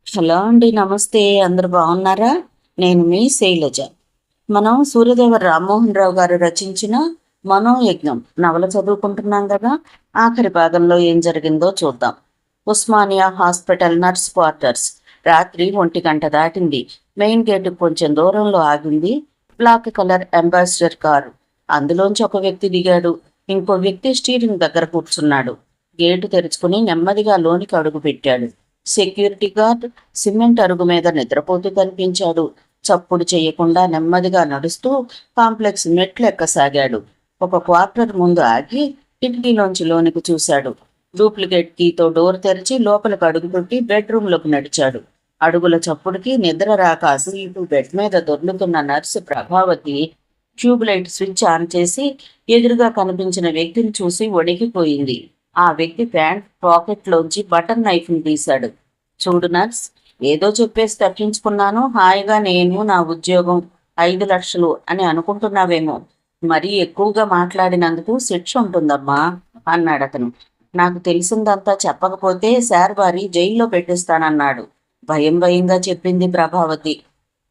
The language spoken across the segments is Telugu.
హలో అండి, నమస్తే. అందరు బాగున్నారా? నేను మీ శైలజ. మనం సూర్యదేవ రామ్మోహన్ రావు గారు రచించిన మనోయజ్ఞం నవల చదువుకుంటున్నాం కదా. ఆఖరి భాగంలో ఏం జరిగిందో చూద్దాం. Osmania hospital nurse quarters. రాత్రి 1 గంట దాటింది. మెయిన్ గేటు కొంచెం దూరంలో ఆగింది బ్లాక్ కలర్ అంబాసిడర్ కారు. అందులోంచి ఒక వ్యక్తి దిగాడు. ఇంకో వ్యక్తి స్టీరింగ్ దగ్గర కూర్చున్నాడు. గేటు తెరుచుకుని నెమ్మదిగా లోనికి అడుగు పెట్టాడు. సెక్యూరిటీ గార్డ్ సిమెంట్ అరుగు మీద నిద్రపోతూ కనిపించాడు. చప్పుడు చేయకుండా నెమ్మదిగా నడుస్తూ కాంప్లెక్స్ మెట్లు ఎక్కసాగాడు. ఒక క్వార్టర్ ముందు ఆగి కిటికీలోంచి లోనికి చూశాడు. డూప్లికేట్ కీతో డోర్ తెరిచి లోపలికి అడుగుపెట్టి బెడ్రూమ్లోకి నడిచాడు. అడుగుల చప్పుడుకి నిద్ర రాక అసలు ఇటు బెడ్ మీద దొర్లుతున్న nurse Prabhavati tube light switch on చేసి ఎదురుగా కనిపించిన వ్యక్తిని చూసి వణికిపోయింది. ఆ వ్యక్తి ప్యాంట్ పాకెట్లోంచి బటన్ నైఫ్ని తీశాడు. చూడు నర్స్, ఏదో చెప్పేసి తప్పించుకున్నాను, హాయిగా నేను నా ఉద్యోగం 5 లక్షలు అని అనుకుంటున్నావేమో. మరీ ఎక్కువగా మాట్లాడినందుకు శిక్ష ఉంటుందమ్మా అన్నాడు అతను. నాకు తెలిసిందంతా చెప్పకపోతే శార్వారి జైల్లో పెట్టిస్తానన్నాడు. భయం భయంగా చెప్పింది ప్రభావతి.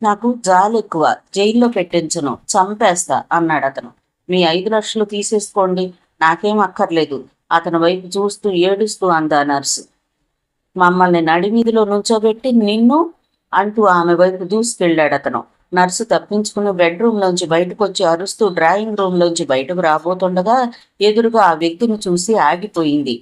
నాకు జాలి ఎక్కువ, జైల్లో పెట్టించను, చంపేస్తా అన్నాడు అతను. మీ 5 లక్షలు తీసేసుకోండి, నాకేం అక్కర్లేదు అతని వైపు చూస్తూ ఏడుస్తూ అందా నర్సు. మమ్మల్ని నడివీధిలో నుంచోబెట్టి నిన్ను అంటూ ఆమె వైపు దూసుకెళ్ళాడు అతను. నర్సు తప్పించుకుని బెడ్రూమ్లోంచి బయటకు వచ్చి అరుస్తూ డ్రాయింగ్ రూమ్లోంచి బయటకు రాబోతుండగా ఎదురుగా ఆ వ్యక్తిని చూసి ఆగిపోయింది.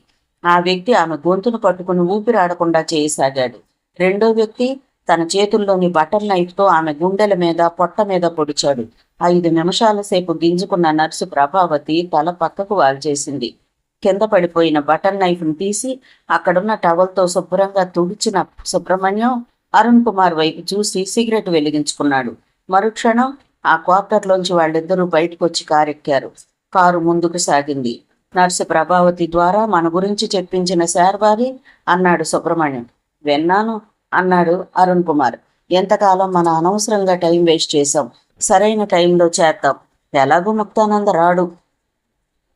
ఆ వ్యక్తి ఆమె గొంతును పట్టుకుని ఊపిరాడకుండా చేయసాగాడు. రెండో వ్యక్తి తన చేతుల్లోని బటర్ నైఫ్తో ఆమె గుండెల మీద పొట్ట మీద పొడిచాడు. 5 నిమిషాల సేపు గింజుకున్న నర్సు ప్రభావతి తల పక్కకు వాల్చేసింది. కింద పడిపోయిన బటన్ నైఫ్ను తీసి అక్కడున్న టవల్తో శుభ్రంగా తుడిచిన సుబ్రహ్మణ్యం అరుణ్ కుమార్ వైపు చూసి సిగరెట్ వెలిగించుకున్నాడు. మరుక్షణం ఆ క్వార్టర్లోంచి వాళ్ళిద్దరూ బయటకు వచ్చి కారెక్కారు. కారు ముందుకు సాగింది. నర్సు ప్రభావతి ద్వారా మన గురించి చెప్పించిన శార్వారి అన్నాడు సుబ్రహ్మణ్యం. విన్నాను అన్నాడు అరుణ్ కుమార్. ఎంతకాలం మన అనవసరంగా టైం వేస్ట్ చేశాం, సరైన టైంలో చేద్దాం. ఎలాగూ ముక్తానంద రాడు,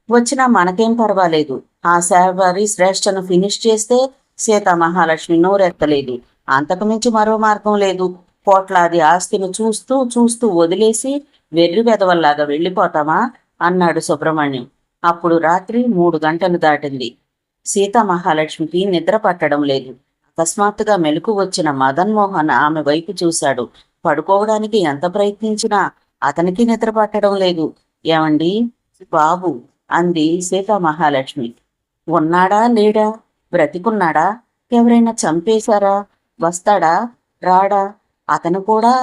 వచ్చినా మనకేం పర్వాలేదు. ఆ శార్వారి శ్రేష్టను ఫినిష్ చేస్తే సీతా మహాలక్ష్మి నోరెత్తలేదు. అంతకుమించి మరో మార్గం లేదు. కోట్లాది ఆస్తిని చూస్తూ చూస్తూ వదిలేసి వెర్రి వెదవల్లాగా వెళ్ళిపోతామా అన్నాడు సుబ్రహ్మణ్యం. అప్పుడు రాత్రి 3 గంటలు దాటింది. సీతా మహాలక్ష్మికి నిద్ర పట్టడం లేదు. అకస్మాత్తుగా మెలకు వచ్చిన మదన్ మోహన్ ఆమె వైపు చూశాడు. పడుకోవడానికి ఎంత ప్రయత్నించినా అతనికి నిద్ర పట్టడం లేదు. ఏమండి బాబు అంది సీతా మహాలక్ష్మి. ఉన్నాడా లేడా? బ్రతికున్నాడా? ఎవరైనా చంపేశారా? వస్తాడా రాడా? అతను కూడా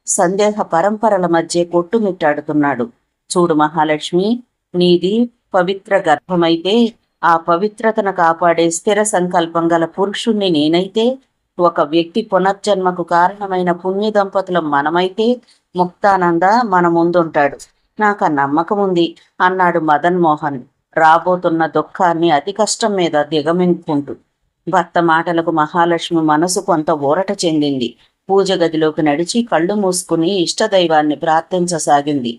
సందేహ పరంపరల మధ్య కొట్టుమిట్టాడుతున్నాడు. చూడు మహాలక్ష్మి, నీది పవిత్ర గర్భమైతే ఆ పవిత్రతను కాపాడే స్థిర సంకల్పం గల పురుషుణ్ణి నేనైతే, ఒక వ్యక్తి పునర్జన్మకు కారణమైన పుణ్య దంపతులం మనమైతే ముక్తానంద మన ముందుంటాడు. నాకు ఆ నమ్మకం ఉంది అన్నాడు మదన్ మోహన్ రాబోతున్న దుఃఖాన్ని అతి కష్టం మీద దిగమింగుకుంటూ. భర్త మాటలకు మహాలక్ష్మి మనసు కొంత ఊరట చెందింది. పూజ గదిలోకి నడిచి కళ్ళు మూసుకుని ఇష్టదైవాన్ని ప్రార్థించసాగింది.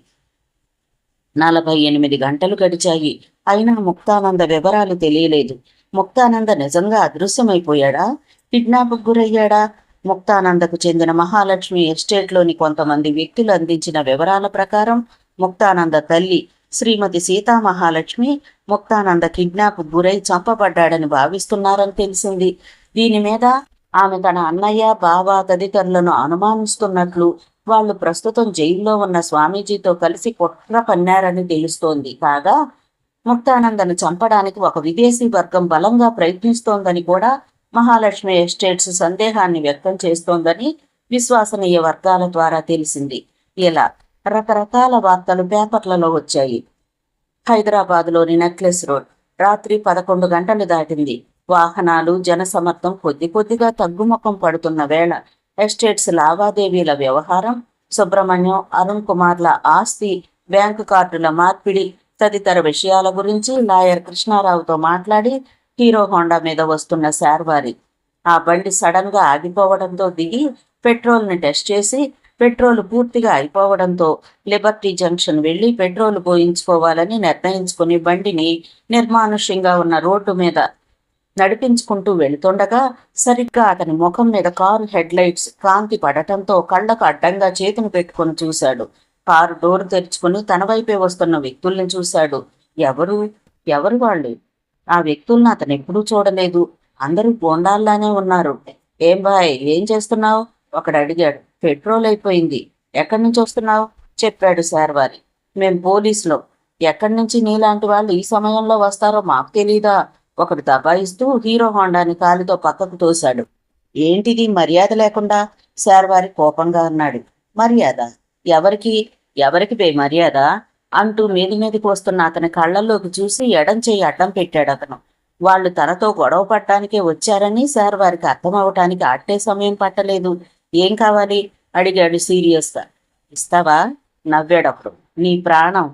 48 గంటలు గడిచాయి. అయినా ముక్తానంద వివరాలు తెలియలేదు. ముక్తానంద నిజంగా అదృశ్యమైపోయాడా? కిడ్నాప్కు గురయ్యాడా? ముక్తానందకు చెందిన మహాలక్ష్మి ఎస్టేట్లోని కొంతమంది వ్యక్తులు అందించిన వివరాల ప్రకారం ముక్తానంద తల్లి శ్రీమతి సీతామహాలక్ష్మి ముక్తానంద కిడ్నాప్ గురై చంపబడ్డాడని భావిస్తున్నారని తెలిసింది. దీని మీద ఆమె తన అన్నయ్య, బావ తదితరులను అనుమానిస్తున్నట్లు, వాళ్ళు ప్రస్తుతం జైల్లో ఉన్న స్వామీజీతో కలిసి కుట్ర పన్నారని తెలుస్తోంది. కాగా ముక్తానందను చంపడానికి ఒక విదేశీ వర్గం బలంగా ప్రయత్నిస్తోందని కూడా మహాలక్ష్మి ఎస్టేట్స్ సందేహాన్ని వ్యక్తం చేస్తోందని విశ్వసనీయ వర్గాల ద్వారా తెలిసింది. ఇలా రకరకాల వార్తలు పేపర్లలో వచ్చాయి. హైదరాబాద్లోని నెక్లెస్ రోడ్ రాత్రి 11 గంటలు దాటింది. వాహనాలు, జనసమర్థం కొద్ది కొద్దిగా తగ్గుముఖం పడుతున్న వేళ ఎస్టేట్స్ లావాదేవీల వ్యవహారం, సుబ్రహ్మణ్యం, అరుణ్ కుమార్ల ఆస్తి, బ్యాంకు కార్డుల మార్పిడి తదితర విషయాల గురించి లాయర్ కృష్ణారావుతో మాట్లాడి హీరో హోండా మీద వస్తున్న శార్వారి ఆ బండి సడన్ గా ఆగిపోవడంతో దిగి పెట్రోల్ని టెస్ట్ చేసి పెట్రోల్ పూర్తిగా అయిపోవడంతో లిబర్టీ జంక్షన్ వెళ్లి పెట్రోల్ పోయించుకోవాలని నిర్ణయించుకుని బండిని నిర్మానుష్యంగా ఉన్న రోడ్డు మీద నడిపించుకుంటూ వెళుతుండగా సరిగ్గా అతని ముఖం మీద కారు హెడ్ లైట్స్ కాంతి పడటంతో కళ్ళకు అడ్డంగా చేతిని పెట్టుకుని చూశాడు. కారు డోరు తెరుచుకుని తన వైపే వస్తున్న వ్యక్తుల్ని చూశాడు. ఎవరు ఎవరు వాళ్ళు? ఆ వ్యక్తుల్ని అతను ఎప్పుడూ చూడలేదు. అందరూ గోండాల్లానే ఉన్నారు. ఏం బాయ్, ఏం చేస్తున్నావు? ఒకడు అడిగాడు. పెట్రోల్ అయిపోయింది. ఎక్కడి నుంచి వస్తున్నావు? చెప్పాడు శార్వారి. మేం పోలీసులో. ఎక్కడి నుంచి నీలాంటి వాళ్ళు ఈ సమయంలో వస్తారో మాకు తెలీదా? ఒకడు దబాయిస్తూ హీరో హోండాని కాలితో పక్కకు తోశాడు. ఏంటిది మర్యాద లేకుండా? శార్వారి కోపంగా అన్నాడు. మర్యాద? ఎవరికి ఎవరికి బే మర్యాద? అంటూ మీది మీదికి వస్తున్న అతని కళ్ళల్లోకి చూసి ఎడం చెయ్యి అడ్డం పెట్టాడు అతను. వాళ్ళు తనతో గొడవ పడ్డానికే వచ్చారని శార్వారికి అర్థం అవటానికి అట్టే సమయం పట్టలేదు. ఏం కావాలి? అడిగాడు సీరియస్గా. ఇస్తావా? నవ్వాడప్పుడు. నీ ప్రాణం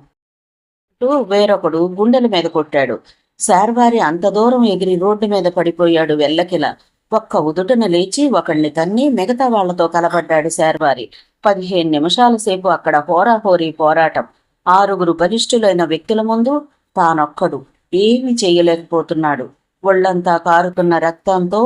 అంటూ వేరొకడు గుండెల మీద కొట్టాడు. శార్వారి అంత దూరం ఎగిరి రోడ్డు మీద పడిపోయాడు వెల్లకిలా. ఒక్క ఉదుటన లేచి ఒకణ్ణి తన్ని మిగతా వాళ్లతో కలబడ్డాడు శార్వారి. 15 నిమిషాల సేపు అక్కడ హోరాహోరీ పోరాటం. 6 బలిష్ఠులైన వ్యక్తుల ముందు తానొక్కడు ఏమీ చేయలేకపోతున్నాడు. ఒళ్లంతా కారుతున్న రక్తంతో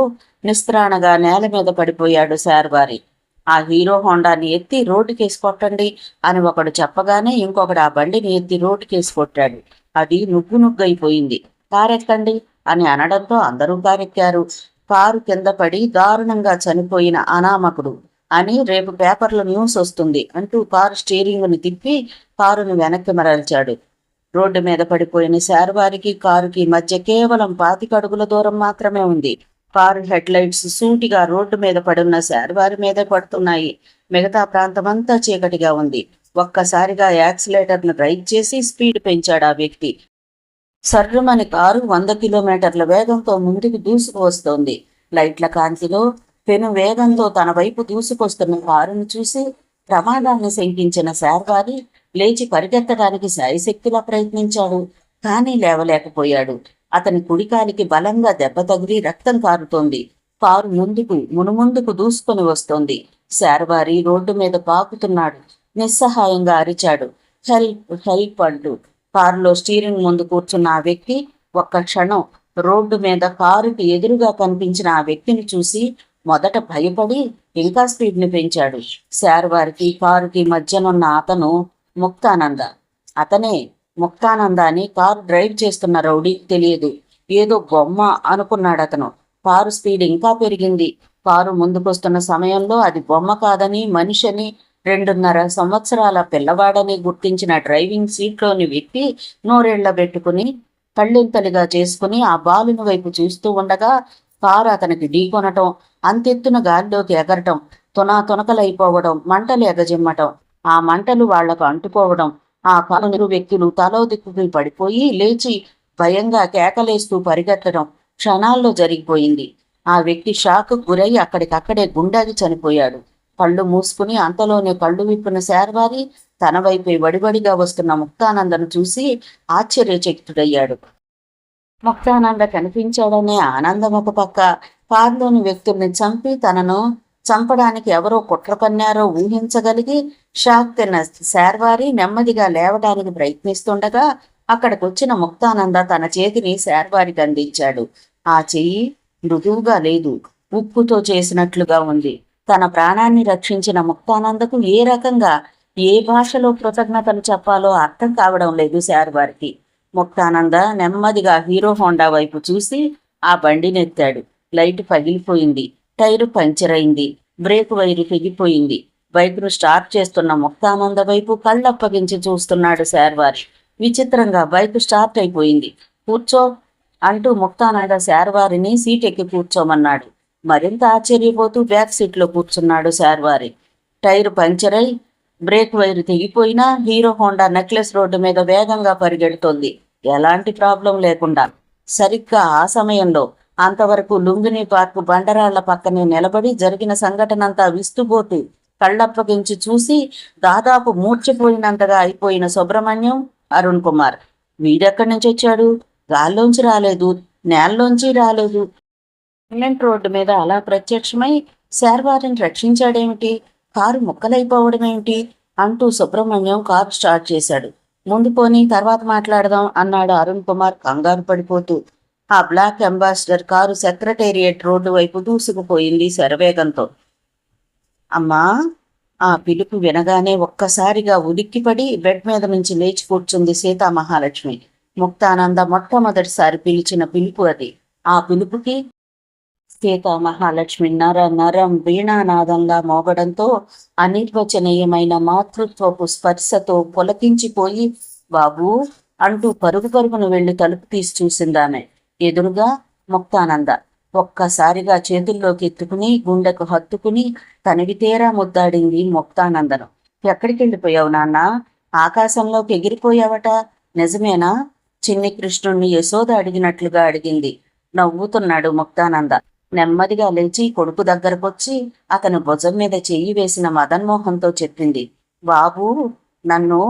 నిస్త్రాణగా నేల మీద పడిపోయాడు శార్వారి. ఆ హీరో హోండాని ఎత్తి రోడ్డుకేసి కొట్టండి అని ఒకడు చెప్పగానే ఇంకొకడు ఆ బండిని ఎత్తి రోడ్డుకేసి కొట్టాడు. అది నుగ్గైపోయింది. కారెక్కండి అని అనడంతో అందరూ కారెక్కారు. కారు కింద పడి దారుణంగా చనిపోయిన అనామకుడు అని రేపు పేపర్లో న్యూస్ వస్తుంది అంటూ కారు స్టీరింగ్ని తిప్పి కారును వెనక్కి మరల్చాడు. రోడ్డు మీద పడిపోయిన శార్వారికి కారుకి మధ్య కేవలం 25 అడుగుల దూరం మాత్రమే ఉంది. కారు హెడ్ లైట్స్ సూటిగా రోడ్డు మీద పడున్న శార్వారి మీదే పడుతున్నాయి. మిగతా ప్రాంతమంతా చీకటిగా ఉంది. ఒక్కసారిగా యాక్సిలేటర్ను రైజ్ చేసి స్పీడ్ పెంచాడు ఆ వ్యక్తి. సర్రుమని కారు 100 కిలోమీటర్ల వేగంతో ముందుకు దూసుకు వస్తోంది. లైట్ల కాంతిలో పెను వేగంతో తన వైపు దూసుకొస్తున్న కారును చూసి ప్రమాదాన్ని శంకించిన శార్వారి లేచి పరిగెత్తడానికి శాయశక్తిలా ప్రయత్నించాడు. కానీ లేవలేకపోయాడు. అతని కుడికాలికి బలంగా దెబ్బ తగిలి రక్తం కారుతోంది. కారు మునుముందుకు దూసుకొని వస్తోంది. శార్వారి రోడ్డు మీద పాకుతున్నాడు. నిస్సహాయంగా అరిచాడు, హెల్ప్ హెల్ప్ అంటూ. కారులో స్టీరింగ్ ముందు కూర్చున్న ఆ వ్యక్తి ఒక్క క్షణం రోడ్డు మీద కారుకి ఎదురుగా కనిపించిన ఆ వ్యక్తిని చూసి మొదట భయపడి ఇంకా స్పీడ్ని పెంచాడు. శార్వారికి కారుకి మధ్యనున్న అతను ముక్తానంద. అతనే ముక్తానంద అని కారు డ్రైవ్ చేస్తున్న రౌడీకి తెలియదు. ఏదో బొమ్మ అనుకున్నాడు అతను. కారు స్పీడ్ ఇంకా పెరిగింది. కారు ముందుకొస్తున్న సమయంలో అది బొమ్మ కాదని మనిషిని 2.5 సంవత్సరాల పిల్లవాడని గుర్తించిన డ్రైవింగ్ సీట్లోని వ్యక్తి నోరెళ్లబెట్టుకుని కళ్ళింతలుగా చేసుకుని ఆ బాలుని వైపు చూస్తూ ఉండగా కారు అతనికి ఢీకొనటం, అంతెత్తున గాలిలోకి ఎగరటం, తునకలైపోవడం, మంటలు ఎగజిమ్మటం, ఆ మంటలు వాళ్లకు అంటుకోవడం, ఆ కారు వ్యక్తులు తలో దిక్కుకి పడిపోయి లేచి భయంగా కేకలేస్తూ పరిగెత్తడం క్షణాల్లో జరిగిపోయింది. ఆ వ్యక్తి షాక్ గురై అక్కడికక్కడే గుండాగి చనిపోయాడు. కళ్ళు మూసుకుని అంతలోనే కళ్ళు విప్పిన శార్వారి తన వైపే వడివడిగా వస్తున్న ముక్తానందను చూసి ఆశ్చర్యచకితుడయ్యాడు. ముక్తానంద కనిపించాడనే ఆనందం ఒక పక్క, కారులోని వ్యక్తుల్ని చంపి తనను చంపడానికి ఎవరో కుట్ర పన్నారో ఊహించగలిగి షాక్ తిన్న శార్వారి నెమ్మదిగా లేవడానికి ప్రయత్నిస్తుండగా అక్కడికొచ్చిన ముక్తానంద తన చేతిని శార్వారికి అందించాడు. ఆ చెయ్యి మృదువుగా లేదు, ఉప్పుతో చేసినట్లుగా ఉంది. తన ప్రాణాన్ని రక్షించిన ముక్తానందకు ఏ రకంగా ఏ భాషలో కృతజ్ఞతలు చెప్పాలో అర్థం కావడం లేదు శార్వారికి. ముక్తానంద నెమ్మదిగా హీరో హోండా వైపు చూసి ఆ బండినెత్తాడు. లైట్ పగిలిపోయింది. టైరు పంక్చర్ అయింది. బ్రేక్ వైరు తెగిపోయింది. బైక్ను స్టార్ట్ చేస్తున్న ముక్తానంద వైపు కళ్ళప్పగించి చూస్తున్నాడు శార్వారి. విచిత్రంగా బైక్ స్టార్ట్ అయిపోయింది. కూర్చో అంటూ ముక్తానంద శార్వారిని సీట్ ఎక్కి కూర్చోమన్నాడు. మరింత ఆశ్చర్యపోతూ బ్యాక్ సీట్లో కూర్చున్నాడు శార్వారి. టైరు పంక్చర్ అయి బ్రేక్ వైరు తెగిపోయినా హీరో హోండా నెక్లెస్ రోడ్డు మీద వేగంగా పరిగెడుతోంది, ఎలాంటి ప్రాబ్లం లేకుండా. సరిగ్గా ఆ సమయంలో అంతవరకు లుంగిని పార్కు బండరాళ్ల పక్కనే నిలబడి జరిగిన సంఘటనంతా విస్తుపోతూ కళ్ళప్పగించి చూసి దాదాపు మూర్చిపోయినంతగా అయిపోయిన సుబ్రహ్మణ్యం, అరుణ్ కుమార్. వీడెక్కడి నుంచి వచ్చాడు? గాల్లోంచి రాలేదు, నేల్లోంచి రాలేదు. సిమెంట్ రోడ్డు మీద అలా ప్రత్యక్షమై శార్వారిని రక్షించాడేమిటి? కారు ముక్కలైపోవడమేమిటి అంటూ సుబ్రహ్మణ్యం కారు స్టార్ట్ చేశాడు. ముందు పోని తర్వాత మాట్లాడదాం అన్నాడు అరుణ్ కుమార్ కంగారు పడిపోతూ. ఆ black ambassador car secretariat road వైపు దూసుకుపోయింది శరవేగంతో. అమ్మా! ఆ పిలుపు వినగానే ఒక్కసారిగా ఉలిక్కిపడి బెడ్ మీద నుంచి లేచి కూర్చుంది సీతామహాలక్ష్మి. ముక్తానంద మొట్టమొదటిసారి పిలిచిన పిలుపు అది. ఆ పిలుపుకి సీతామహాలక్ష్మి నర నరం వీణానాదంలా మోగడంతో అనిర్వచనీయమైన మాతృత్వపు స్పర్శతో పులకించిపోయి, బాబూ అంటూ పరుగు పరుగును వెళ్లి తలుపు తీసి చూసిందామె. ఎదురుగా ముక్తానంద. ఒక్కసారిగా చేతుల్లోకి ఎత్తుకుని గుండెకు హత్తుకుని తనివితేరా ముద్దాడింది ముక్తానందను. ఎక్కడికి వెళ్ళిపోయావు నాన్న? ఆకాశంలోకి ఎగిరిపోయావట, నిజమేనా? చిన్ని కృష్ణుణ్ణి యశోద అడిగినట్లుగా అడిగింది. నవ్వుతున్నాడు ముక్తానంద. నెమ్మదిగా లేచి కొడుకు దగ్గరకొచ్చి అతను భుజం మీద చెయ్యి వేసిన మదన్మోహంతో చెప్పింది. బాబూ నన్ను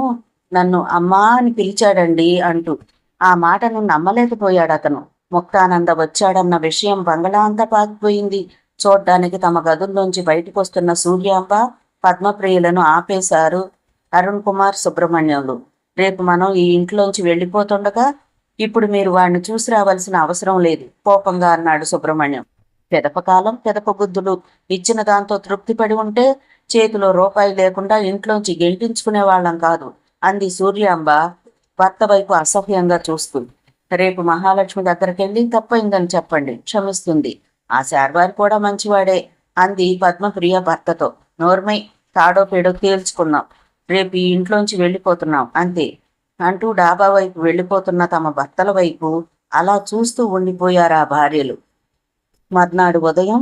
నన్ను అమ్మా అని పిలిచాడండి అంటూ. ఆ మాటను నమ్మలేకపోయాడు అతను. ముక్తానంద వచ్చాడన్న విషయం బంగళా అంతా పాకిపోయింది. చూడ్డానికి తమ గదుల్లోంచి బయటకొస్తున్న సూర్యాంబ, పద్మప్రియులను ఆపేశారు అరుణ్ కుమార్, సుబ్రహ్మణ్యులు. రేపు మనం ఈ ఇంట్లోంచి వెళ్ళిపోతుండగా ఇప్పుడు మీరు వాడిని చూసి రావాల్సిన అవసరం లేదు, కోపంగా అన్నాడు సుబ్రహ్మణ్యం. పెదపకాలం పెదప బుద్ధులు ఇచ్చిన దాంతో తృప్తిపడి ఉంటే చేతిలో రూపాయి లేకుండా ఇంట్లోంచి గెంటించుకునే వాళ్ళం కాదు, అంది సూర్యాంబ భర్త వైపు అసహ్యంగా చూస్తూ. రేపు మహాలక్ష్మి దగ్గరికెళ్ళి తప్పైందని చెప్పండి, క్షమిస్తుంది. ఆ శార్వారి కూడా మంచివాడే, అంది పద్మప్రియ భర్తతో. నోర్మై, తాడో పేడో తేల్చుకున్నాం, రేపు ఈ ఇంట్లోంచి వెళ్ళిపోతున్నాం అంతే అంటూ డాబా వైపు వెళ్ళిపోతున్న తమ భర్తల వైపు అలా చూస్తూ ఉండిపోయారు ఆ భార్యలు. మర్నాడు ఉదయం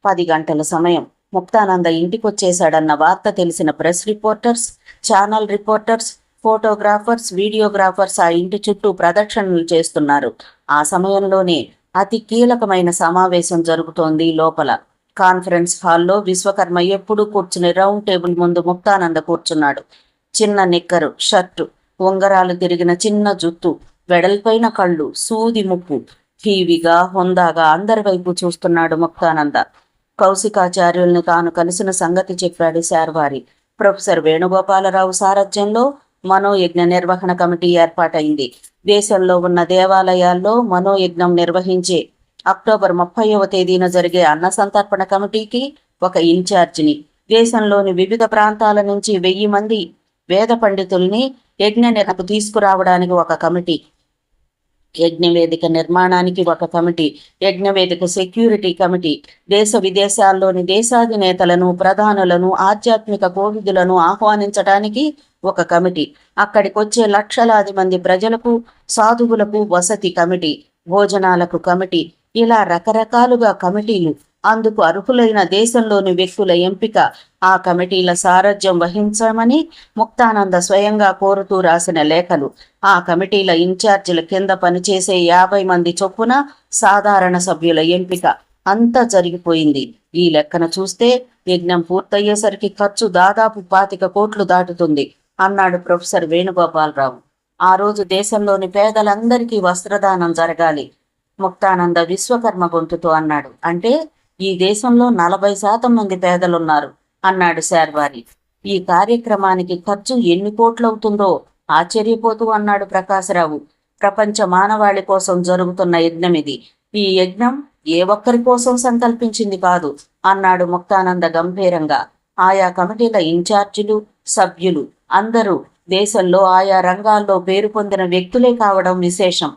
10 గంటల సమయం. ముక్తానంద ఇంటికొచ్చేశాడన్న వార్త తెలిసిన press reporters, channel reporters, photographers, videographers ఆ ఇంటి చుట్టూ ప్రదక్షిణలు చేస్తున్నారు. ఆ సమయంలోనే అతి కీలకమైన సమావేశం జరుగుతోంది లోపల. కాన్ఫరెన్స్ హాల్లో విశ్వకర్మ ఎప్పుడూ కూర్చుని రౌండ్ టేబుల్ ముందు ముక్తానంద కూర్చున్నాడు. చిన్న నిక్కరు, షర్టు, ఉంగరాలు తిరిగిన చిన్న జుత్తు, వెడల్పైన కళ్ళు, సూది ముక్కు, ఠీవిగా హుందాగా అందరి వైపు చూస్తున్నాడు ముక్తానంద. కౌశికాచార్యుల్ని తాను కలిసిన సంగతి చెప్పాడు శార్వారి. ప్రొఫెసర్ వేణుగోపాలరావు సారథ్యంలో మనోయజ్ఞ నిర్వహణ కమిటీ ఏర్పాటైంది. దేశంలో ఉన్న దేవాలయాల్లో మనోయజ్ఞం నిర్వహించే అక్టోబర్ 30వ తేదీన జరిగే అన్న సంతర్పణ కమిటీకి ఒక ఇన్ఛార్జిని, దేశంలోని వివిధ ప్రాంతాల నుంచి 1000 మంది వేద పండితుల్ని యజ్ఞ నిర్వహణకు తీసుకురావడానికి ఒక కమిటీ, యజ్ఞవేదిక నిర్మాణానికి ఒక కమిటీ, యజ్ఞవేదిక సెక్యూరిటీ కమిటీ, దేశ విదేశాల్లోని దేశాధినేతలను, ప్రధానులను, ఆధ్యాత్మిక కోవిదులను ఆహ్వానించడానికి ఒక కమిటీ, అక్కడికొచ్చే లక్షలాది మంది ప్రజలకు, సాధువులకు వసతి కమిటీ, భోజనాలకు కమిటీ, ఇలా రకరకాలుగా కమిటీలు, అందుకు అర్హులైన దేశంలోని వ్యక్తుల ఎంపిక, ఆ కమిటీల సారథ్యం వహించమని ముక్తానంద స్వయంగా కోరుతూ రాసిన లేఖలు, ఆ కమిటీల ఇన్ఛార్జీల కింద పనిచేసే 50 మంది చొప్పున సాధారణ సభ్యుల ఎంపిక అంతా జరిగిపోయింది. ఈ లెక్కన చూస్తే యజ్ఞం పూర్తయ్యేసరికి ఖర్చు దాదాపు 25 కోట్లు దాటుతుంది, అన్నాడు ప్రొఫెసర్ వేణుగోపాలరావు. ఆ రోజు దేశంలోని పేదలందరికీ వస్త్రదానం జరగాలి, ముక్తానంద విశ్వకర్మ గొంతుతో అన్నాడు. అంటే ఈ దేశంలో 40% మంది పేదలున్నారు, అన్నాడు శార్వారి. ఈ కార్యక్రమానికి ఖర్చు ఎన్ని కోట్లవుతుందో ఆశ్చర్యపోతూ అన్నాడు ప్రకాశరావు. ప్రపంచ మానవాళి కోసం జరుగుతున్న యజ్ఞం ఇది. ఈ యజ్ఞం ఏ ఒక్కరి కోసం సంకల్పించింది కాదు, అన్నాడు ముక్తానంద గంభీరంగా. ఆయా కమిటీల ఇన్ఛార్జీలు, సభ్యులు అందరూ దేశంలో ఆయా రంగాల్లో పేరు పొందిన వ్యక్తులే కావడం విశేషం.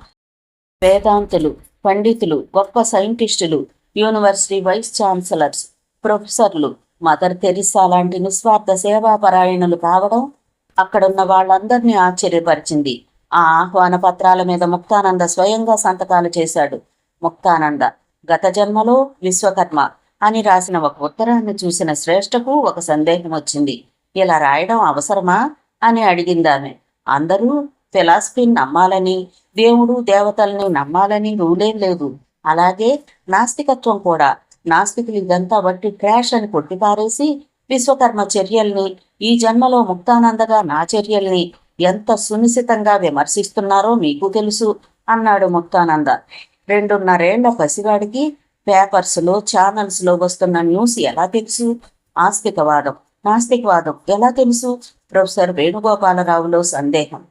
వేదాంతులు, పండితులు, గొప్ప సైంటిస్టులు, యూనివర్సిటీ వైస్ ఛాన్సలర్స్, ప్రొఫెసర్లు, మదర్ తెరిసా లాంటి నిస్వార్థ సేవాపరాయణులు కావడం అక్కడున్న వాళ్ళందరినీ ఆశ్చర్యపరిచింది. ఆ ఆహ్వాన పత్రాల మీద ముక్తానంద స్వయంగా సంతకాలు చేశాడు. ముక్తానంద గత జన్మలో విశ్వకర్మ అని రాసిన ఒక ఉత్తరాన్ని చూసిన శ్రేష్టకు ఒక సందేహం వచ్చింది. ఇలా రాయడం అవసరమా అని అడిగిందామె. అందరూ ఫిలాసఫీని నమ్మాలని, దేవుడు దేవతల్ని నమ్మాలని రూలేం లేదు. అలాగే నాస్తికత్వం కూడా. నాస్తికులు ఇదంతా వట్టి క్రాష్ అని కొట్టిపారేసి విశ్వకర్మ చర్యల్ని, ఈ జన్మలో ముక్తానందగా నా చర్యల్ని ఎంత సునిశితంగా విమర్శిస్తున్నారో మీకు తెలుసు, అన్నాడు ముక్తానంద. 2.5 ఏళ్ల పసివాడికి పేపర్స్లో, ఛానల్స్లో వస్తున్న న్యూస్ ఎలా తెలుసు? ఆస్తికవాదం, నాస్తికవాదం ఎలా తెలుసు? ప్రొఫెసర్ వేణుగోపాలరావులో సందేహం.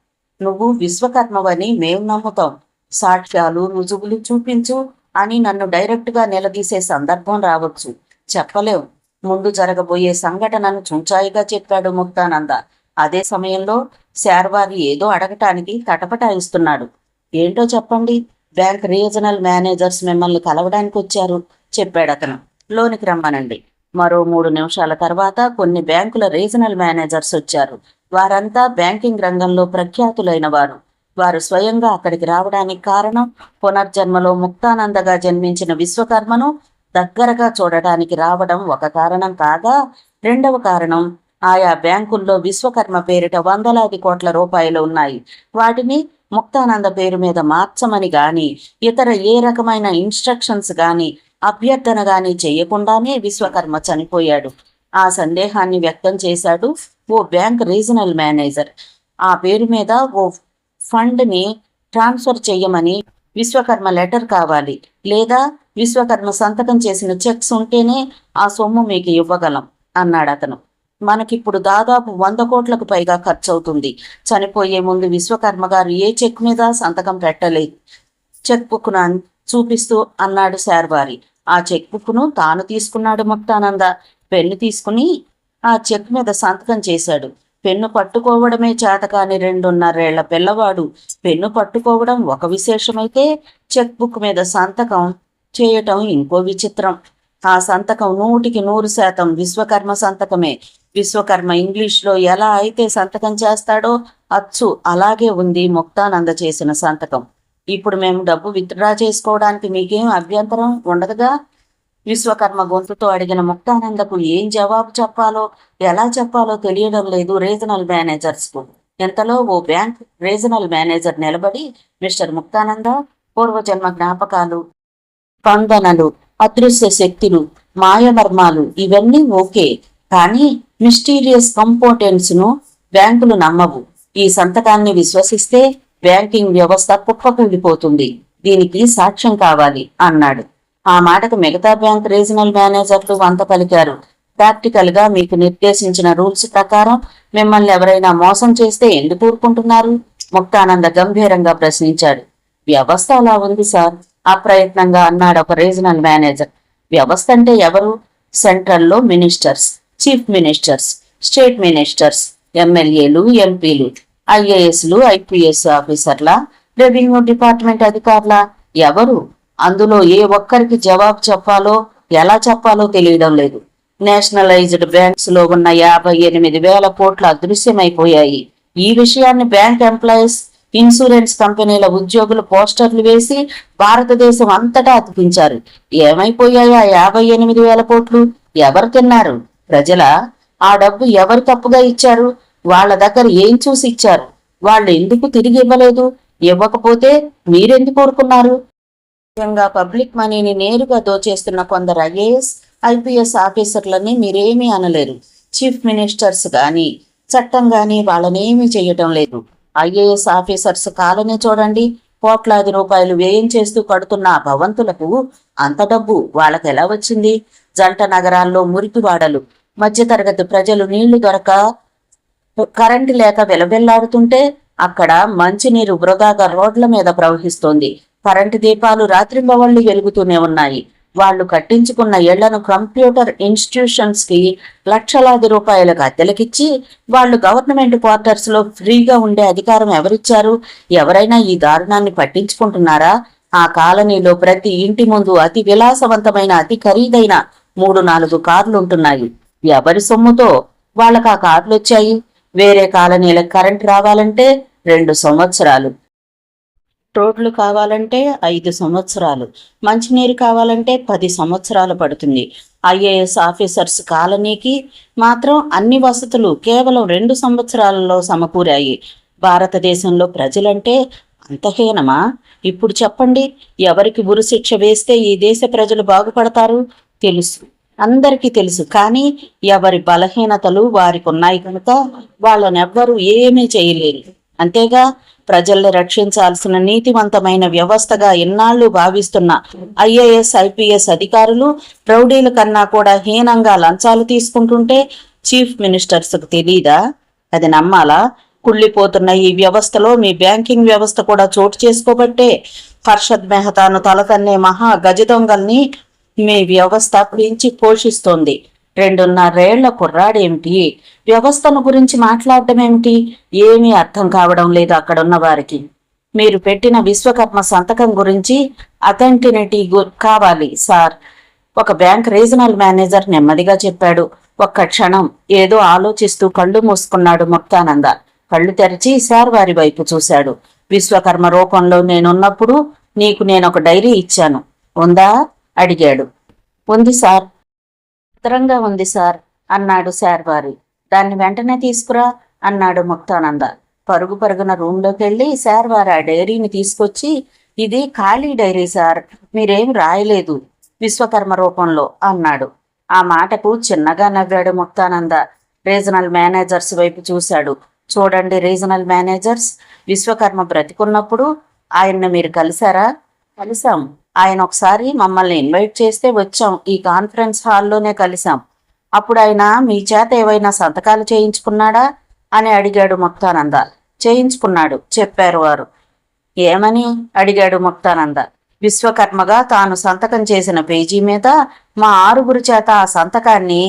నువ్వు విశ్వకర్మవని మేం నమ్ముతాం, సాక్ష్యాలు రుజువులు చూపించు అని నన్ను డైరెక్ట్గా నిలదీసే సందర్భం రావచ్చు. చెప్పలేం. ముందు జరగబోయే సంఘటనను చుంచాయిగా చెప్పాడు ముక్తానంద. అదే సమయంలో శార్వారి ఏదో అడగటానికి తటపటాయిస్తున్నాడు. ఏంటో చెప్పండి. బ్యాంక్ రీజనల్ మేనేజర్స్ మిమ్మల్ని కలవడానికి వచ్చారు చెప్పాడతను. లోనికి రమ్మనండి. మరో 3 నిమిషాల తర్వాత కొన్ని బ్యాంకుల రీజనల్ మేనేజర్స్ వచ్చారు. వారంతా బ్యాంకింగ్ రంగంలో ప్రఖ్యాతులైన వారు. వారు స్వయంగా అక్కడికి రావడానికి కారణం పునర్జన్మలో ముక్తానందగా జన్మించిన విశ్వకర్మను దగ్గరగా చూడటానికి రావడం ఒక కారణం కాగా, రెండవ కారణం ఆయా బ్యాంకుల్లో విశ్వకర్మ పేరిట వందలాది కోట్ల రూపాయలు ఉన్నాయి. వాటిని ముక్తానంద పేరు మీద మార్చమని గాని, ఇతర ఏ రకమైన ఇన్స్ట్రక్షన్స్ గాని, అభ్యర్థన గాని చేయకుండానే విశ్వకర్మ చనిపోయాడు. ఆ సందేహాన్ని వ్యక్తం చేశాడు ఓ బ్యాంక్ రీజనల్ మేనేజర్. ఆ పేరు మీద ఓ ఫండ్ని ట్రాన్స్ఫర్ చేయమని విశ్వకర్మ లెటర్ కావాలి, లేదా విశ్వకర్మ సంతకం చేసిన చెక్స్ ఉంటేనే ఆ సొమ్ము మీకు ఇవ్వగలం అన్నాడు అతను. మనకిప్పుడు దాదాపు 100 కోట్లకు పైగా ఖర్చు అవుతుంది. చనిపోయే ముందు విశ్వకర్మ గారు ఏ చెక్ మీద సంతకం పెట్టలేదు. చెక్ బుక్ను చూపిస్తూ అన్నాడు శార్వారి. ఆ చెక్ బుక్ను తాను తీసుకున్నాడు ముక్తానంద. పెన్ను తీసుకుని ఆ చెక్ మీద సంతకం చేశాడు. పెన్ను పట్టుకోవడమే చేతకాని 2.5 ఏళ్ల పిల్లవాడు పెన్ను పట్టుకోవడం ఒక విశేషమైతే, చెక్ బుక్ మీద సంతకం చేయటం ఇంకో విచిత్రం. ఆ సంతకం 100% విశ్వకర్మ సంతకమే. విశ్వకర్మ ఇంగ్లీష్లో ఎలా అయితే సంతకం చేస్తాడో అచ్చు అలాగే ఉంది ముక్తానంద చేసిన సంతకం. ఇప్పుడు మేము డబ్బు విత్డ్రా చేసుకోవడానికి మీకేం అభ్యంతరం ఉండదుగా? విశ్వకర్మ గొంతుతో అడిగిన ముక్తానందకు ఏం జవాబు చెప్పాలో ఎలా చెప్పాలో తెలియడం లేదు రీజనల్ మేనేజర్స్కు. ఇంతలో ఓ బ్యాంక్ రీజనల్ మేనేజర్ నిలబడి, మిస్టర్ ముక్తానంద, పూర్వజన్మ జ్ఞాపకాలు, స్పందనలు, అదృశ్య శక్తులు, మాయమర్మాలు ఇవన్నీ ఓకే, కానీ మిస్టీరియస్ కంపోనెంట్స్ను బ్యాంకులు నమ్మవు. ఈ సంతకాన్ని విశ్వసిస్తే బ్యాంకింగ్ వ్యవస్థ కుప్పకూలిపోతుంది. దీనికి సాక్ష్యం కావాలి అన్నాడు. ఆ మాటకు మిగతా బ్యాంక్ రీజనల్ మేనేజర్లు వంత పలికారు. ప్రాక్టికల్ గా మీకు నిర్దేశించిన రూల్స్ ప్రకారం మిమ్మల్ని ఎవరైనా మోసం చేస్తే ఎందుకు ఊరుకుంటున్నారు? ముక్తానంద గంభీరంగా ప్రశ్నించాడు. వ్యవస్థ అలా ఉంది సార్, అప్రయత్నంగా అన్నాడు ఒక రీజనల్ మేనేజర్. వ్యవస్థ అంటే ఎవరు? సెంట్రల్లో ministers, chief ministers, state ministers, ఎమ్మెల్యేలు, ఎంపీలు, ఐఏఎస్లు, ఐపీఎస్ ఆఫీసర్ల, రెవెన్యూ డిపార్ట్మెంట్ అధికారుల, ఎవరు? అందులో ఏ ఒక్కరికి జవాబు చెప్పాలో ఎలా చెప్పాలో తెలియడం లేదు. నేషనలైజ్డ్ బ్యాంక్స్ లో ఉన్న 58,000 కోట్లు అదృశ్యమైపోయాయి. ఈ విషయాన్ని బ్యాంక్ ఎంప్లాయీస్, ఇన్సూరెన్స్ కంపెనీల ఉద్యోగులు పోస్టర్లు వేసి భారతదేశం అంతటా అతికించారు. ఏమైపోయాయి ఆ 58,000 కోట్లు? ఎవరు తిన్నారు? ప్రజలా? ఆ డబ్బు ఎవరు తప్పుగా ఇచ్చారు? వాళ్ళ దగ్గర ఏం చూసి ఇచ్చారు? వాళ్ళు ఎందుకు తిరిగి ఇవ్వలేదు? ఇవ్వకపోతే మీరెందుకు కోరుకున్నారు? ముఖ్యంగా పబ్లిక్ మనీని నేరుగా దోచేస్తున్న కొందరు ఐఏఎస్, ఐపీఎస్ ఆఫీసర్లని మీరేమీ అనలేరు. చీఫ్ మినిస్టర్స్ గాని చట్టం గాని వాళ్ళనేమీ చేయటం లేదు. ఐఏఎస్ ఆఫీసర్స్ కాలనీ చూడండి. కోట్లాది రూపాయలు వ్యయం చేస్తూ కడుతున్న ఆ భవంతులకు అంత డబ్బు వాళ్ళకి ఎలా వచ్చింది? జంట నగరాల్లో మురికివాడలు, మధ్యతరగతి ప్రజలు నీళ్లు దొరక కరెంటు లేక వెలవెల్లాడుతుంటే అక్కడ మంచినీరు వృధాగా రోడ్ల మీద ప్రవహిస్తోంది. కరెంటు దీపాలు రాత్రింబవళ్లు వెలుగుతూనే ఉన్నాయి. వాళ్ళు కట్టించుకున్న ఇళ్లను కంప్యూటర్ ఇన్స్టిట్యూషన్స్ కి లక్షలాది రూపాయలకు అద్దెలకిచ్చి వాళ్ళు గవర్నమెంట్ క్వార్టర్స్ లో ఫ్రీగా ఉండే అధికారం ఎవరిచ్చారు? ఎవరైనా ఈ దారుణాన్ని పట్టించుకుంటున్నారా? ఆ కాలనీలో ప్రతి ఇంటి ముందు అతి విలాసవంతమైన, అతి ఖరీదైన 3-4 కార్లు ఉంటున్నాయి. ఎవరి సొమ్ముతో వాళ్ళకి ఆ కార్లు వచ్చాయి? వేరే కాలనీలకు కరెంట్ రావాలంటే 2 సంవత్సరాలు, రోడ్లు కావాలంటే 5 సంవత్సరాలు, మంచినీరు కావాలంటే 10 సంవత్సరాలు పడుతుంది. ఐఏఎస్ ఆఫీసర్స్ కాలనీకి మాత్రం అన్ని వసతులు కేవలం 2 సంవత్సరాలలో సమకూరాయి. భారతదేశంలో ప్రజలంటే అంత హీనమా? ఇప్పుడు చెప్పండి, ఎవరికి ఉరిశిక్ష వేస్తే ఈ దేశ ప్రజలు బాగుపడతారు? తెలుసు, అందరికీ తెలుసు. కానీ ఎవరి బలహీనతలు వారికి ఉన్నాయి కనుక వాళ్ళనెవ్వరూ ఏమీ చేయలేరు. అంతేగా, ప్రజల్ని రక్షించాల్సిన నీతివంతమైన వ్యవస్థగా ఇన్నాళ్లు భావిస్తున్న ఐఏఎస్, ఐపీఎస్ అధికారులు రౌడీల కన్నా కూడా హీనంగా లంచాలు తీసుకుంటుంటే చీఫ్ మినిస్టర్స్కు తెలీదా? అది నమ్మాలా? కుళ్ళిపోతున్న ఈ వ్యవస్థలో మీ బ్యాంకింగ్ వ్యవస్థ కూడా చోటు చేసుకోబట్టే హర్షద్ మెహతాను తలతన్నే మహా గజదొంగల్ని మీ వ్యవస్థ పెంచి పోషిస్తోంది. 2.5 ఏళ్ల కుర్రాడేమిటి, వ్యవస్థను గురించి మాట్లాడటం ఏమిటి, ఏమీ అర్థం కావడం లేదు అక్కడున్న వారికి. మీరు పెట్టిన విశ్వకర్మ సంతకం గురించి అథెంటినిటీ కావాలి సార్, ఒక బ్యాంక్ రీజనల్ మేనేజర్ నెమ్మదిగా చెప్పాడు. ఒక్క క్షణం ఏదో ఆలోచిస్తూ కళ్ళు మూసుకున్నాడు ముక్తానంద. కళ్ళు తెరిచి సార్ వారి వైపు చూశాడు. విశ్వకర్మ రూపంలో నేనున్నప్పుడు నీకు నేనొక డైరీ ఇచ్చాను, ఉందా అడిగాడు. ఉంది సార్, భద్రంగా ఉంది సార్ అన్నాడు శార్వారి. దాన్ని వెంటనే తీసుకురా అన్నాడు ముక్తానంద. పరుగు పరుగున రూంలోకి వెళ్ళి శార్వారి ఆ డైరీని తీసుకొచ్చి, ఇది ఖాళీ డైరీ సార్, మీరేం రాయలేదు విశ్వకర్మ రూపంలో అన్నాడు. ఆ మాటకు చిన్నగా నవ్వాడు ముక్తానంద. రీజనల్ మేనేజర్స్ వైపు చూశాడు. చూడండి రీజనల్ మేనేజర్స్, విశ్వకర్మ బ్రతికున్నప్పుడు ఆయన్ని మీరు కలిశారా? కలిశాం. ఆయన ఒకసారి మమ్మల్ని ఇన్వైట్ చేస్తే వచ్చాం. ఈ కాన్ఫరెన్స్ హాల్లోనే కలిశాం. అప్పుడు ఆయన మీ చేత ఏవైనా సంతకాలు చేయించుకున్నాడా అని అడిగాడు ముక్తానంద. చేయించుకున్నాడు చెప్పారు వారు. ఏమని అడిగాడు ముక్తానంద. విశ్వకర్మగా తాను సంతకం చేసిన పేజీ మీద మా 6 చేత ఆ సంతకాన్ని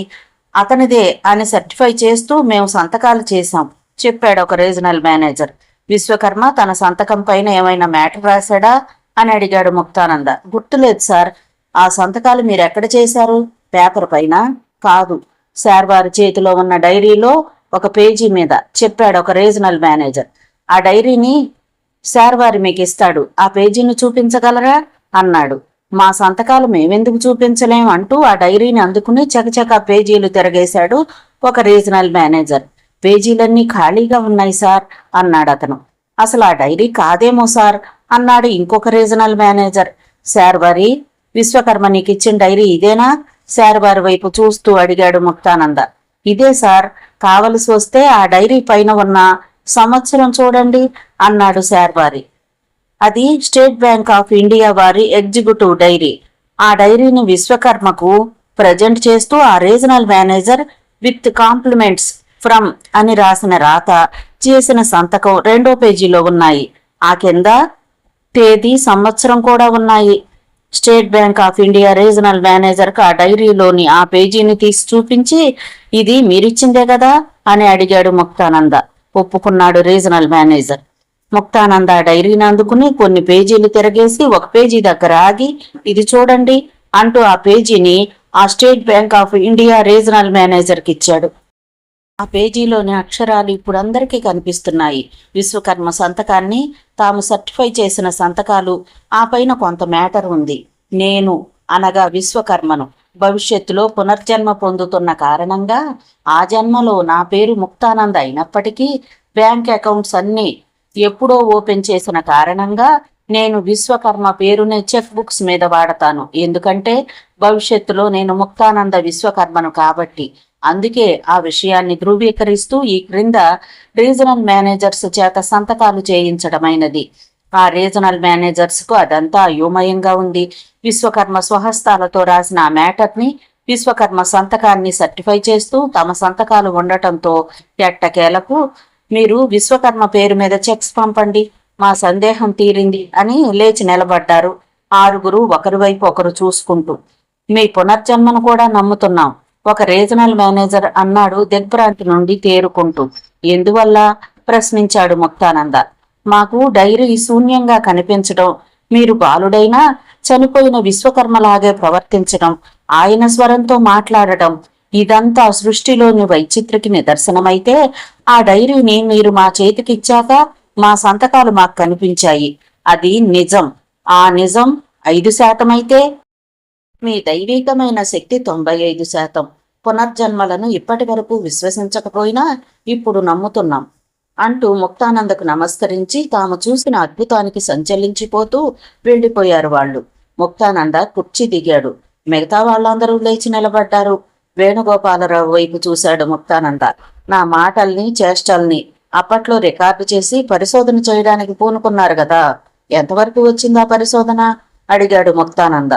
అతనిదే అని సర్టిఫై చేస్తూ మేము సంతకాలు చేశాం చెప్పాడు ఒక రీజనల్ మేనేజర్. విశ్వకర్మ తన సంతకం పైన ఏమైనా మ్యాటర్ రాశాడా అని అడిగాడు ముక్తానంద. గుర్తులేదు సార్. ఆ సంతకాలు మీరెక్కడ చేశారు? పేపర్ పైన కాదు, సార్ వారి చేతిలో ఉన్న డైరీలో ఒక పేజీ మీద చెప్పాడు ఒక రీజనల్ మేనేజర్. ఆ డైరీని సార్ వారి మీకు ఇస్తాడు, ఆ పేజీని చూపించగలరా అన్నాడు. మా సంతకాలు మేమెందుకు చూపించలేం అంటూ ఆ డైరీని అందుకుని చకచక పేజీలు తిరగేశాడు ఒక రీజనల్ మేనేజర్. పేజీలన్నీ ఖాళీగా ఉన్నాయి సార్ అన్నాడు అతను. అసలు ఆ డైరీ కాదేమో సార్ అన్నాడు ఇంకొక రీజనల్ మేనేజర్. సార్ వారి, విశ్వకర్మ నీకు ఇచ్చిన డైరీ ఇదేనా? సార్ వారి వైపు చూస్తూ అడిగాడు ముక్తానంద. ఇదే సార్, కావలసి వస్తే ఆ డైరీ పైన ఉన్న సంవత్సరం చూడండి అన్నాడు శార్వారి. అది స్టేట్ బ్యాంక్ ఆఫ్ ఇండియా వారి ఎగ్జిక్యూటివ్ డైరీ. ఆ డైరీని విశ్వకర్మకు ప్రజెంట్ చేస్తూ ఆ regional manager with compliments from అని రాసిన రాత, చేసిన సంతకం 2వ పేజీలో ఉన్నాయి. ఆ కింద తేదీ సంవత్సరం కూడా ఉన్నాయి. State Bank of India regional మేనేజర్కు ఆ డైరీలోని ఆ పేజీని తీసి చూపించి, ఇది మీరిచ్చిందే కదా అని అడిగాడు ముక్తానంద. ఒప్పుకున్నాడు రీజనల్ మేనేజర్. ముక్తానంద డైరీని అందుకుని కొన్ని పేజీలు తిరగేసి ఒక పేజీ దగ్గర ఆగి, ఇది చూడండి అంటూ ఆ పేజీని ఆ state Bank of India regional మేనేజర్కి ఇచ్చాడు. ఆ పేజీలోని అక్షరాలు ఇప్పుడు అందరికీ కనిపిస్తున్నాయి. విశ్వకర్మ సంతకాన్ని, తాము సర్టిఫై చేసిన సంతకాలు, ఆ పైన కొంత మ్యాటర్ ఉంది. నేను అనగా విశ్వకర్మను భవిష్యత్తులో పునర్జన్మ పొందుతున్న కారణంగా ఆ జన్మలో నా పేరు ముక్తానంద అయినప్పటికీ బ్యాంక్ అకౌంట్స్ అన్నీ ఎప్పుడో ఓపెన్ చేసిన కారణంగా నేను విశ్వకర్మ పేరునే చెక్ బుక్స్ మీద వాడతాను. ఎందుకంటే భవిష్యత్తులో నేను ముక్తానంద విశ్వకర్మను కాబట్టి. అందుకే ఆ విషయాన్ని ధృవీకరిస్తూ ఈ క్రింద రీజనల్ మేనేజర్స్ చేత సంతకాలు చేయించడమైనది. ఆ రీజనల్ మేనేజర్స్ కు అదంతా అయోమయంగా ఉంది. విశ్వకర్మ స్వహస్తాలతో రాసిన ఆ మ్యాటర్ని, విశ్వకర్మ సంతకాన్ని సర్టిఫై చేస్తూ తమ సంతకాలు ఉండటంతో ఎట్టకేలకు మీరు విశ్వకర్మ పేరు మీద చెక్స్ పంపండి, మా సందేహం తీరింది అని లేచి నిలబడ్డారు 6 ఒకరి వైపు ఒకరు చూసుకుంటూ. మీ పునర్జన్మను కూడా నమ్ముతున్నాం, ఒక రీజనల్ మేనేజర్ అన్నాడు దిగ్భ్రాంతి నుండి తేరుకుంటూ. ఎందువల్ల ప్రశ్నించాడు ముక్తానంద. మాకు డైరీ శూన్యంగా కనిపించడం, మీరు బాలుడైనా చనిపోయిన విశ్వకర్మలాగే ప్రవర్తించడం, ఆయన స్వరంతో మాట్లాడటం, ఇదంతా సృష్టిలోని వైచిత్రికి నిదర్శనమైతే ఆ డైరీని మీరు మా చేతికిచ్చాక మా సంతకాలు మాకు కనిపించాయి. అది నిజం. ఆ నిజం 5% అయితే మీ దైవికమైన శక్తి 95%. పునర్జన్మలను ఇప్పటి వరకు విశ్వసించకపోయినా ఇప్పుడు నమ్ముతున్నాం అంటూ ముక్తానందకు నమస్కరించి తాము చూసిన అద్భుతానికి సంచలించిపోతూ వెళ్లిపోయారు వాళ్ళు. ముక్తానంద కుర్చీ దిగాడు. మిగతా వాళ్ళందరూ లేచి నిలబడ్డారు. వేణుగోపాలరావు వైపు చూశాడు ముక్తానంద. నా మాటల్ని చేష్టల్ని అప్పట్లో రికార్డు చేసి పరిశోధన చేయడానికి పూనుకున్నారు కదా, ఎంతవరకు వచ్చిందా పరిశోధన అడిగాడు ముక్తానంద.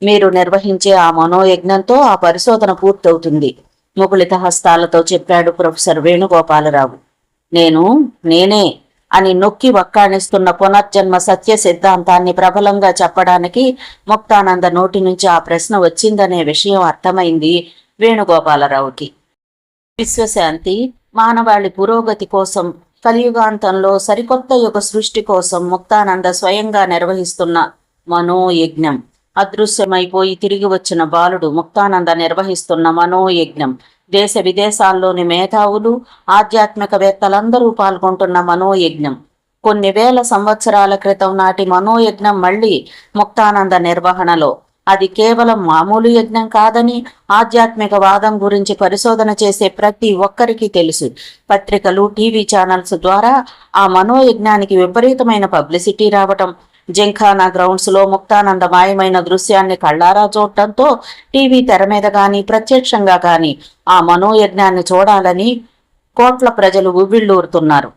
మీరు నిర్వహించే ఆ మనోయజ్ఞంతో ఆ పరిశోధన పూర్తవుతుంది, ముకుళిత హస్తాలతో చెప్పాడు ప్రొఫెసర్ వేణుగోపాలరావు. నేనే అని నొక్కి వక్కాణిస్తున్న పునర్జన్మ సత్య సిద్ధాంతాన్ని ప్రబలంగా చెప్పడానికి ముక్తానంద నోటి నుంచి ఆ ప్రశ్న వచ్చిందనే విషయం అర్థమైంది వేణుగోపాలరావుకి. విశ్వశాంతి, మానవాళి పురోగతి కోసం, కలియుగాంతంలో సరికొత్త యుగ సృష్టి కోసం ముక్తానంద స్వయంగా నిర్వహిస్తున్న మనోయజ్ఞం, అదృశ్యమైపోయి తిరిగి వచ్చిన బాలుడు ముక్తానంద నిర్వహిస్తున్న మనోయజ్ఞం, దేశ విదేశాల్లోని మేధావులు, ఆధ్యాత్మికవేత్తలందరూ పాల్గొంటున్న మనోయజ్ఞం, కొన్ని వేల సంవత్సరాల క్రితం నాటి మనోయజ్ఞం మళ్లీ ముక్తానంద నిర్వహణలో. అది కేవలం మామూలు యజ్ఞం కాదని ఆధ్యాత్మిక వాదం గురించి పరిశోధన చేసే ప్రతి ఒక్కరికి తెలుసు. పత్రికలు, టీవీ ఛానల్స్ ద్వారా ఆ మనోయజ్ఞానికి విపరీతమైన పబ్లిసిటీ రావటం, జింఖానా గ్రౌండ్స్ లో ముక్తానంద మాయమైన దృశ్యాన్ని కళ్ళారా చూడటంతో టీవీ తెర మీద గాని ప్రత్యక్షంగా గాని ఆ మనోయజ్ఞాన్ని చూడాలని కోట్ల ప్రజలు ఉవ్విళ్ళూరుతున్నారు.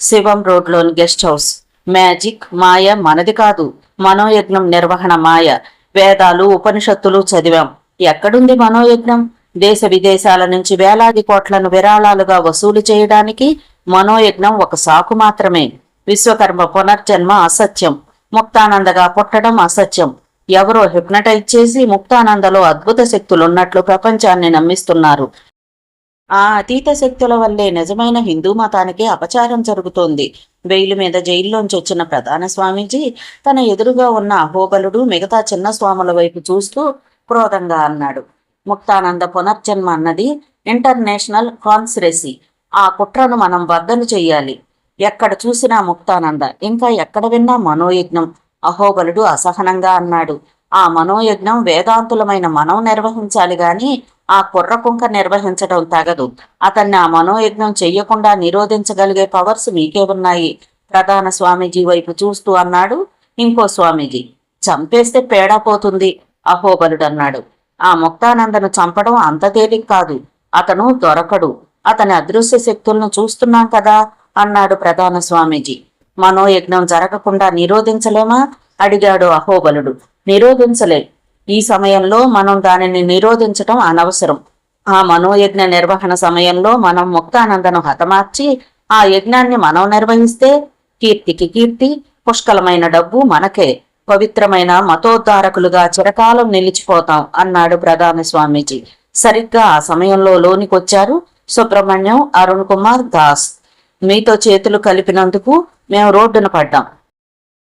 శివం రోడ్లోని గెస్ట్ హౌస్. మ్యాజిక్, మాయ మనది కాదు, మనోయజ్ఞం నిర్వహణ మాయ. వేదాలు, ఉపనిషత్తులు చదివాం. ఎక్కడుంది మనోయజ్ఞం? దేశ విదేశాల నుంచి వేలాది కోట్లను విరాళాలుగా వసూలు చేయడానికి మనోయజ్ఞం ఒక సాకు మాత్రమే. విశ్వకర్మ పునర్జన్మ అసత్యం, ముక్తానందగా పుట్టడం అసత్యం. ఎవరో హిప్నటైజ్ చేసి ముక్తానందలో అద్భుత శక్తులున్నట్లు ప్రపంచాన్ని నమ్మిస్తున్నారు. ఆ అతీత శక్తుల వల్లే నిజమైన హిందూ మతానికి అపచారం జరుగుతోంది. బెయిలు మీద జైల్లోంచి వచ్చిన ప్రధాన స్వామీజీ తన ఎదురుగా ఉన్న అహోబలుడు, మిగతా చిన్న స్వాముల వైపు చూస్తూ క్రోధంగా అన్నాడు, ముక్తానంద పునర్జన్మ అన్నది ఇంటర్నేషనల్ కాన్స్పిరసీ. ఆ కుట్రను మనం బద్దలు చెయ్యాలి. ఎక్కడ చూసినా ముక్తానంద, ఇంకా ఎక్కడ విన్నా మనోయజ్ఞం. అహోబలుడు అసహనంగా అన్నాడు, ఆ మనోయజ్ఞం వేదాంతులమైన మనం నిర్వహించాలి గాని ఆ కుర్రకుంక నిర్వహించడం తగదు. అతన్ని ఆ మనోయజ్ఞం చెయ్యకుండా నిరోధించగలిగే పవర్స్ మీకే ఉన్నాయి. ప్రధాన స్వామీజీ వైపు చూస్తూ అన్నాడు ఇంకో స్వామీజీ. చంపేస్తే పేడా పోతుంది, అహోబలుడు అన్నాడు. ఆ ముక్తానందను చంపడం అంత తేలిక కాదు. అతను దొరకడు. అతని అదృశ్య శక్తులను చూస్తున్నాం కదా అన్నాడు ప్రధాన స్వామీజీ. మనోయజ్ఞం జరగకుండా నిరోధించలేమా అడిగాడు అహోబలుడు. నిరోధించలే. ఈ సమయంలో మనం దానిని నిరోధించటం అనవసరం. ఆ మనోయజ్ఞ నిర్వహణ సమయంలో మనం ముక్తానందను హతమార్చి ఆ యజ్ఞాన్ని మనం నిర్వహిస్తే కీర్తికి కీర్తి, పుష్కలమైన డబ్బు మనకే. పవిత్రమైన మతోద్ధారకులుగా చిరకాలం నిలిచిపోతాం అన్నాడు ప్రధాన స్వామీజీ. సరిగ్గా ఆ సమయంలో లోనికొచ్చారు సుబ్రహ్మణ్యం, అరుణ్ కుమార్ దాస్. మీతో చేతులు కలిపినందుకు మేము రోడ్డున పడ్డాం.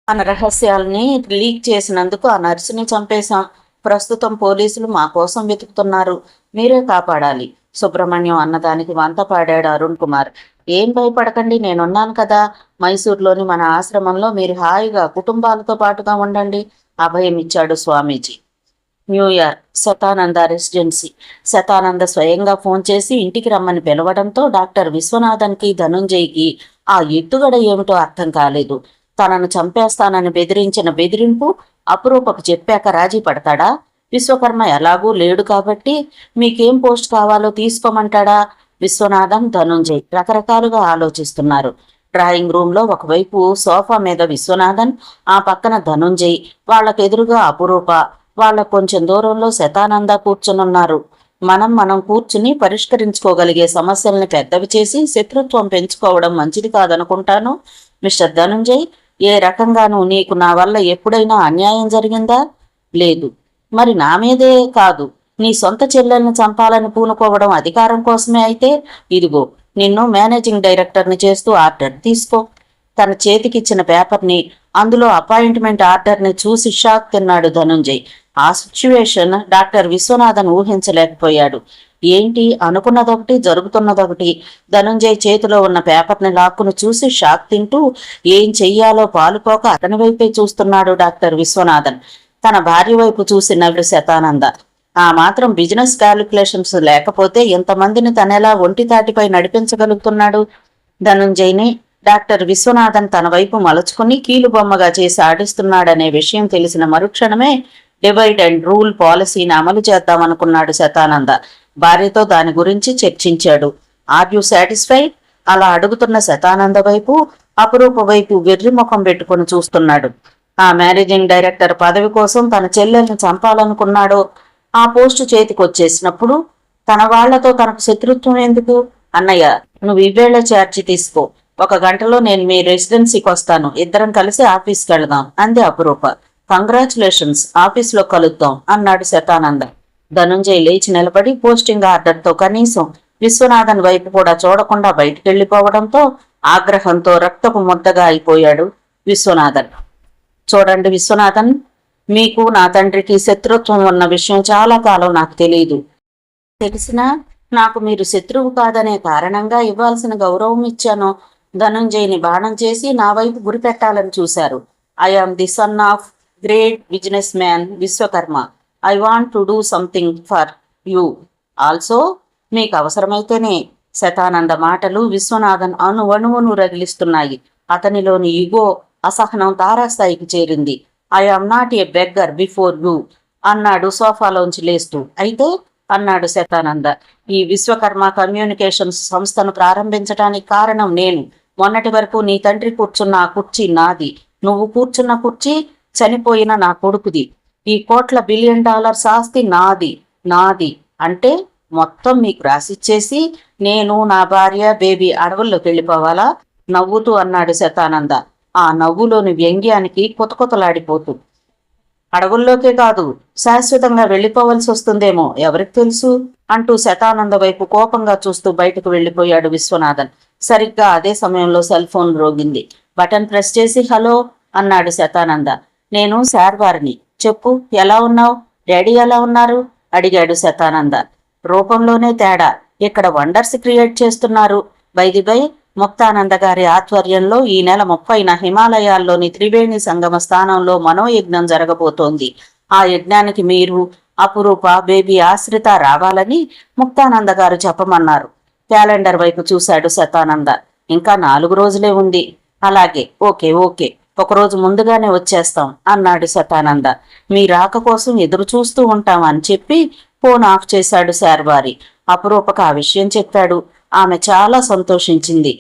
మన రహస్యాల్ని లీక్ చేసినందుకు ఆ నర్సుని చంపేశాం. ప్రస్తుతం పోలీసులు మా కోసం వెతుకుతున్నారు. మీరే కాపాడాలి. సుబ్రహ్మణ్యం అన్నదానికి వంత పాడాడు అరుణ్ కుమార్. ఏం భయపడకండి, నేనున్నాను కదా. మైసూర్లోని మన ఆశ్రమంలో మీరు హాయిగా కుటుంబాలతో పాటుగా ఉండండి అభయం ఇచ్చాడు స్వామీజీ. New York, Shatananda Residency. శతానంద స్వయంగా ఫోన్ చేసి ఇంటికి రమ్మని పిలవడంతో డాక్టర్ విశ్వనాథన్కి, ధనుంజయ్కి ఆ ఎత్తుగడ ఏమిటో అర్థం కాలేదు. తనను చంపేస్తానని బెదిరించిన బెదిరింపు అపురూపకు చెప్పాక రాజీ పడతాడా? విశ్వకర్మ ఎలాగూ లేడు కాబట్టి మీకేం పోస్ట్ కావాలో తీసుకోమంటాడా? విశ్వనాథన్, ధనుంజయ్ రకరకాలుగా ఆలోచిస్తున్నారు. డ్రాయింగ్ రూమ్లో ఒకవైపు సోఫా మీద విశ్వనాథన్, ఆ పక్కన ధనుంజయ్, వాళ్ళకెదురుగా అపురూప, వాళ్ళ కొంచెం దూరంలో శతానంద కూర్చునున్నారు. మనం కూర్చుని పరిష్కరించుకోగలిగే సమస్యల్ని పెద్దవి చేసి శత్రుత్వం పెంచుకోవడం మంచిది కాదనుకుంటాను. మిస్టర్ ధనుంజయ్, ఏ రకంగానూ నీకు నా వల్ల ఎప్పుడైనా అన్యాయం జరిగిందా? లేదు. మరి నా మీదే కాదు, నీ సొంత చెల్లెల్ని చంపాలని పూనుకోవడం అధికారం కోసమే అయితే ఇదిగో నిన్ను మేనేజింగ్ డైరెక్టర్ని చేస్తూ ఆర్డర్ తీసుకో. తన చేతికిచ్చిన పేపర్ని, అందులో అపాయింట్మెంట్ ఆర్డర్ని చూసి షాక్ తిన్నాడు ధనుంజయ్. ఆ సిచ్యువేషన్ డాక్టర్ విశ్వనాథన్ ఊహించలేకపోయాడు. ఏంటి, అనుకున్నదొకటి జరుగుతున్నదొకటి. ధనుంజయ్ చేతిలో ఉన్న పేపర్ని లాక్కును చూసి షాక్ తింటూ ఏం చెయ్యాలో పాలుపోక అతని వైపే చూస్తున్నాడు డాక్టర్ విశ్వనాథన్. తన భార్య వైపు చూసి నవ్వుడు శతానంద. ఆ మాత్రం బిజినెస్ క్యాలిక్యులేషన్స్ లేకపోతే ఇంతమందిని తనెలా ఒంటితాటిపై నడిపించగలుగుతున్నాడు? ధనుంజయ్ని డాక్టర్ విశ్వనాథన్ తన వైపు మలుచుకుని కీలుబొమ్మగా చేసి ఆడిస్తున్నాడనే విషయం తెలిసిన మరుక్షణమే డివైడ్ అండ్ రూల్ పాలసీని అమలు చేద్దామనుకున్నాడు శతానంద. భార్యతో దాని గురించి చర్చించాడు. Are you satisfied? అలా అడుగుతున్న శతానంద వైపు అపురూప వైపు వెర్రి ముఖం పెట్టుకుని చూస్తున్నాడు. ఆ మేనేజింగ్ డైరెక్టర్ పదవి కోసం తన చెల్లెల్ని చంపాలనుకున్నాడో, ఆ పోస్టు చేతికొచ్చేసినప్పుడు తన వాళ్లతో తనకు శత్రుత్వం ఎందుకు? అన్నయ్య, నువ్వు ఇవేళ ఛార్జీ తీసుకో. 1 గంటలో నేను మీ రెసిడెన్సీకి వస్తాను. ఇద్దరం కలిసి ఆఫీస్కి వెళదాం అంది అపురూప. కంగ్రాచులేషన్స్, ఆఫీస్లో కలుద్దాం అన్నాడు శతానంద. ధనుంజయ్ లేచి నిలబడి పోస్టింగ్ ఆర్డర్తో కనీసం విశ్వనాథన్ వైపు కూడా చూడకుండా బయటికెళ్లిపోవడంతో ఆగ్రహంతో రక్తపు ముద్దగా అయిపోయాడు విశ్వనాథన్. చూడండి విశ్వనాథన్, మీకు నా తండ్రికి శత్రుత్వం ఉన్న విషయం చాలా కాలం నాకు తెలియదు. తెలిసినా నాకు మీరు శత్రువు కాదనే కారణంగా ఇవ్వాల్సిన గౌరవం ఇచ్చాను. ధనుంజయ్ని బాణం చేసి నా వైపు గురిపెట్టాలని చూశారు. I am the son of great businessman Vishwakarma. I want to do something for you also. మీకు అవసరమైతేనే. శతానంద మాటలు విశ్వనాథన్ అణువణువును రగిలిస్తున్నాయి. అతనిలోని ఇగో, అసహనం తారాస్థాయికి చేరింది. I am not a beggar before you అన్నాడు సోఫాలోంచి లేస్తూ. అయితే అన్నాడు శతానంద, ఈ విశ్వకర్మ కమ్యూనికేషన్స్ సంస్థను ప్రారంభించడానికి కారణం నేను. మొన్నటి వరకు నీ తండ్రి కూర్చున్న ఆ కుర్చీ నాది. నువ్వు కూర్చున్న కుర్చీ చనిపోయిన నా కొడుకుది. ఈ $1 బిలియన్ ఆస్తి నాది. నాది అంటే మొత్తం మీకు రాసిచ్చేసి నేను, నా భార్య, బేబీ అడవుల్లోకి వెళ్ళిపోవాలా? నవ్వుతూ అన్నాడు శతానంద. ఆ నవ్వులోని వ్యంగ్యానికి కొతకొతలాడిపోతూ. అడవుల్లోకే కాదు, శాశ్వతంగా వెళ్ళిపోవలసి వస్తుందేమో, ఎవరికి తెలుసు అంటూ శతానంద వైపు కోపంగా చూస్తూ బయటకు వెళ్ళిపోయాడు విశ్వనాథన్. సరిగ్గా అదే సమయంలో సెల్ ఫోన్ రోగింది. బటన్ ప్రెస్ చేసి హలో అన్నాడు శతానంద. నేను శార్వారిని. చెప్పు, ఎలా ఉన్నావు? డాడీ ఎలా ఉన్నారు అడిగాడు శతానంద. రూపంలోనే తేడా, ఇక్కడ వండర్స్ క్రియేట్ చేస్తున్నారు. బై ముక్తానంద గారి ఆధ్వర్యంలో ఈ నెల 30న హిమాలయాల్లోని త్రివేణి సంగమ స్థానంలో మనోయజ్ఞం జరగబోతోంది. ఆ యజ్ఞానికి మీరు, అపురూప, బేబీ ఆశ్రిత రావాలని ముక్తానంద గారు చెప్పమన్నారు. క్యాలెండర్ వైపు చూశాడు శతానంద. ఇంకా 4 రోజులే ఉంది. అలాగే, ఓకే, ఒకరోజు ముందుగానే వచ్చేస్తాం అన్నాడు శతానంద. మీ రాక కోసం ఎదురు చూస్తూ ఉంటామని చెప్పి ఫోన్ ఆఫ్ చేశాడు శార్వారి. అపురూపకు ఆ విషయం చెప్పాడు. ఆమె చాలా సంతోషించింది.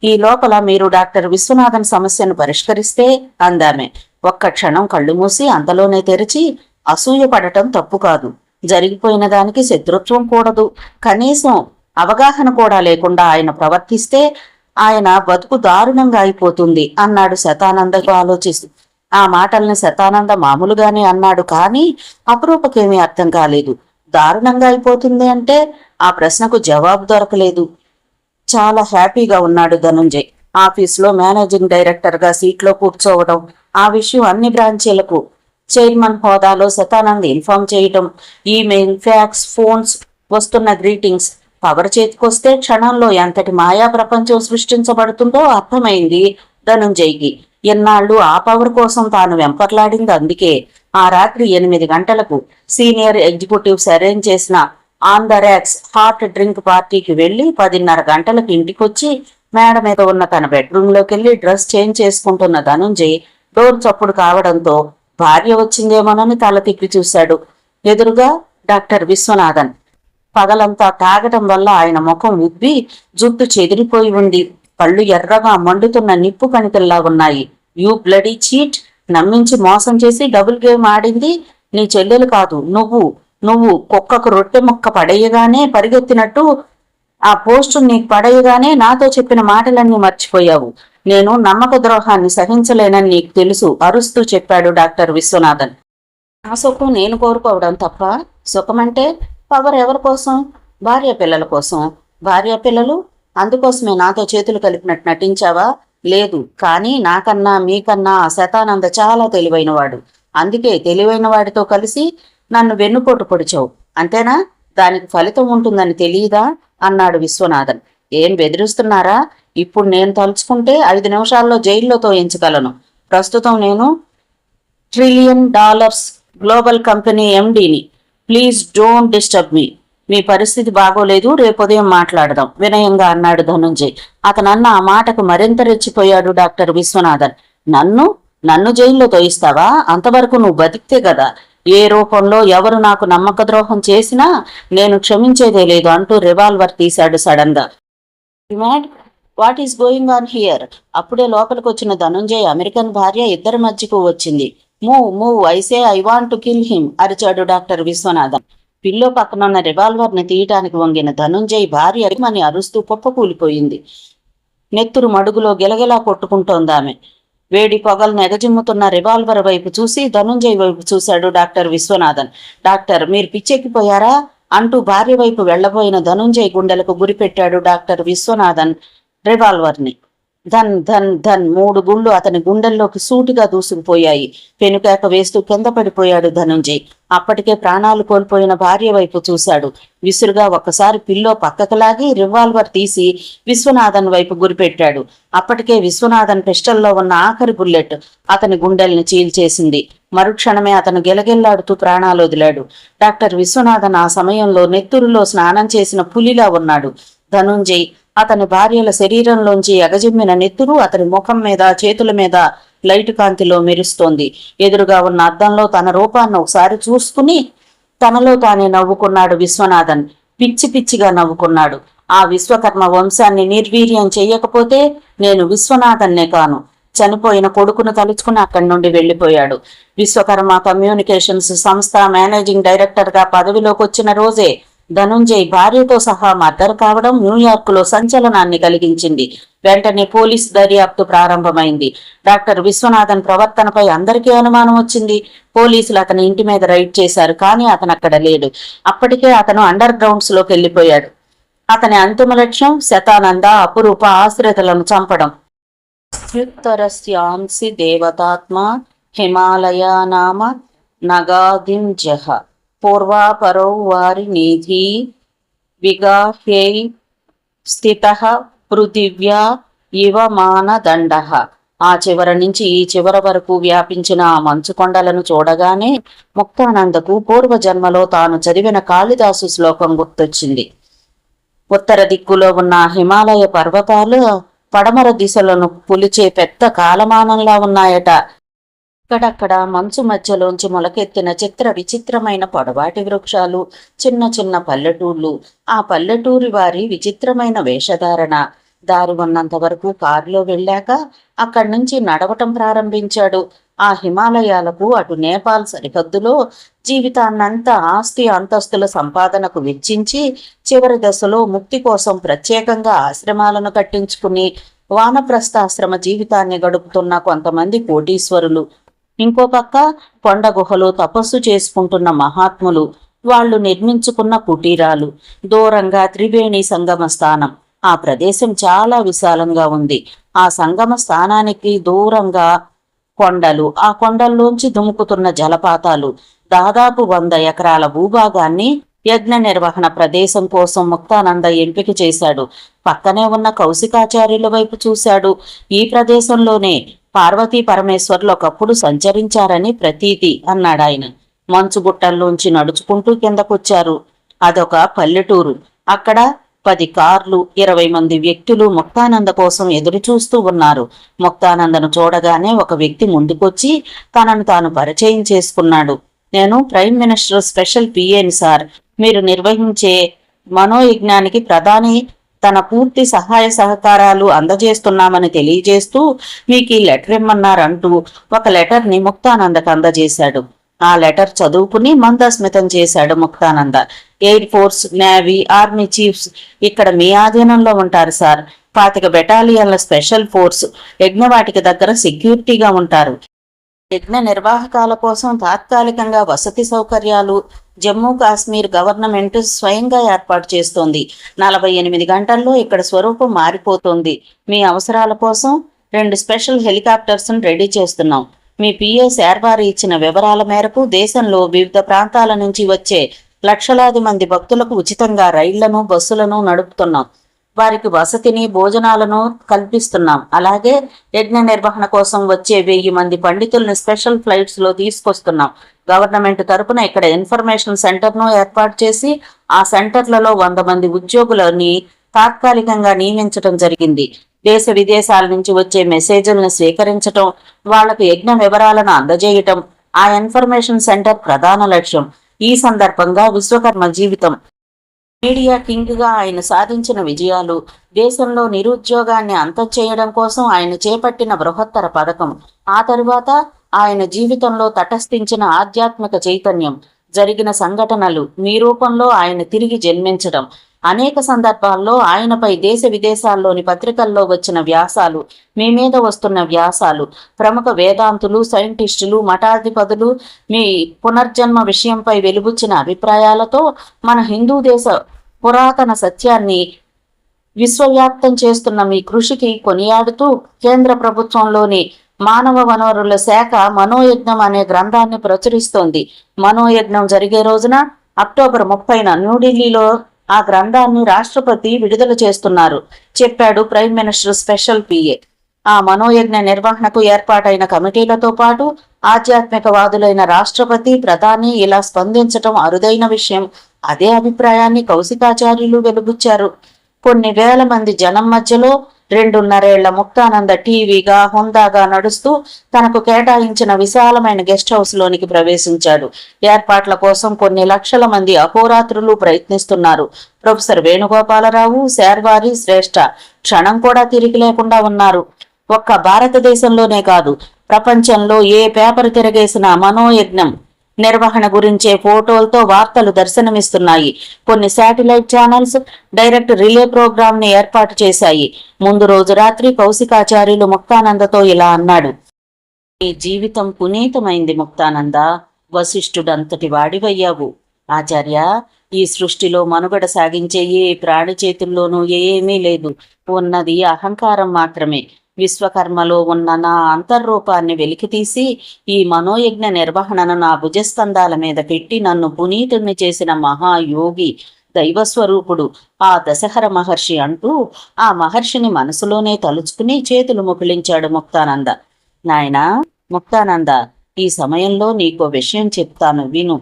ఈ లోపల మీరు డాక్టర్ విశ్వనాథన్ సమస్యను పరిష్కరిస్తే అందామె. ఒక్క క్షణం కళ్ళు మూసి అంతలోనే తెరిచి, అసూయ పడటం తప్పు కాదు. జరిగిపోయిన దానికి శత్రుత్వం కూడదు. కనీసం అవగాహన కూడా లేకుండా ఆయన ప్రవర్తిస్తే ఆయన బతుకు దారుణంగా అయిపోతుంది అన్నాడు శతానందకు ఆలోచిస్తూ. ఆ మాటల్ని శతానంద మామూలుగానే అన్నాడు, కానీ అపురూపకేమీ అర్థం కాలేదు. దారుణంగా అయిపోతుంది అంటే ఆ ప్రశ్నకు జవాబు దొరకలేదు. చాలా హ్యాపీగా ఉన్నాడు ధనుంజయ్. ఆఫీస్లో మేనేజింగ్ డైరెక్టర్గా సీట్లో కూర్చోవడం, ఆ విషయం అన్ని బ్రాంచీలకు చైర్మన్ హోదాలో శతానంద్ ఇన్ఫార్మ్ చేయటం, ఈమెయిల్, ఫ్యాక్స్, ఫోన్స్, వస్తున్న గ్రీటింగ్స్, పవర్ చేతికొస్తే క్షణంలో ఎంతటి మాయా ప్రపంచం సృష్టించబడుతుందో అర్థమైంది ధనుంజయ్కి. ఎన్నాళ్ళు ఆ పవర్ కోసం తాను వెంపర్లాడింది అందుకే. ఆ రాత్రి 8 గంటలకు సీనియర్ ఎగ్జిక్యూటివ్స్ అరేంజ్ చేసిన on the racks hot drink పార్టీకి వెళ్లి 10:30 గంటలకు ఇంటికొచ్చి మేడ మీద ఉన్న తన బెడ్రూమ్లోకి వెళ్లి డ్రెస్ చేంజ్ చేసుకుంటున్న ధనుంజయ్ డోర్ చప్పుడు కావడంతో భార్య వచ్చిందేమోనని తల తిప్పి చూశాడు. ఎదురుగా డాక్టర్ విశ్వనాథన్. పగలంతా తాగటం వల్ల ఆయన ముఖం ఉబ్బి జుట్టు చెదిరిపోయి ఉంది. కళ్ళు ఎర్రగా మండుతున్న నిప్పు కణికల్లా ఉన్నాయి. యూ బ్లడీ చీట్, నమ్మించి మోసం చేసి డబుల్ గేమ్ ఆడింది నీ చెల్లెలు కాదు, నువ్వు కుక్కకు రొట్టె ముక్క పడేయగానే పరిగెత్తినట్టు ఆ పోస్టు నీకు పడేయగానే నాతో చెప్పిన మాటలన్నీ మర్చిపోయావు. నేను నమ్మక ద్రోహాన్ని సహించలేనని నీకు తెలుసు అరుస్తూ చెప్పాడు డాక్టర్ విశ్వనాథన్. ఆ సుఖం నేను కోరుకోవడం తప్ప, సుఖమంటే పవర్ ఎవరి కోసం? భార్య పిల్లల కోసం. భార్య పిల్లలు అందుకోసమే నాతో చేతులు కలిపినట్టు నటించావా? లేదు. కానీ నాకన్నా మీకన్నా ఆ శతానంద చాలా తెలివైనవాడు. అందుకే తెలివైన వాడితో కలిసి నన్ను వెన్నుపోటు పొడిచావు, అంతేనా? దానికి ఫలితం ఉంటుందని తెలియదా అన్నాడు విశ్వనాథన్. ఏం బెదిరిస్తున్నారా? ఇప్పుడు నేను తలుచుకుంటే 5 నిమిషాల్లో జైల్లో తోయించగలను. ప్రస్తుతం నేను $1 ట్రిలియన్ గ్లోబల్ కంపెనీ ఎండీని. Please don't disturb me. మీ పరిస్థితి బాగోలేదు, రేపు ఉదయం మాట్లాడదాం వినయంగా అన్నాడు ధనుంజయ్. అతనన్న ఆ మాటకు మరింత రెచ్చిపోయాడు డాక్టర్ విశ్వనాథన్. నన్ను జైల్లో తోయిస్తావా? అంతవరకు నువ్వు బతికితే కదా. ఏ రూపంలో ఎవరు నాకు నమ్మక ద్రోహం చేసినా నేను క్షమించేదే లేదు అంటూ రివాల్వర్ తీశాడు సడన్ గా. What is going on here? అప్పుడే లోపలికి వచ్చిన ధనుంజయ్ అమెరికన్ భార్య ఇద్దరి మధ్యకు వచ్చింది. Move I say I want to kill him అరిచాడు డాక్టర్ విశ్వనాథన్. పిల్లో పక్కనున్న రివాల్వర్ని తీయటానికి వంగిన ధనుంజయ్ భార్య అని అరుస్తూ కుప్పకూలిపోయింది. నెత్తురు మడుగులో గిలగిలా కొట్టుకుంటోందామె. వేడి పొగలు నెగజిమ్ముతున్న రివాల్వర్ వైపు చూసి ధనుంజయ్ వైపు చూశాడు డాక్టర్ విశ్వనాథన్. డాక్టర్, మీరు పిచ్చెక్కిపోయారా అంటూ భార్య వైపు వెళ్లబోయిన ధనుంజయ్ గుండెలకు గురిపెట్టాడు డాక్టర్ విశ్వనాథన్ రివాల్వర్ని. ధన్ ధన్ ధన్ 3 గుండ్లు అతని గుండెల్లోకి సూటిగా దూసుకుపోయాయి. పెనుకేక వేస్తూ కింద పడిపోయాడు ధనుంజయ్. అప్పటికే ప్రాణాలు కోల్పోయిన భార్య వైపు చూశాడు. విసురుగా ఒక్కసారి పిల్లో పక్కకు లాగి రివాల్వర్ తీసి విశ్వనాథన్ వైపు గురిపెట్టాడు. అప్పటికే విశ్వనాథన్ పిస్టల్లో ఉన్న ఆఖరి బుల్లెట్ అతని గుండెల్ని చీల్చేసింది. మరుక్షణమే అతను గిలగిల్లాడుతూ ప్రాణాలు వదిలాడు. డాక్టర్ విశ్వనాథన్ ఆ సమయంలో నెత్తురులో స్నానం చేసిన పులిలా ఉన్నాడు. ధనుంజయ్, అతని భార్యల శరీరంలోంచి ఎగజిమ్మిన నెత్తురు అతని ముఖం మీద, చేతుల మీద లైటు కాంతిలో మెరుస్తోంది. ఎదురుగా ఉన్న అద్దంలో తన రూపాన్ని ఒకసారి చూసుకుని తనలో తానే నవ్వుకున్నాడు విశ్వనాథన్. పిచ్చి పిచ్చిగా నవ్వుకున్నాడు. ఆ విశ్వకర్మ వంశాన్ని నిర్వీర్యం చెయ్యకపోతే నేను విశ్వనాథన్నే కాను. చనిపోయిన కొడుకును తలుచుకుని అక్కడి నుండి వెళ్లిపోయాడు. విశ్వకర్మ కమ్యూనికేషన్స్ సంస్థ మేనేజింగ్ డైరెక్టర్ గా పదవిలోకి వచ్చిన రోజే ధనుంజయ్ భార్యతో సహా మర్డర్ కావడం న్యూయార్క్ లో సంచలనాన్ని కలిగించింది. వెంటనే పోలీస్ దర్యాప్తు ప్రారంభమైంది. డాక్టర్ విశ్వనాథన్ ప్రవర్తనపై అందరికీ అనుమానం వచ్చింది. పోలీసులు అతని ఇంటి మీద రైడ్ చేశారు, కానీ అతను అక్కడ లేడు. అప్పటికే అతను అండర్ గ్రౌండ్స్ లోకి వెళ్లిపోయాడు. అతని అంతిమ లక్ష్యం శతానంద, అపురూప ఆశ్రితలను చంపడం. స్థుత్తరస్యాంసి దేవతాత్మ హిమాలయానామ నగాదింజహ పూర్వాపరౌ వారి నిధి విగాహ్యై స్థితః పృథివ్యా ఇవ మానదండః. ఆ చివరి నుంచి ఈ చివరి వరకు వ్యాపించిన ఆ మంచు కొండలను చూడగానే ముక్తానందకు పూర్వజన్మలో తాను చదివిన కాళిదాసు శ్లోకం గుర్తొచ్చింది. ఉత్తర దిక్కులో ఉన్న హిమాలయ పర్వతాలు పడమర దిశలను పులిచే పెద్ద కాలమానంలా ఉన్నాయట. అక్కడక్కడ మంచు మధ్యలోంచి మొలకెత్తిన చిత్ర విచిత్రమైన పొడవాటి వృక్షాలు, చిన్న చిన్న పల్లెటూళ్ళు, ఆ పల్లెటూరి వారి విచిత్రమైన వేషధారణ. దారి ఉన్నంత వరకు కారులో వెళ్ళాక అక్కడి నుంచి నడవటం ప్రారంభించాడు. ఆ హిమాలయాలకు అటు నేపాల్ సరిహద్దులో జీవితాన్నంతా ఆస్తి అంతస్తుల సంపాదనకు వెచ్చించి చివరి దశలో ముక్తి కోసం ప్రత్యేకంగా ఆశ్రమాలను కట్టించుకుని వానప్రస్థాశ్రమ జీవితాన్ని గడుపుతున్న కొంతమంది కోటీశ్వరులు, ఇంకో పక్క కొండ గుహలో తపస్సు చేసుకుంటున్న మహాత్ములు, వాళ్లు నిర్మించుకున్న కుటీరాలు, దూరంగా త్రివేణి సంగమ స్థానం. ఆ ప్రదేశం చాలా విశాలంగా ఉంది. ఆ సంగమ స్థానానికి దూరంగా కొండలు, ఆ కొండల్లోంచి దుముకుతున్న జలపాతాలు. దాదాపు 100 ఎకరాల భూభాగాన్ని యజ్ఞ నిర్వహణ ప్రదేశం కోసం ముక్తానంద ఎంపిక చేశాడు. పక్కనే ఉన్న కౌశికాచార్యుల వైపు చూశాడు. ఈ ప్రదేశంలోనే పార్వతీ పరమేశ్వర్లు ఒకప్పుడు సంచరించారని ప్రతీతి అన్నాడాయన. మంచు గుట్టల్లోంచి నడుచుకుంటూ కిందకొచ్చారు. అదొక పల్లెటూరు. అక్కడ 10 కార్లు, 20 మంది వ్యక్తులు ముక్తానంద కోసం ఎదురు చూస్తూ ఉన్నారు. ముక్తానందను చూడగానే ఒక వ్యక్తి ముందుకొచ్చి తనను తాను పరిచయం చేసుకున్నాడు. నేను ప్రైమ్ మినిస్టర్ స్పెషల్ పిఏని సార్. మీరు నిర్వహించే మనోయజ్ఞానికి ప్రధాని తన పూర్తి సహాయ సహకారాలు అందజేస్తున్నామని తెలియజేస్తూ మీకు ఈ లెటర్ ఇమ్మన్నారంటూ ఒక లెటర్ని ముక్తానందకు అందజేశాడు. ఆ లెటర్ చదువుకుని మందస్మితం చేశాడు Muktananda. Air force, navy, army chiefs ఇక్కడ మీ ఆధీనంలో ఉంటారు సార్. 25 బెటాలియన్ల స్పెషల్ ఫోర్స్ యజ్ఞవాటికి దగ్గర సెక్యూరిటీగా ఉంటారు. యజ్ఞ నిర్వాహకాల కోసం తాత్కాలికంగా వసతి సౌకర్యాలు జమ్మూ కాశ్మీర్ గవర్నమెంట్ స్వయంగా ఏర్పాటు చేస్తోంది. 48 గంటల్లో ఇక్కడ స్వరూపం మారిపోతుంది. మీ అవసరాల కోసం 2 స్పెషల్ హెలికాప్టర్స్ రెడీ చేస్తున్నాం. మీ పిఏ శార్వారి ఇచ్చిన వివరాల మేరకు దేశంలో వివిధ ప్రాంతాల నుంచి వచ్చే లక్షలాది మంది భక్తులకు ఉచితంగా రైళ్లను, బస్సులను నడుపుతున్నాం. వారికి వసతిని, భోజనాలను కల్పిస్తున్నాం. అలాగే యజ్ఞ నిర్వహణ కోసం వచ్చే 1000 మంది పండితుల్ని స్పెషల్ ఫ్లైట్స్ లో తీసుకొస్తున్నాం. గవర్నమెంట్ తరపున ఇక్కడ ఇన్ఫర్మేషన్ సెంటర్ను ఏర్పాటు చేసి ఆ సెంటర్లలో 100 మంది ఉద్యోగులని తాత్కాలికంగా నియమించడం జరిగింది. దేశ విదేశాల నుంచి వచ్చే మెసేజ్లను స్వీకరించటం, వాళ్లకు యజ్ఞ వివరాలను అందజేయటం ఆ ఇన్ఫర్మేషన్ సెంటర్ ప్రధాన లక్ష్యం. ఈ సందర్భంగా విశ్వకర్మ జీవితం మీడియా కింగ్ గా ఆయన సాధించిన విజయాలు, దేశంలో నిరుద్యోగాన్ని అంతం చేయడం కోసం ఆయన చేపట్టిన బృహత్తర పథకం, ఆ తరువాత ఆయన జీవితంలో తటస్థించిన ఆధ్యాత్మిక చైతన్యం, జరిగిన సంఘటనలు, మీ రూపంలో ఆయన తిరిగి జన్మించడం, అనేక సందర్భాల్లో ఆయనపై దేశ విదేశాల్లోని పత్రికల్లో వచ్చిన వ్యాసాలు, మీ మీద వస్తున్న వ్యాసాలు, ప్రముఖ వేదాంతులు, సైంటిస్టులు, మఠాధిపతులు మీ పునర్జన్మ విషయంపై వెలుబుచ్చిన అభిప్రాయాలతో మన హిందూ దేశ పురాతన సత్యాన్ని విశ్వవ్యాప్తం చేస్తున్న మీ కృషికి కొనియాడుతూ కేంద్ర ప్రభుత్వంలోని మానవ వనరుల శాఖ మనోయజ్ఞం అనే గ్రంథాన్ని ప్రచురిస్తోంది. మనోయజ్ఞం జరిగే రోజున అక్టోబర్ 30న న్యూఢిల్లీలో ఆ గ్రంథాన్ని రాష్ట్రపతి విడుదల చేస్తున్నారు, చెప్పాడు ప్రైమ్ మినిస్టర్ స్పెషల్ పిఏ. ఆ మనోయజ్ఞ నిర్వహణకు ఏర్పాటైన కమిటీలతో పాటు ఆధ్యాత్మికవాదులైన రాష్ట్రపతి, ప్రధాని ఇలా స్పందించటం అరుదైన విషయం. అదే అభిప్రాయాన్ని కౌశికాచార్యులు వెలుబుచ్చారు. కొన్ని వేల మంది జనం మధ్యలో 2.5 ఏళ్ల ముక్తానంద టీవీగా, హుందాగా నడుస్తూ తనకు కేటాయించిన విశాలమైన గెస్ట్ హౌస్ లోనికి ప్రవేశించాడు. ఏర్పాట్ల కోసం కొన్ని లక్షల మంది అహోరాత్రులు ప్రయత్నిస్తున్నారు. ప్రొఫెసర్ వేణుగోపాలరావు, శార్వారి, శ్రేష్ఠ క్షణం కూడా తిరిగి లేకుండా ఉన్నారు. ఒక్క భారతదేశంలోనే కాదు, ప్రపంచంలో ఏ పేపర్ తిరగేసిన మనోయజ్ఞం నిర్వహణ గురించే ఫోటోలతో వార్తలు దర్శనమిస్తున్నాయి. కొన్ని satellite channels direct relay program ని ఏర్పాటు చేశాయి. ముందు రోజు రాత్రి కౌశికాచార్యులు ముక్తానందతో ఇలా అన్నాడు. నీ జీవితం పునీతమైంది ముక్తానంద, వశిష్ఠుడంతటి వాడివయ్యావు. ఆచార్య, ఈ సృష్టిలో మనుగడ సాగించే ఏ ప్రాణి చేతుల్లోనూ ఏమీ లేదు, ఉన్నది అహంకారం మాత్రమే. విశ్వకర్మలో ఉన్న నా అంతర్రూపాన్ని వెలికితీసి ఈ మనోయజ్ఞ నిర్వహణను నా భుజస్కంధాల మీద పెట్టి నన్ను పునీతుణ్ణి చేసిన మహాయోగి, దైవస్వరూపుడు ఆ దశహర మహర్షి అంటూ ఆ మహర్షిని మనసులోనే తలుచుకుని చేతులు ముకుళించాడు ముక్తానంద. నాయనా ముక్తానంద, ఈ సమయంలో నీకో విషయం చెప్తాను, విను.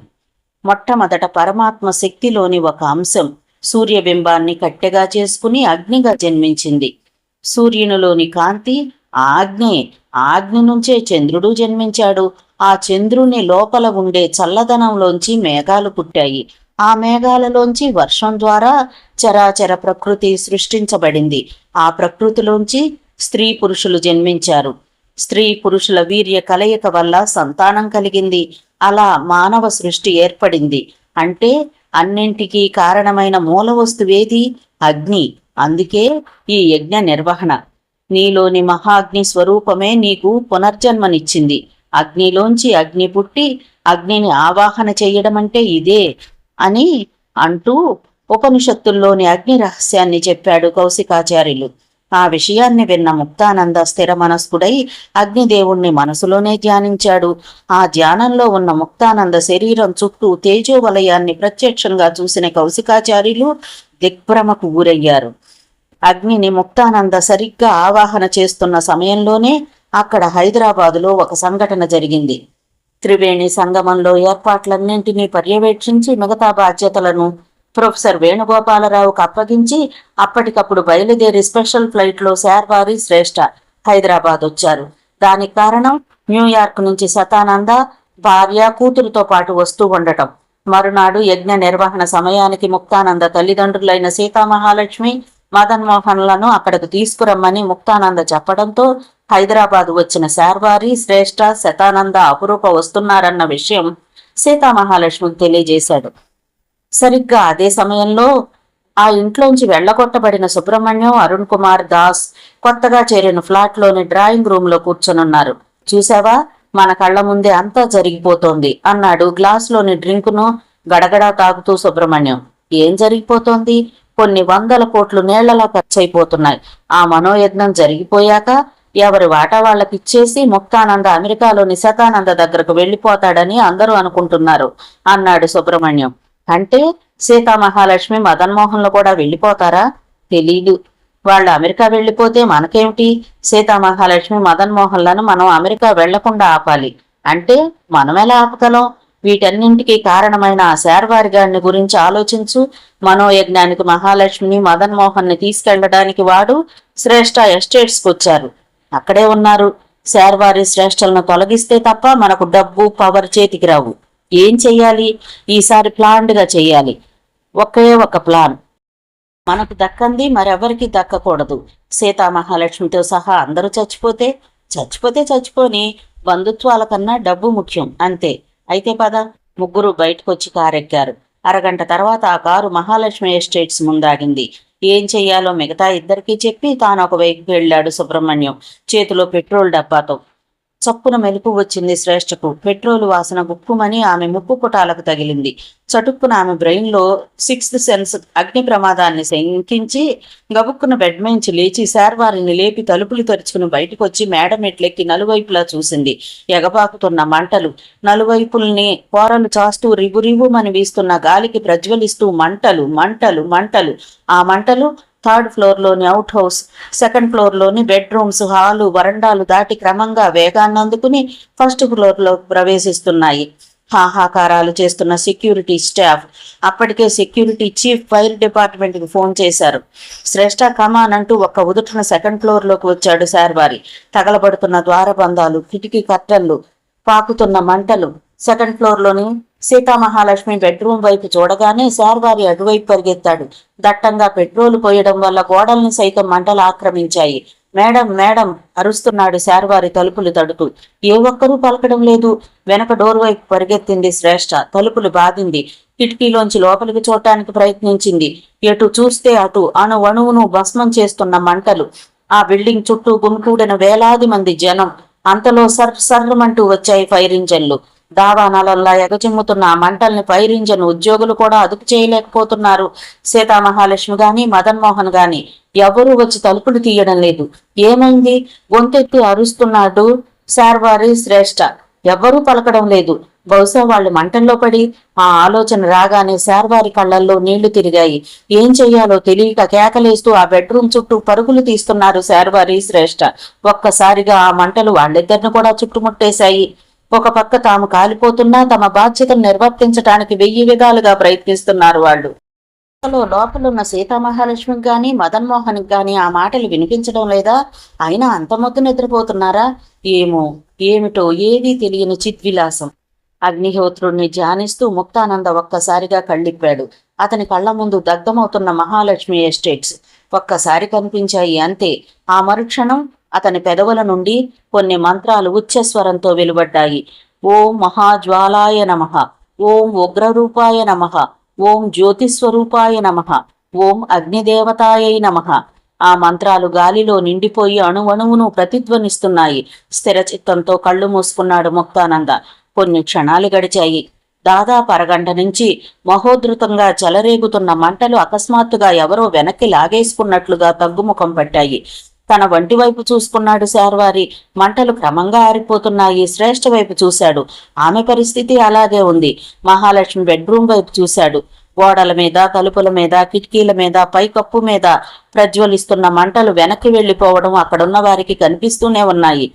మొట్టమొదట పరమాత్మ శక్తిలోని ఒక అంశం సూర్యబింబాన్ని కట్టెగా చేసుకుని అగ్నిగా జన్మించింది. సూర్యునిలోని కాంతి ఆగ్నే, ఆగ్ని నుంచే చంద్రుడు జన్మించాడు. ఆ చంద్రుని లోపల ఉండే చల్లదనంలోంచి మేఘాలు పుట్టాయి. ఆ మేఘాలలోంచి వర్షం ద్వారా చరాచర ప్రకృతి సృష్టించబడింది. ఆ ప్రకృతిలోంచి స్త్రీ పురుషులు జన్మించారు. స్త్రీ పురుషుల వీర్య కలయిక వల్ల సంతానం కలిగింది. అలా మానవ సృష్టి ఏర్పడింది. అంటే అన్నింటికీ కారణమైన మూల వస్తువేది? అగ్ని. అందుకే ఈ యజ్ఞ నిర్వహణ. నీలోని మహాగ్ని స్వరూపమే నీకు పునర్జన్మనిచ్చింది. అగ్నిలోంచి అగ్ని పుట్టి అగ్నిని ఆవాహన చెయ్యడం అంటే ఇదే అని అంటూ ఉపనిషత్తుల్లోని అగ్ని రహస్యాన్ని చెప్పాడు కౌశికాచార్యులు. ఆ విషయాన్ని విన్న ముక్తానంద స్థిర మనస్కుడై అగ్నిదేవుణ్ణి మనసులోనే ధ్యానించాడు. ఆ ధ్యానంలో ఉన్న ముక్తానంద శరీరం చుట్టూ తేజోవలయాన్ని ప్రత్యక్షంగా చూసిన కౌశికాచార్యులు దిగ్భ్రమకు ఊరయ్యారు. అగ్నిని ముక్తానంద సరిగ్గా ఆవాహన చేస్తున్న సమయంలోనే అక్కడ హైదరాబాదులో ఒక సంఘటన జరిగింది. త్రివేణి సంగమంలో ఏర్పాట్లన్నింటినీ పర్యవేక్షించి మిగతా బాధ్యతలను ప్రొఫెసర్ వేణుగోపాలరావుకు అప్పగించి అప్పటికప్పుడు బయలుదేరి స్పెషల్ ఫ్లైట్లో శార్వారి, శ్రేష్ఠ హైదరాబాద్ వచ్చారు. దానికి కారణం న్యూయార్క్ నుంచి శతానంద భార్య, కూతురుతో పాటు వస్తూ ఉండటం. మరునాడు యజ్ఞ నిర్వహణ సమయానికి ముక్తానంద తల్లిదండ్రులైన సీతామహాలక్ష్మి, మదన్మోహన్లను అక్కడకు తీసుకురమ్మని ముక్తానంద చెప్పడంతో హైదరాబాద్ వచ్చిన శార్వారి, శ్రేష్ఠ, శతానంద, అపురూప వస్తున్నారన్న విషయం సీతామహాలక్ష్మికి తెలియజేశాడు. సరిగ్గా అదే సమయంలో ఆ ఇంట్లోంచి వెళ్లగొట్టబడిన సుబ్రహ్మణ్యం, అరుణ్ కుమార్ దాస్ కొత్తగా చేరిన ఫ్లాట్లోని డ్రాయింగ్ రూమ్లో కూర్చొనున్నారు. చూసావా, మన కళ్ల ముందే అంతా జరిగిపోతోంది అన్నాడు గ్లాసులోని డ్రింకును గడగడా తాగుతూ సుబ్రహ్మణ్యం. ఏం జరిగిపోతోంది? కొన్ని 100 కోట్లు నీళ్లలా ఖర్చయిపోతున్నాయి. ఆ మనోయజ్ఞం జరిగిపోయాక ఎవరి వాటా వాళ్ళకిచ్చేసి ముక్తానంద అమెరికాలోని శతానంద దగ్గరకు వెళ్లిపోతాడని అందరూ అనుకుంటున్నారు అన్నాడు సుబ్రహ్మణ్యం. అంటే సీతామహాలక్ష్మి, మదన్మోహన్లు కూడా వెళ్ళిపోతారా? తెలీదు. వాళ్ళు అమెరికా వెళ్ళిపోతే మనకేమిటి? సీతామహాలక్ష్మి, మదన్మోహన్లను మనం అమెరికా వెళ్లకుండా ఆపాలి. అంటే మనం ఎలా ఆపగలం? వీటన్నింటికీ కారణమైన ఆ శార్వారి గారిని గురించి ఆలోచించు. మనోయజ్ఞానికి మహాలక్ష్మిని, మదన్మోహన్ని తీసుకెళ్లడానికి వాడు, శ్రేష్ఠ ఎస్టేట్స్కి వచ్చారు. అక్కడే ఉన్నారు. శార్వారి, శ్రేష్ఠలను తొలగిస్తే తప్ప మనకు డబ్బు, పవర్ చేతికి రావు. ఏం చెయ్యాలి? ఈసారి ప్లాన్డ్గా చెయ్యాలి. ఒకే ఒక ప్లాన్. మనకు దక్కంది మరెవరికి దక్కకూడదు. సీతామహాలక్ష్మితో సహా అందరూ చచ్చిపోతే చచ్చిపోని, బంధుత్వాల కన్నా డబ్బు ముఖ్యం, అంతే. అయితే పద. ముగ్గురు బయటకొచ్చి కారెక్కారు. అరగంట తర్వాత ఆ కారు మహాలక్ష్మి ఎస్టేట్స్ ముందాగింది. ఏం చెయ్యాలో మిగతా ఇద్దరికీ చెప్పి తాను ఒక వైపుకి వెళ్ళాడు సుబ్రహ్మణ్యం, చేతిలో పెట్రోల్ డబ్బాతో. చప్పున మెలకు వచ్చింది శ్రేష్ఠకు. పెట్రోలు వాసన గుప్పుమని ఆమె ముక్కు పుటాలకు తగిలింది. చటుక్కున ఆమె బ్రెయిన్లో సిక్స్త్ సెన్స్ అగ్ని ప్రమాదాన్ని శంకించి గబుక్కున బెడ్ నుంచి లేచి శార్వారిని లేపి తలుపులు తెరుచుకుని బయటకొచ్చి మేడ మెట్లెక్కి నలువైపులా చూసింది. ఎగబాకుతున్న మంటలు, నలువైపుల్ని పోరలు చాస్తూ రివురివుమని వీస్తున్న గాలికి ప్రజ్వలిస్తూ మంటలు మంటలు మంటలు. ఆ మంటలు థర్డ్ ఫ్లోర్లోని అవుట్ హౌస్, సెకండ్ ఫ్లోర్లోని బెడ్రూమ్స్, హాలు, వరండాలు దాటి క్రమంగా వేగాన్ని అందుకుని ఫస్ట్ ఫ్లోర్లో ప్రవేశిస్తున్నాయి. హాహాకారాలు చేస్తున్న సెక్యూరిటీ స్టాఫ్. అప్పటికే సెక్యూరిటీ చీఫ్ ఫైర్ డిపార్ట్మెంట్కి ఫోన్ చేశారు. శ్రేష్ఠ కమాన్ అంటూ ఒక్క ఉదుటన సెకండ్ ఫ్లోర్లోకి వచ్చాడు శార్వారి. తగలబడుతున్న ద్వారబంధాలు, కిటికీ కర్టన్లు, పాకుతున్న మంటలు. సెకండ్ ఫ్లోర్లోని సీతామహాలక్ష్మి బెడ్రూమ్ వైపు చూడగానే శార్వారి అటువైపు పరిగెత్తాడు. దట్టంగా పెట్రోలు పోయడం వల్ల గోడల్ని సైతం మంటలు ఆక్రమించాయి. మేడం మేడం అరుస్తున్నాడు శార్వారి తలుపులు తడుతూ. ఏ ఒక్కరూ పలకడం లేదు. వెనక డోర్ వైపు పరిగెత్తింది శ్రేష్ఠ. తలుపులు బాధింది. కిటికీలోంచి లోపలికి చూడటానికి ప్రయత్నించింది. ఎటు చూస్తే అటు అణువణువును భస్మం చేస్తున్న మంటలు. ఆ బిల్డింగ్ చుట్టూ గుమికూడిన వేలాది మంది జనం. అంతలో సర్రమంటూ వచ్చాయి ఫైర్ ఇంజన్లు. దావానలల్లా ఎగచిమ్ముతున్న ఆ మంటల్ని ఫైర్ ఇంజన్ ఉద్యోగులు కూడా అదుపు చేయలేకపోతున్నారు. సీతామహాలక్ష్మి గాని మదన్ మోహన్ గాని ఎవరూ వచ్చి తలుపులు తీయడం లేదు. ఏమైంది? గొంతెత్తి అరుస్తున్నాడు శార్వారి శ్రేష్ఠ. ఎవ్వరూ పలకడం లేదు. బహుశా వాళ్ళు మంటల్లో పడి. ఆ ఆలోచన రాగానే శార్వారి కళ్ళల్లో నీళ్లు తిరిగాయి. ఏం చెయ్యాలో తెలియక కేకలేస్తూ ఆ బెడ్రూమ్ చుట్టూ పరుగులు తీస్తున్నారు శార్వారి శ్రేష్ఠ. ఒక్కసారిగా ఆ మంటలు వాళ్ళిద్దరిని కూడా చుట్టుముట్టేశాయి. ఒక పక్క తాము కాలిపోతున్నా తమ బాధ్యతను నిర్వర్తించడానికి 1000 విధాలుగా ప్రయత్నిస్తున్నారు వాళ్ళు. లోపలున్న సీతామహాలక్ష్మికి గాని మదన్ మోహన్కి గాని ఆ మాటలు వినిపించడం లేదా? అయినా అంత మొద్దు నిద్రపోతున్నారా ఏమో? ఏమిటో ఏదీ తెలియని చిద్విలాసం. అగ్నిహోత్రుణ్ణి ధ్యానిస్తూ ముక్తానంద ఒక్కసారిగా కళ్ళిప్పాడు. అతని కళ్ళ ముందు దగ్ధమవుతున్న మహాలక్ష్మి ఎస్టేట్స్ ఒక్కసారి కనిపించాయి, అంతే. ఆ మరుక్షణం అతని పెదవుల నుండి కొన్ని మంత్రాలు ఉచ్చస్వరంతో వెలువడ్డాయి. ఓం మహాజ్వాలాయ నమః, ఓం ఉగ్రరూపాయ నమః, ఓం జ్యోతిస్వరూపాయ నమః, ఓం అగ్నిదేవతాయై నమః. ఆ మంత్రాలు గాలిలో నిండిపోయి అణువణువును ప్రతిధ్వనిస్తున్నాయి. స్థిరచిత్తంతో కళ్ళు మూసుకున్నాడు ముక్తానంద. కొన్ని క్షణాలు గడిచాయి. దాదాపు అరగంట నుంచి మహోధృతంగా చెలరేగుతున్న మంటలు అకస్మాత్తుగా ఎవరో వెనక్కి లాగేసుకున్నట్లుగా తగ్గుముఖం పట్టాయి. తన వంటి వైపు చూసుకున్నాడు శార్వారి. మంటలు క్రమంగా ఆరిపోతున్నాయి. శ్రేష్ఠ వైపు చూశాడు. ఆమె పరిస్థితి అలాగే ఉంది. మహాలక్ష్మి బెడ్రూమ్ వైపు చూశాడు. గోడల మీద, తలుపుల మీద, కిటికీల మీద, పైకప్పు మీద ప్రజ్వలిస్తున్న మంటలు వెనక్కి వెళ్లిపోవడం అక్కడున్న వారికి కనిపిస్తూనే ఉన్నాయి.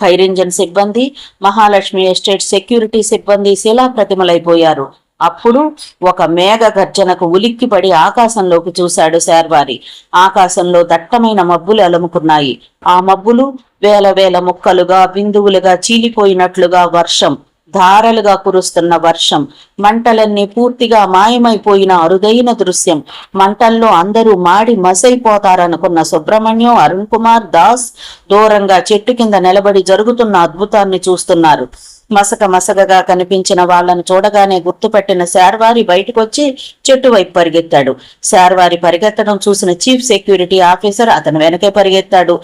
ఫైర్ ఇంజన్ సిబ్బంది, మహాలక్ష్మి ఎస్టేట్ సెక్యూరిటీ సిబ్బంది శిలాప్రతిమలైపోయారు. అప్పుడు ఒక మేఘ గర్జనకు ఉలిక్కిపడి ఆకాశంలోకి చూశాడు శార్వారి. ఆకాశంలో దట్టమైన మబ్బులు అలుముకున్నాయి. ఆ మబ్బులు వేల వేల ముక్కలుగా, బిందువులుగా చీలిపోయినట్లుగా వర్షం, ధారలుగా కురుస్తున్న వర్షం. మంటలన్నీ పూర్తిగా మాయమైపోయిన అరుదైన దృశ్యం. మంటల్లో అందరూ మాడి మసైపోతారనుకున్న సుబ్రహ్మణ్యం, అరుణ్ కుమార్ దాస్ దూరంగా చెట్టు కింద నిలబడి జరుగుతున్న అద్భుతాన్ని చూస్తున్నారు. మసకగా కనిపించిన వాళ్లను చూడగానే గుర్తుపట్టిన శార్వారి బయటకొచ్చి చెట్టు వైపు పరిగెత్తాడు. శార్వారి పరిగెత్తడం చూసిన చీఫ్ సెక్యూరిటీ ఆఫీసర్ అతని వెనకే పరిగెత్తాడు.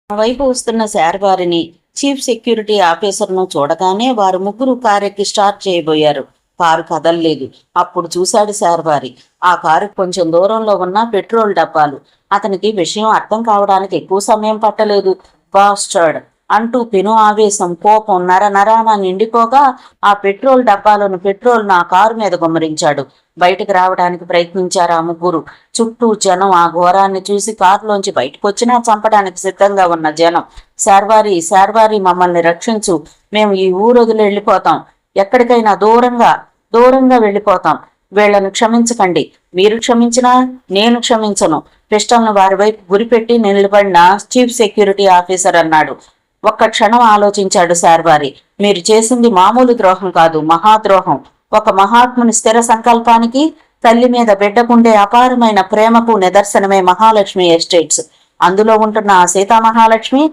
వైపు వస్తున్న శార్వారిని, చీఫ్ సెక్యూరిటీ ఆఫీసర్ను చూడగానే వారు ముగ్గురు కారెక్కి స్టార్ట్ చేయబోయారు. కారు కదల్లేదు. అప్పుడు చూశాడు శార్వారి. ఆ కారు కొంచెం దూరంలో ఉన్న పెట్రోల్ డబ్బాలు. అతనికి విషయం అర్థం కావడానికి ఎక్కువ సమయం పట్టలేదు. బాస్టర్డ్ అంటూ పెను ఆవేశం, కోపం నరాన నిండిపోగా ఆ పెట్రోల్ డబ్బాలోని పెట్రోల్ నా కారు మీద గుమ్మరించాడు. బయటకు రావడానికి ప్రయత్నించారు ఆ ముగ్గురు. చుట్టూ జనం. ఆ ఘోరాన్ని చూసి కారులోంచి బయటకొచ్చినా చంపడానికి సిద్ధంగా ఉన్న జనం. శార్వారి మమ్మల్ని రక్షించు, మేము ఈ ఊరు వదిలి వెళ్ళిపోతాం, ఎక్కడికైనా దూరంగా వెళ్ళిపోతాం, వీళ్లను క్షమించకండి, మీరు క్షమించినా నేను క్షమించను, పిస్టల్ను వారి వైపు గురిపెట్టి నిలబడిన చీఫ్ సెక్యూరిటీ ఆఫీసర్ అన్నాడు. ఒక్క క్షణం ఆలోచించాడు శార్వారి. మీరు చేసింది మామూలు ద్రోహం కాదు, మహాద్రోహం. ఒక మహాత్ముని స్థిర సంకల్పానికి, తల్లి మీద బిడ్డకుండే అపారమైన ప్రేమకు నిదర్శనమే మహాలక్ష్మి ఎస్టేట్స్. అందులో ఉంటున్న ఆ సీతామహాలక్ష్మి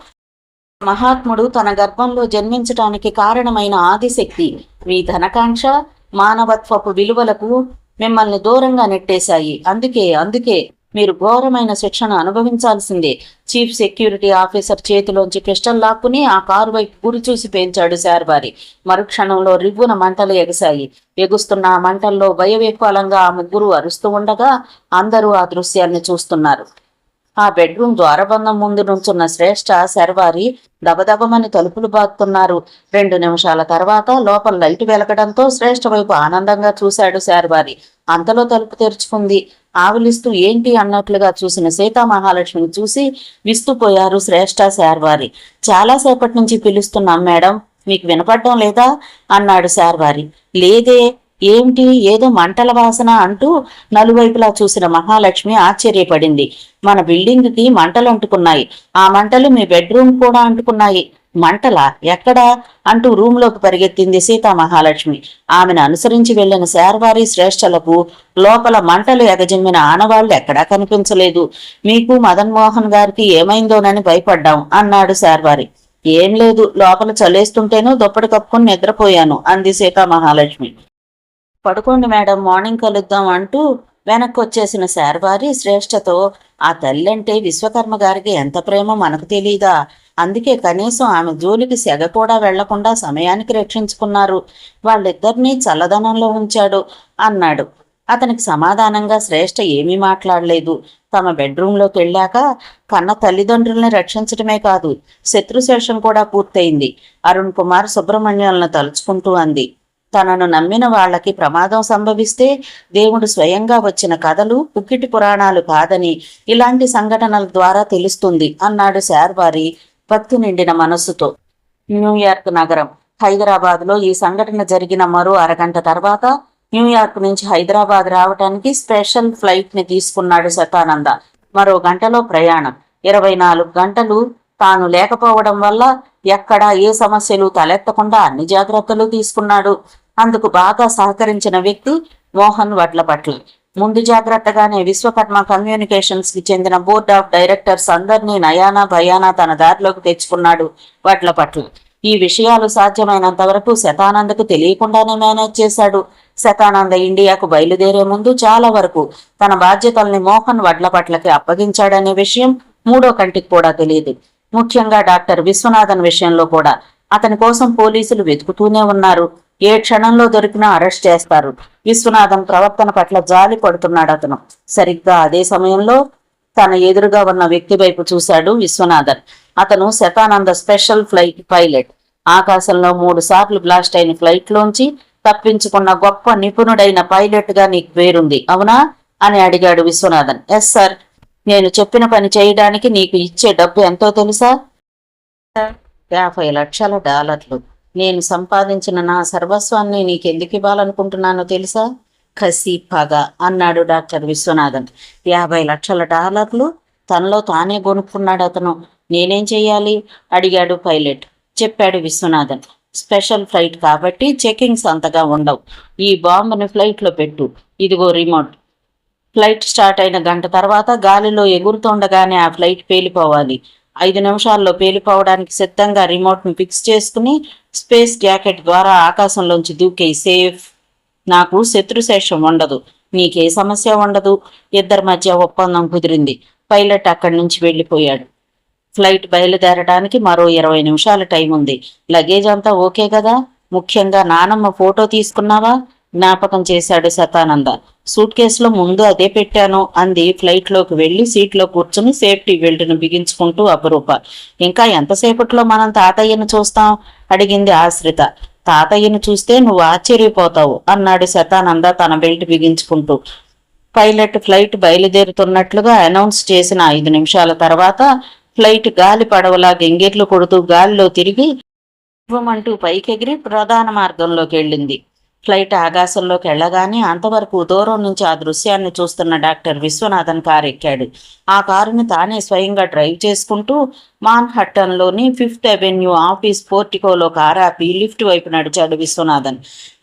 మహాత్ముడు తన గర్భంలో జన్మించటానికి కారణమైన ఆదిశక్తి. మీ ధనకాంక్ష, మానవత్వపు విలువలకు మిమ్మల్ని దూరంగా నెట్టేశాయి. అందుకే మీరు ఘోరమైన శిక్షణ అనుభవించాల్సిందే. చీఫ్ సెక్యూరిటీ ఆఫీసర్ చేతిలోంచి పిస్టల్ లాక్కుని ఆ కారు వైపు గురి చూసి పేల్చాడు శార్వారి. మరుక్షణంలో రివ్వున మంటలు ఎగసాయి. ఎగుస్తున్న ఆ మంటల్లో భయవిహ్వలంగా ఆ ముగ్గురు అరుస్తూ ఉండగా అందరూ ఆ దృశ్యాన్ని చూస్తున్నారు. ఆ బెడ్రూమ్ ద్వారబంధం ముందు నుంచున్న శ్రేష్ఠ శర్వారి దబదబమని తలుపులు బాదుతున్నారు. 2 నిమిషాల తర్వాత లోపల లైటు వెలగడంతో శ్రేష్ఠ వైపు ఆనందంగా చూశాడు శర్వారి. అంతలో తలుపు తెరుచుకుంది. ఆవిలిస్తూ ఏంటి అన్నట్లుగా చూసిన సీతామహాలక్ష్మిని చూసి విస్తుపోయారు శ్రేష్ఠ శర్వారి. చాలాసేపటి నుంచి పిలుస్తున్నాం మేడం, మీకు వినపడడం లేదా అన్నాడు శర్వారి. లేదే, ఏమిటి, ఏదో మంటల వాసన అంటూ నలువైపులా చూసిన మహాలక్ష్మి ఆశ్చర్యపడింది. మన బిల్డింగ్కి మంటలు అంటుకున్నాయి. ఆ మంటలు మీ బెడ్రూమ్ కూడా అంటుకున్నాయి. మంటలా, ఎక్కడా అంటూ రూంలోకి పరిగెత్తింది సీతామహాలక్ష్మి. ఆమెను అనుసరించి వెళ్లిన శర్వారి శ్రేష్ఠలకు లోపల మంటలు ఎగజిమ్మిన ఆనవాళ్లు ఎక్కడా కనిపించలేదు. మీకు మదన్ మోహన్ గారికి ఏమైందోనని భయపడ్డాం అన్నాడు శర్వారి. ఏం లేదు, లోపల చలేస్తుంటేనూ దుప్పటి కప్పుకుని నిద్రపోయాను అంది సీతామహాలక్ష్మి. పడుకోండి మేడం, మార్నింగ్ కలుద్దాం అంటూ వెనక్కి వచ్చేసిన శర్వారి శ్రేష్ఠతో, ఆ తల్లంటే విశ్వకర్మ గారికి ఎంత ప్రేమో మనకు తెలీదా? అందుకే కనీసం ఆమె జోలికి సెగ కూడా వెళ్లకుండా సమయానికి రక్షించుకున్నారు. వాళ్ళిద్దరినీ చల్లదనంలో ఉంచాడు అన్నాడు. అతనికి సమాధానంగా శ్రేష్ఠ ఏమీ మాట్లాడలేదు. తమ బెడ్రూంలోకి వెళ్ళాక కన్న తల్లిదండ్రుల్ని రక్షించడమే కాదు, శత్రుశేషం కూడా పూర్తయింది. అరుణ్ కుమార్ సుబ్రహ్మణ్యాలను తలుచుకుంటూ అంది. తనను నమ్మిన వాళ్లకి ప్రమాదం సంభవిస్తే దేవుడు స్వయంగా వచ్చిన కథలు పుక్కిటి పురాణాలు కాదని ఇలాంటి సంఘటనల ద్వారా తెలుస్తుంది అన్నాడు శర్వారి భక్తి నిండిన మనస్సుతో. న్యూయార్క్ నగరం. హైదరాబాద్లో ఈ సంఘటన జరిగిన మరో అరగంట తర్వాత న్యూయార్క్ నుంచి హైదరాబాద్ రావటానికి స్పెషల్ ఫ్లైట్ ని తీసుకున్నాడు శతానంద. మరో గంటలో ప్రయాణం. 24 గంటలు తాను లేకపోవడం వల్ల ఎక్కడా ఏ సమస్యలు తలెత్తకుండా అన్ని జాగ్రత్తలు తీసుకున్నాడు. అందుకు బాగా సహకరించిన వ్యక్తి మోహన్ వడ్లపట్ల. ముందు జాగ్రత్తగానే విశ్వకర్మ కమ్యూనికేషన్స్ కి చెందిన బోర్డ్ ఆఫ్ డైరెక్టర్స్ అందరినీ నయానా భయానా తన దారిలోకి తెచ్చుకున్నాడు వడ్లపట్ల. ఈ విషయాలు సాధ్యమైనంత వరకు శతానందకు తెలియకుండానే మేనేజ్ చేశాడు. శతానంద ఇండియాకు బయలుదేరే ముందు చాలా వరకు తన బాధ్యతల్ని మోహన్ వడ్లపట్లకి అప్పగించాడనే విషయం మూడో కంటికి కూడా తెలియదు. ముఖ్యంగా డాక్టర్ విశ్వనాథన్ విషయంలో కూడా అతని కోసం పోలీసులు వెతుకుతూనే ఉన్నారు. ఏ క్షణంలో దొరికినా అరెస్ట్ చేస్తారు. విశ్వనాథన్ ప్రవర్తన పట్ల జాలి పడుతున్నాడు అతను. సరిగ్గా అదే సమయంలో తన ఎదురుగా ఉన్న వ్యక్తి వైపు చూశాడు విశ్వనాథన్. అతను శతానంద స్పెషల్ ఫ్లైట్ పైలట్. ఆకాశంలో 3 సార్లు బ్లాస్ట్ అయిన ఫ్లైట్ లోంచి తప్పించుకున్న గొప్ప నిపుణుడైన పైలట్ గా నీకు పేరుంది, అవునా అని అడిగాడు విశ్వనాథన్. Yes sir. నేను చెప్పిన పని చేయడానికి నీకు ఇచ్చే డబ్బు ఎంతో తెలుసా? $50 లక్షలు. నేను సంపాదించిన నా సర్వస్వాన్ని నీకెందుకు ఇవ్వాలనుకుంటున్నానో తెలుసా? కసి, పగ అన్నాడు డాక్టర్ విశ్వనాథన్. $50 లక్షలు తనలో తానే కొనుక్కున్నాడు అతను. నేనేం చెయ్యాలి అడిగాడు పైలట్. చెప్పాడు విశ్వనాథన్. స్పెషల్ ఫ్లైట్ కాబట్టి చెకింగ్స్ అంతగా ఉండవు. ఈ బాంబుని ఫ్లైట్లో పెట్టు. ఇదిగో రిమోట్. ఫ్లైట్ స్టార్ట్ అయిన గంట తర్వాత గాలిలో ఎగురుతుండగానే ఆ ఫ్లైట్ పేలిపోవాలి. 5 నిమిషాల్లో పేలిపోవడానికి సిద్ధంగా రిమోట్ ని ఫిక్స్ చేసుకుని స్పేస్ జాకెట్ ద్వారా ఆకాశంలోంచి దూకే. సేఫ్. నాకు శత్రుశేషం ఉండదు, నీకే సమస్య ఉండదు. ఇద్దరి మధ్య ఒప్పందం కుదిరింది. పైలట్ అక్కడి నుంచి వెళ్ళిపోయాడు. ఫ్లైట్ బయలుదేరడానికి మరో 20 నిమిషాల టైం ఉంది. లగేజ్ అంతా ఓకే కదా? ముఖ్యంగా నానమ్మ ఫోటో తీసుకున్నావా? జ్ఞాపకం చేశాడు శతానంద. సూట్ కేసులో ముందు అదే పెట్టాను అంది ఫ్లైట్ లోకి వెళ్లి సీట్లో కూర్చుని సేఫ్టీ బెల్ట్ను బిగించుకుంటూ అపరూప. ఇంకా ఎంతసేపట్లో మనం తాతయ్యను చూస్తాం అడిగింది ఆశ్రిత. తాతయ్యను చూస్తే నువ్వు ఆశ్చర్యపోతావు అన్నాడు శతానంద తన బెల్ట్ బిగించుకుంటూ. పైలట్ ఫ్లైట్ బయలుదేరుతున్నట్లుగా అనౌన్స్ చేసిన 5 నిమిషాల తర్వాత ఫ్లైట్ గాలి పడవలా గెంగెర్లు కొడుతూ గాలిలో తిరిగి ఇవ్వమంటూ పైకెగిరి ప్రధాన మార్గంలోకి వెళ్ళింది. ఫ్లైట్ ఆకాశంలోకి వెళ్ళగానే అంతవరకు దూరం నుంచి ఆ దృశ్యాన్ని చూస్తున్న డాక్టర్ విశ్వనాథన్ కారు ఎక్కాడు. ఆ కారుని తానే స్వయంగా డ్రైవ్ చేసుకుంటూ మాన్హట్టన్లోని 5th అవెన్యూ ఆఫీస్ పోర్టికోలో కారు ఆపి లిఫ్ట్ వైపు నడిచాడు విశ్వనాథన్.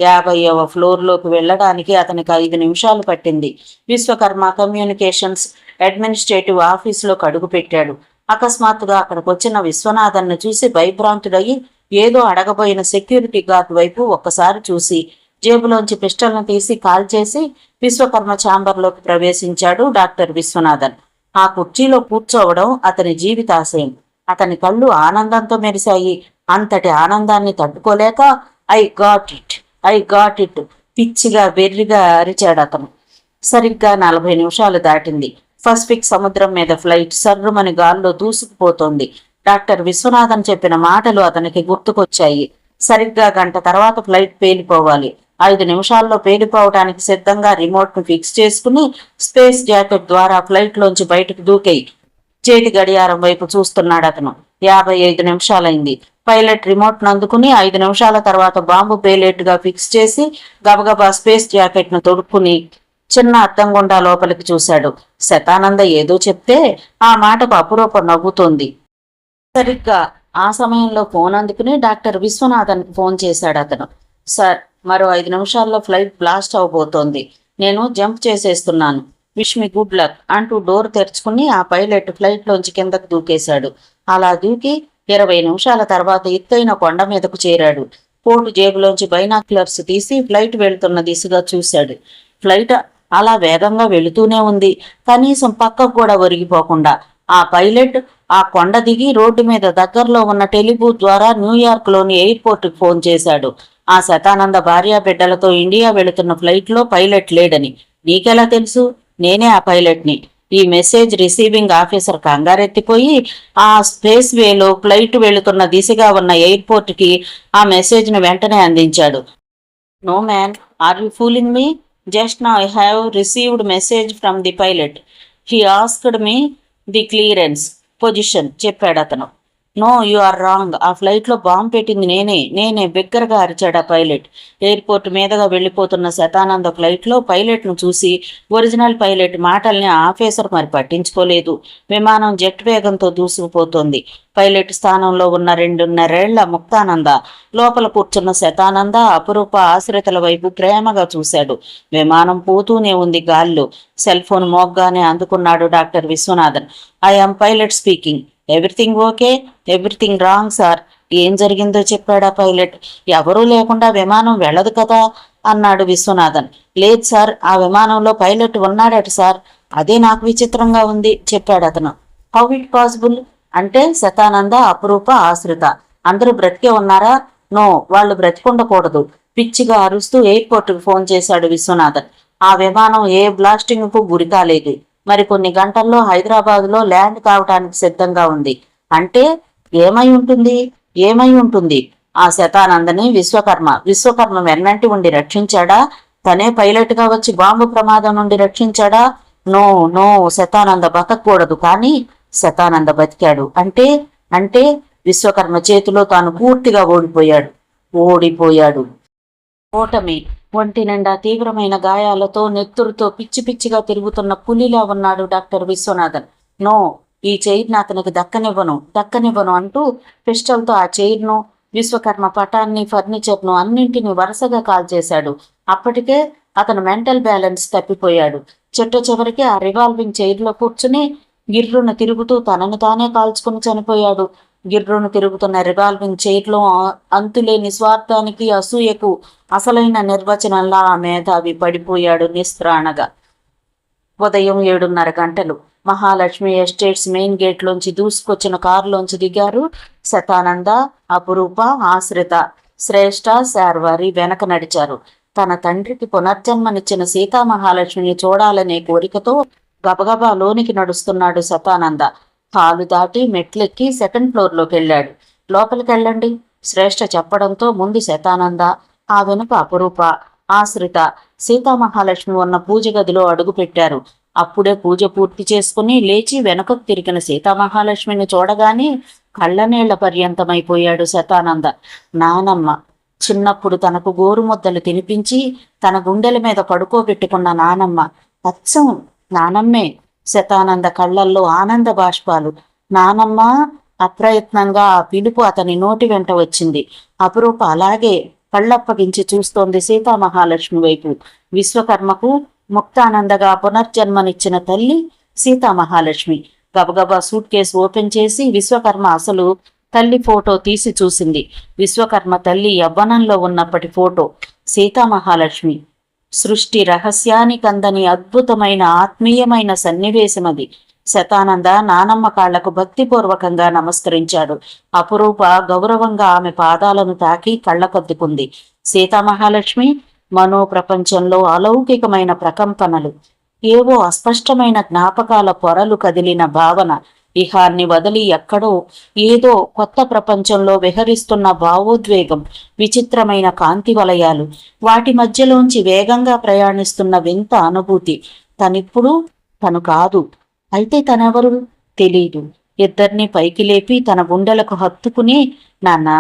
50వ ఫ్లోర్లోకి వెళ్ళడానికి అతనికి 5 నిమిషాలు పట్టింది. విశ్వకర్మ కమ్యూనికేషన్స్ అడ్మినిస్ట్రేటివ్ ఆఫీసులోకి అడుగు పెట్టాడు. అకస్మాత్తుగా అక్కడికి వచ్చిన విశ్వనాథన్ను చూసి భయభ్రాంతుడయి ఏదో అడగబోయిన సెక్యూరిటీ గార్డ్ వైపు ఒక్కసారి చూసి జేబులోంచి పిస్టల్ను తీసి కాల్చేసి విశ్వకర్మ ఛాంబర్లోకి ప్రవేశించాడు డాక్టర్ విశ్వనాథన్. ఆ కుర్చీలో కూర్చోవడం అతని జీవితాశయం. అతని కళ్ళు ఆనందంతో మెరిశాయి. అంతటి ఆనందాన్ని తట్టుకోలేక I got it, I got it పిచ్చిగా వెర్రిగా అరిచాడు అతను. సరిగ్గా 40 నిమిషాలు దాటింది. పసిఫిక్ సముద్రం మీద ఫ్లైట్ సర్రుమని గాల్లో దూసుకుపోతోంది. డాక్టర్ విశ్వనాథన్ చెప్పిన మాటలు అతనికి గుర్తుకొచ్చాయి. సరిగ్గా గంట తర్వాత ఫ్లైట్ పేలిపోవాలి. 5 నిమిషాల్లో పేలిపోవటానికి సిద్ధంగా రిమోట్ ను ఫిక్స్ చేసుకుని స్పేస్ జాకెట్ ద్వారా ఫ్లైట్ లోంచి బయటకు దూకేయి చేతి గడియారం వైపు చూస్తున్నాడు అతను. 55 నిమిషాలైంది. పైలట్ రిమోట్ ను అందుకుని 5 నిమిషాల తర్వాత బాంబు పేలేట్టుగా ఫిక్స్ చేసి గబగబా స్పేస్ జాకెట్ ను తొడుక్కుని చిన్న అద్దం గుండా లోపలికి చూశాడు. శతానంద ఏదో చెప్తే ఆ మాటకు అపురూప నవ్వుతోంది. సరిగ్గా ఆ సమయంలో ఫోన్ అందుకుని డాక్టర్ విశ్వనాథన్ కి ఫోన్ చేశాడు అతను. సార్, మరో 5 నిమిషాల్లో ఫ్లైట్ బ్లాస్ట్ అవబోతోంది. నేను జంప్ చేసేస్తున్నాను. విష్ మీ గుడ్ లక్ అంటూ డోర్ తెరుచుకుని ఆ పైలట్ ఫ్లైట్ లోంచి కిందకు దూకేశాడు. అలా దూకి 20 నిమిషాల తర్వాత ఎత్తైన కొండ మీదకు చేరాడు. కోటు జేబులోంచి బైనాక్యులర్స్ తీసి ఫ్లైట్ వెళుతున్న దిశగా చూశాడు. ఫ్లైట్ అలా వేగంగా వెళుతూనే ఉంది, కనీసం పక్కకు కూడా ఒరిగిపోకుండా. ఆ పైలట్ ఆ కొండ దిగి రోడ్డు మీద దగ్గరలో ఉన్న టెలిబూత్ ద్వారా న్యూయార్క్ లోని ఎయిర్పోర్ట్ కు ఫోన్ చేశాడు. ఆ శతానంద భార్యా బిడ్డలతో ఇండియా వెళుతున్న ఫ్లైట్ లో పైలట్ లేడని. నీకెలా తెలుసు? నేనే ఆ పైలట్ ని. ఈ మెసేజ్ రిసీవింగ్ ఆఫీసర్ కంగారెత్తిపోయి ఆ స్పేస్ వేలో ఫ్లైట్ వెళుతున్న దిశగా ఉన్న ఎయిర్పోర్ట్ కి ఆ మెసేజ్ ను వెంటనే అందించాడు. No man, are you fooling me? Just now I have received message from the pilot. He asked me the clearance position చెప్పాడు అతను. నో, యు ఆర్ రాంగ్. ఆ ఫ్లైట్లో బాంబు పెట్టింది నేనే బిగ్గరగా అరిచాడు ఆ పైలట్. ఎయిర్పోర్ట్ మీదుగా వెళ్లిపోతున్న శతానంద ఫ్లైట్లో పైలట్ను చూసి ఒరిజినల్ పైలట్ మాటల్ని ఆఫీసర్ మరి పట్టించుకోలేదు. విమానం జెట్ వేగంతో దూసుకుపోతోంది. పైలట్ స్థానంలో ఉన్న 2.5 ఏళ్ల ముక్తానంద లోపల కూర్చున్న శతానంద అపురూప ఆశ్రితల వైపు ప్రేమగా చూశాడు. విమానం పోతూనే ఉంది గాల్లో. సెల్ ఫోన్ మోగ్గానే అందుకున్నాడు doctor Viswanathan. I am pilot speaking. Everything okay? Everything wrong sir. ఏం జరిగిందో చెప్పాడా పైలట్. ఎవరూ లేకుండా విమానం వెళ్ళదు కదా అన్నాడు విశ్వనాథన్. లేదు సార్, ఆ విమానంలో పైలట్ ఉన్నాడట సార్. అదే నాకు విచిత్రంగా ఉంది చెప్పాడు అతను. How it possible? అంటే శతానంద, అపురూప, ఆశ్రిత అందరూ బ్రతికే ఉన్నారా? నో, వాళ్ళు బ్రతికుండకూడదు. పిచ్చిగా అరుస్తూ ఎయిర్పోర్ట్కు ఫోన్ చేశాడు విశ్వనాథన్. ఆ విమానం ఏ బ్లాస్టింగ్ కు గురి కాలేదు. మరి కొన్ని గంటల్లో హైదరాబాద్లో ల్యాండ్ కావటానికి సిద్ధంగా ఉంది. అంటే ఏమై ఉంటుంది? ఆ శతానందని విశ్వకర్మ వెన్నంటి ఉండి రక్షించాడా? తనే పైలట్ గా వచ్చి బాంబు ప్రమాదం నుండి రక్షించాడా? నో నో, శతానంద బతకూడదు. కానీ శతానంద బతికాడు. అంటే విశ్వకర్మ చేతిలో తాను పూర్తిగా ఓడిపోయాడు. ఓటమి. ఒంటి నిండా తీవ్రమైన గాయాలతో నెత్తురుతో పిచ్చి పిచ్చిగా తిరుగుతున్న పులిలా ఉన్నాడు డాక్టర్ విశ్వనాథన్. నో, ఈ చైర్ను అతనికి దక్కనివ్వను అంటూ పిస్టల్తో ఆ చైర్ను, విశ్వకర్మ పటాన్ని, ఫర్నిచర్ను అన్నింటినీ వరుసగా కాల్చేశాడు. అప్పటికే అతను మెంటల్ బ్యాలెన్స్ తప్పిపోయాడు. చివరికి ఆ రివాల్వింగ్ చైర్లో కూర్చుని గిర్రును తిరుగుతూ తనను తానే కాల్చుకుని చనిపోయాడు. గిర్రును తిరుగుతున్న రివాల్వింగ్ చైర్లో అంతులేని స్వార్థానికి, అసూయకు అసలైన నిర్వచనంలా ఆ మేధావి పడిపోయాడు నిస్త్రాణగా. ఉదయం 7:30 గంటలు. మహాలక్ష్మి ఎస్టేట్స్ మెయిన్ గేట్లోంచి దూసుకొచ్చిన కారులోంచి దిగారు శతానంద, అపురూప, ఆశ్రిత. శ్రేష్ఠ, శార్వారి వెనక నడిచారు. తన తండ్రికి పునర్జన్మనిచ్చిన సీతామహాలక్ష్మిని చూడాలనే కోరికతో గబగబా లోనికి నడుస్తున్నాడు శతానంద. హాలు దాటి మెట్లెక్కి 2nd ఫ్లోర్లోకి వెళ్ళాడు. లోపలికెళ్ళండి శ్రేష్ఠ చెప్పడంతో ముందు శతానంద, ఆ వెనుక అపురూప, ఆశ్రిత సీతామహాలక్ష్మి ఉన్న పూజ గదిలో అడుగు పెట్టారు. అప్పుడే పూజ పూర్తి చేసుకుని లేచి వెనకకు తిరిగిన సీతామహాలక్ష్మిని చూడగానే కళ్ళనీళ్ల పర్యంతమైపోయాడు శతానంద. నానమ్మ, చిన్నప్పుడు తనకు గోరుముద్దలు తినిపించి తన గుండెల మీద పడుకోబెట్టుకున్న నానమ్మ, అచ్చం నానమ్మే. శతానంద కళ్ళల్లో ఆనంద బాష్పాలు. నానమ్మ. అప్రయత్నంగా ఆ పిలుపు అతని నోటి వెంట వచ్చింది. అపురూప అలాగే కళ్ళప్పగించి చూస్తోంది సీతామహాలక్ష్మి వైపు. విశ్వకర్మకు ముక్తానందగా పునర్జన్మనిచ్చిన తల్లి సీతామహాలక్ష్మి. గబగబా సూట్ కేసు ఓపెన్ చేసి విశ్వకర్మ అసలు తల్లి ఫోటో తీసి చూసింది. విశ్వకర్మ తల్లి యవ్వనంలో ఉన్నప్పటి ఫోటో. సీతామహాలక్ష్మి సృష్టి రహస్యానికందని అద్భుతమైన ఆత్మీయమైన సన్నివేశమది. శతానంద నానమ్మ కాళ్లకు భక్తిపూర్వకంగా నమస్కరించాడు. అపురూప గౌరవంగా ఆమె పాదాలను తాకి కళ్ళకద్దుకుంది. సీతామహాలక్ష్మి మనో ప్రపంచంలో అలౌకికమైన ప్రకంపనలు, ఏవో అస్పష్టమైన జ్ఞాపకాల పొరలు కదిలిన భావన. ఇహాన్ని వదిలి ఎక్కడో ఏదో కొత్త ప్రపంచంలో విహరిస్తున్న భావోద్వేగం, విచిత్రమైన కాంతి వలయాలు, వాటి మధ్యలోంచి వేగంగా ప్రయాణిస్తున్న వింత అనుభూతి. తనిప్పుడు తను కాదు, అయితే తనెవరు తెలీదు. ఇద్దరిని పైకి లేపి తన గుండెలకు హత్తుకుని, నాన్నా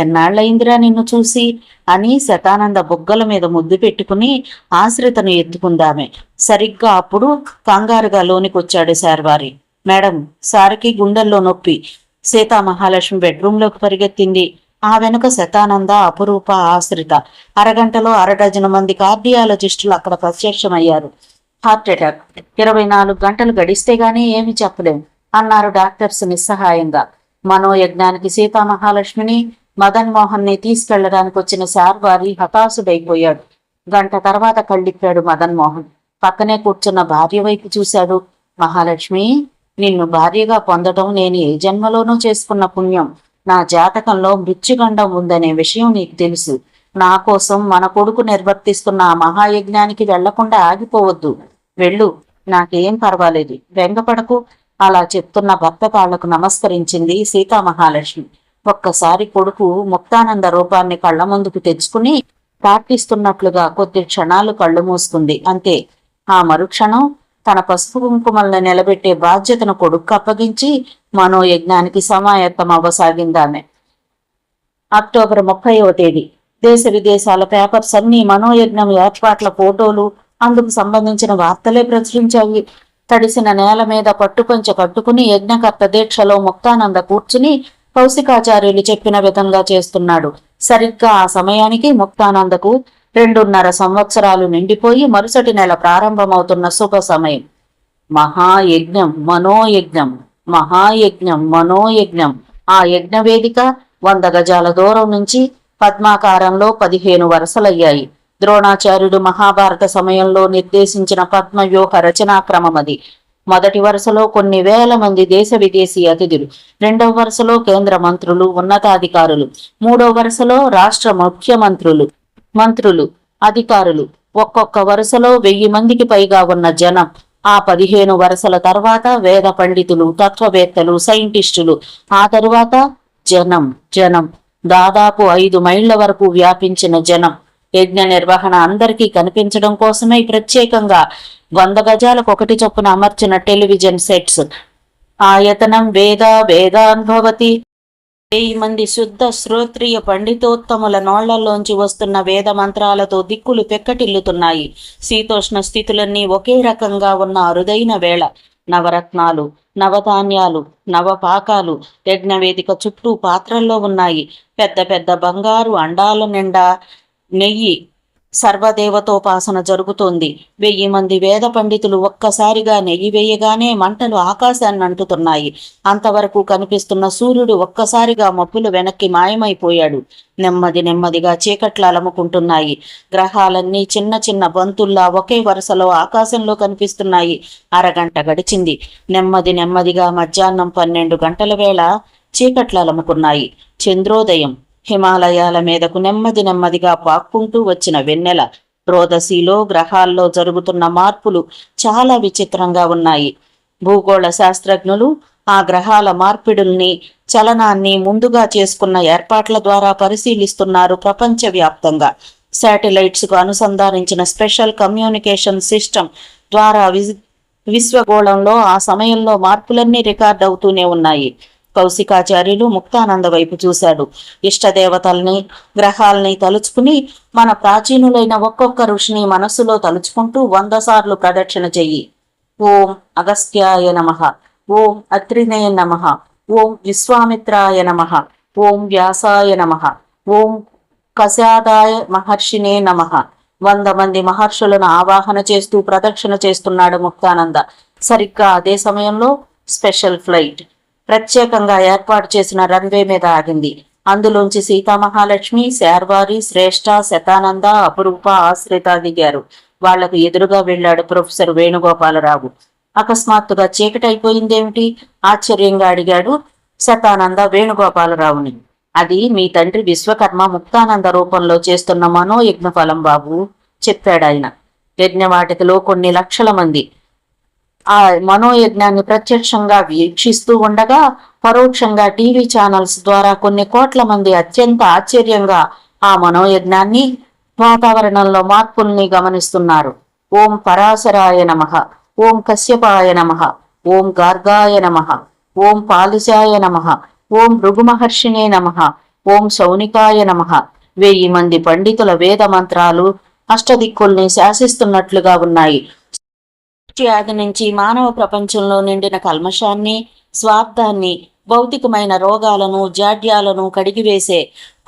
ఎన్నాళ్ళయిందిరా నిన్ను చూసి అని శతానంద బుగ్గల మీద ముద్దు పెట్టుకుని ఆశ్రితను ఎత్తుకుందామే. సరిగ్గా అప్పుడు కంగారుగా లోనికొచ్చాడు శార్వారి. మేడం, సారికి గుండెల్లో నొప్పి. సీతామహాలక్ష్మి బెడ్రూంలోకి పరిగెత్తింది. ఆ వెనుక శతానంద, అపురూప, ఆశ్రిత. అరగంటలో 6 మంది కార్డియాలజిస్టులు అక్కడ ప్రత్యక్షమయ్యారు. హార్ట్ అటాక్, 24 గంటలు గడిస్తే గానీ ఏమి చెప్పలేం అన్నారు డాక్టర్స్ నిస్సహాయంగా. మనోయజ్ఞానికి సీతామహాలక్ష్మిని, మదన్ మోహన్ ని తీసుకెళ్లడానికి వచ్చిన శార్వారి హతాశుడైపోయాడు. గంట తర్వాత కళ్ళిప్పాడు మదన్ మోహన్. పక్కనే కూర్చున్న భార్య వైపు చూశాడు. మహాలక్ష్మి, నిన్ను భార్యగా పొందడం నేను ఏ జన్మలోనూ చేసుకున్న పుణ్యం. నా జాతకంలో మృత్యుగండం ఉందనే విషయం నీకు తెలుసు. నా కోసం మన కొడుకు నిర్వర్తిస్తున్న ఆ మహాయజ్ఞానికి వెళ్లకుండా ఆగిపోవద్దు. వెళ్ళు, నాకేం పర్వాలేదు, బెంగపడకు. అలా చెప్తున్న భర్త కాళ్లకు నమస్కరించింది సీతామహాలక్ష్మి. ఒక్కసారి కొడుకు ముక్తానంద రూపాన్ని కళ్ల ముందుకు తెచ్చుకుని ప్రార్థిస్తున్నట్లుగా కొద్ది క్షణాలు కళ్ళు మూసుకుంది. అంతే. ఆ మరుక్షణం తన పసుపు కుంకుమల్ని నిలబెట్టే బాధ్యతను కొడుకు అప్పగించి మనోయజ్ఞానికి సమాయత్తం అవ్వసాగిందామె. అక్టోబర్ 30వ తేదీ. దేశ విదేశాల పేపర్స్ అన్ని మనోయజ్ఞం ఏర్పాట్ల ఫోటోలు, అందుకు సంబంధించిన వార్తలే ప్రచురించాయి. తడిసిన నేల మీద పట్టుపంచ కట్టుకుని యజ్ఞకర్త దీక్షలో ముక్తానంద కూర్చుని కౌశికాచార్యులు చెప్పిన విధంగా చేస్తున్నాడు. సరిగ్గా ఆ సమయానికి ముక్తానందకు 2.5 సంవత్సరాలు నిండిపోయి మరుసటి నెల ప్రారంభమవుతున్న శుభ సమయం. మహాయజ్ఞం, మనోయజ్ఞం, మహాయజ్ఞం, మనోయజ్ఞం. ఆ యజ్ఞ వేదిక 100 గజాల దూరం నుంచి పద్మాకారంలో 15 వరుసలయ్యాయి. ద్రోణాచార్యుడు మహాభారత సమయంలో నిర్దేశించిన పద్మవ్యూహ రచనాక్రమం అది. మొదటి వరుసలో కొన్ని వేల మంది దేశ విదేశీ అతిథులు, 2వ వరుసలో కేంద్ర మంత్రులు, ఉన్నతాధికారులు, 3వ వరుసలో రాష్ట్ర ముఖ్యమంత్రులు, మంత్రులు, అధికారులు, ఒక్కొక్క వరుసలో 1000 మందికి పైగా ఉన్న జనం. ఆ 15 వరుసల తర్వాత వేద పండితులు, తత్వవేత్తలు, సైంటిస్టులు, ఆ తరువాత జనం. జనం దాదాపు 5 మైళ్ల వరకు వ్యాపించిన జనం. యజ్ఞ నిర్వహణ అందరికీ కనిపించడం కోసమే ప్రత్యేకంగా 100 గజాలకు 1 చొప్పున అమర్చిన టెలివిజన్ సెట్స్. ఆయతనం వేదాన్భవతి. 1000 మంది శుద్ధ శ్రోత్రియ పండితోత్తముల నోళ్లలోంచి వస్తున్న వేద మంత్రాలతో దిక్కులు పెక్కటిల్లుతున్నాయి. శీతోష్ణ స్థితులన్నీ ఒకే రకంగా ఉన్న అరుదైన వేళ. నవరత్నాలు, నవధాన్యాలు, నవపాకాలు యజ్ఞవేదిక చుట్టూ పాత్రల్లో ఉన్నాయి. పెద్ద పెద్ద బంగారు అండాల నిండా నెయ్యి. సర్వదేవతోపాసన జరుగుతోంది. 1000 మంది వేద పండితులు ఒక్కసారిగా నెయ్యి వేయగానే మంటలు ఆకాశాన్ని అంటుతున్నాయి. అంతవరకు కనిపిస్తున్న సూర్యుడు ఒక్కసారిగా మబ్బులు వెనక్కి మాయమైపోయాడు. నెమ్మది నెమ్మదిగా చీకట్లు అలముకుంటున్నాయి. గ్రహాలన్నీ చిన్న చిన్న బంతుల్లా ఒకే వరుసలో ఆకాశంలో కనిపిస్తున్నాయి. అరగంట గడిచింది. నెమ్మది నెమ్మదిగా మధ్యాహ్నం 12 గంటల వేళ చీకట్లు అలముకున్నాయి. చంద్రోదయం. హిమాలయాల మీదకు నెమ్మది నెమ్మదిగా పాక్కుంటూ వచ్చిన వెన్నెల. రోదసీలో గ్రహాల్లో జరుగుతున్న మార్పులు చాలా విచిత్రంగా ఉన్నాయి. భూగోళ శాస్త్రజ్ఞులు ఆ గ్రహాల మార్పిడుల్ని, చలనాన్ని ముందుగా చేసుకున్న ఏర్పాట్ల ద్వారా పరిశీలిస్తున్నారు ప్రపంచవ్యాప్తంగా. శాటిలైట్స్ కు అనుసంధానించిన స్పెషల్ కమ్యూనికేషన్ సిస్టమ్ ద్వారా విశ్వగోళంలో ఆ సమయంలో మార్పులన్నీ రికార్డ్ అవుతూనే ఉన్నాయి. కౌశికాచార్యులు ముక్తానంద వైపు చూశాడు. ఇష్టదేవతల్ని, గ్రహాల్ని తలుచుకుని మన ప్రాచీనులైన ఒక్కొక్క ఋషిని మనస్సులో తలుచుకుంటూ 100 సార్లు ప్రదక్షిణ చెయ్యి. ఓం అగస్త్యాయ నమః, ఓం అత్రినే నమః, ఓం విశ్వామిత్రాయ నమః, ఓం వ్యాసాయ నమః, ఓం కశాదాయ మహర్షినే నమః. 100 మంది మహర్షులను ఆవాహన చేస్తూ ప్రదక్షిణ చేస్తున్నాడు ముక్తానంద. సరిగ్గా అదే సమయంలో స్పెషల్ ఫ్లైట్ ప్రత్యేకంగా ఏర్పాటు చేసిన రన్వే మీద ఆగింది. అందులోంచి సీతామహాలక్ష్మి, శార్వారి, శ్రేష్ఠ, శతానంద, అపురూప, ఆశ్రిత దిగారు. వాళ్లకు ఎదురుగా వెళ్లాడు ప్రొఫెసర్ వేణుగోపాలరావు. అకస్మాత్తుగా చీకటైపోయిందేమిటి? ఆశ్చర్యంగా అడిగాడు శతానంద వేణుగోపాలరావుని. అది మీ తండ్రి విశ్వకర్మ ముక్తానంద రూపంలో చేస్తున్న మనోయజ్ఞ ఫలం బాబు, చెప్పాడాయన. యజ్ఞవాటికలో కొన్ని లక్షల మంది ఆ మనోయజ్ఞాన్ని ప్రత్యక్షంగా వీక్షిస్తూ ఉండగా, పరోక్షంగా టీవీ ఛానల్స్ ద్వారా కొన్ని కోట్ల మంది అత్యంత ఆశ్చర్యంగా ఆ మనోయజ్ఞాన్ని, వాతావరణంలో మార్పుల్ని గమనిస్తున్నారు. ఓం పరాశరాయ నమః, ఓం కశ్యపాయ నమః, ఓం గార్గాయ నమః, ఓం పాలిశాయ నమః, ఓం భృగు మహర్షినే నమః, ఓం శౌనికాయ నమః. 1000 మంది పండితుల వేద మంత్రాలు అష్టదిక్కుల్ని శాసిస్తున్నట్లుగా ఉన్నాయి. ఆది నుంచి మానవ ప్రపంచంలో నిండిన కల్మషాన్ని, స్వార్థాన్ని, భౌతికమైన రోగాలను, జాడ్యాలను కడిగివేసే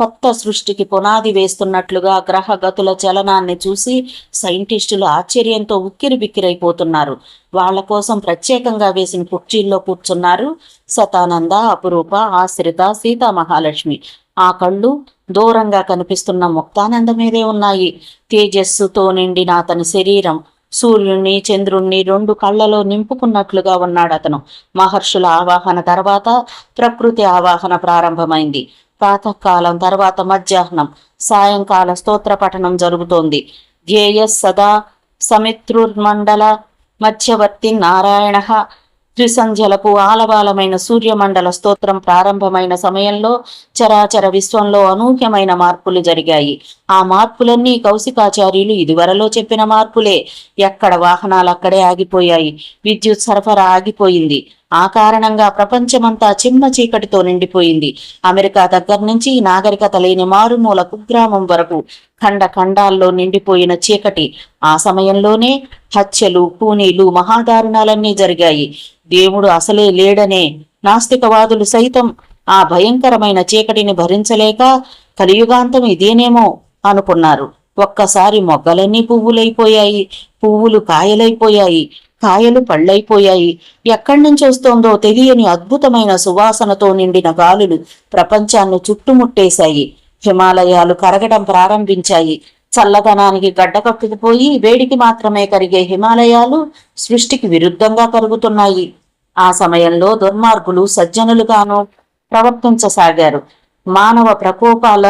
కొత్త సృష్టికి పునాది వేస్తున్నట్లుగా గ్రహ గతుల చలనాన్ని చూసి సైంటిస్టులు ఆశ్చర్యంతో ఉక్కిరిబిక్కిరైపోతున్నారు. వాళ్ల కోసం ప్రత్యేకంగా వేసిన కుర్చీల్లో కూర్చున్నారు శతానంద, అపురూప, ఆశ్రిత, సీతామహాలక్ష్మి. ఆ కళ్ళు దూరంగా కనిపిస్తున్న ముక్తానంద మీదే ఉన్నాయి. తేజస్సుతో నిండిన అతని శరీరం సూర్యుణ్ణి, చంద్రుణ్ణి 2 కళ్లలో నింపుకున్నట్లుగా ఉన్నాడతను. మహర్షుల ఆవాహన తర్వాత ప్రకృతి ఆవాహన ప్రారంభమైంది. ప్రాతకాలం తర్వాత మధ్యాహ్నం, సాయంకాల స్తోత్ర పఠనం జరుగుతోంది. ధ్యేయ సదా సమిత్రుర్మండల మధ్యవర్తి నారాయణ. త్రిసంధ్యలకు ఆలవాలమైన సూర్యమండల స్తోత్రం ప్రారంభమైన సమయంలో చరాచర విశ్వంలో అనూహ్యమైన మార్పులు జరిగాయి. ఆ మార్పులన్నీ కౌశికాచార్యులు ఇదివరలో చెప్పిన మార్పులే. ఎక్కడ వాహనాలు అక్కడే ఆగిపోయాయి. విద్యుత్ సరఫరా ఆగిపోయింది. ఆ కారణంగా ప్రపంచమంతా చిమ్మ చీకటితో నిండిపోయింది. అమెరికా దగ్గర నుంచి నాగరికత లేని మారుమూల కుగ్రామం వరకు ఖండ ఖండాల్లో నిండిపోయిన చీకటి. ఆ సమయంలోనే హత్యలు, కూనీలు, మహాదారుణాలన్నీ జరిగాయి. దేవుడు అసలే లేడనే నాస్తికవాదులు సైతం ఆ భయంకరమైన చీకటిని భరించలేక కలియుగాంతం ఇదేనేమో అనుకున్నారు. ఒక్కసారి మొగ్గలన్నీ పువ్వులైపోయాయి, పువ్వులు కాయలైపోయాయి, కాయలు పళ్ళైపోయాయి. ఎక్కడి నుంచి వస్తోందో తెలియని అద్భుతమైన సువాసనతో నిండిన గాలులు ప్రపంచాన్ని చుట్టుముట్టేశాయి. హిమాలయాలు కరగడం ప్రారంభించాయి. చల్లదనానికి గడ్డకట్టుకుపోయి వేడికి మాత్రమే కరిగే హిమాలయాలు సృష్టికి విరుద్ధంగా కరుగుతున్నాయి. ఆ సమయంలో దుర్మార్గులు సజ్జనులుగాను ప్రవర్తించసాగారు. మానవ ప్రకోపాల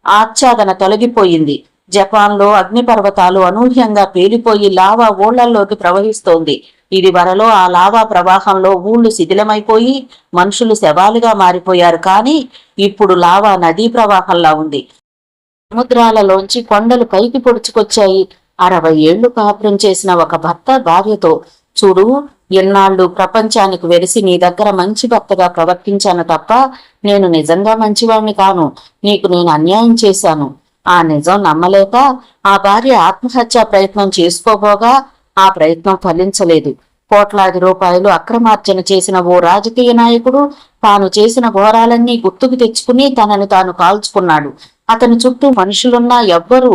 ఆచ్ఛాదన తొలగిపోయింది. జపాన్లో అగ్నిపర్వతాలు అనూహ్యంగా పేలిపోయి లావా ఊళ్లల్లోకి ప్రవహిస్తోంది. ఇది వరలో ఆ లావా ప్రవాహంలో ఊళ్ళు శిథిలమైపోయి మనుషులు శవాలుగా మారిపోయారు. కానీ ఇప్పుడు లావా నదీ ప్రవాహంలా ఉంది. సముద్రాలలోంచి కొండలు పైకి పొడుచుకొచ్చాయి. 60 ఏళ్లు కాపురం చేసిన ఒక భర్త భార్యతో, చూడు, ఎన్నాళ్ళు ప్రపంచానికి వెలిసి నీ దగ్గర మంచి భర్తగా ప్రవర్తించాను తప్ప నేను నిజంగా మంచివాణ్ణి కాను. నీకు నేను అన్యాయం చేశాను. ఆ నిజం నమ్మలేక ఆ భార్య ఆత్మహత్యా ప్రయత్నం చేసుకోబోగా ఆ ప్రయత్నం ఫలించలేదు. కోట్లాది రూపాయలు అక్రమార్జన చేసిన ఓ రాజకీయ నాయకుడు తాను చేసిన ఘోరాలన్నీ గుర్తుకు తెచ్చుకుని తనని తాను కాల్చుకున్నాడు. అతని చుట్టూ మనుషులున్నా ఎవ్వరూ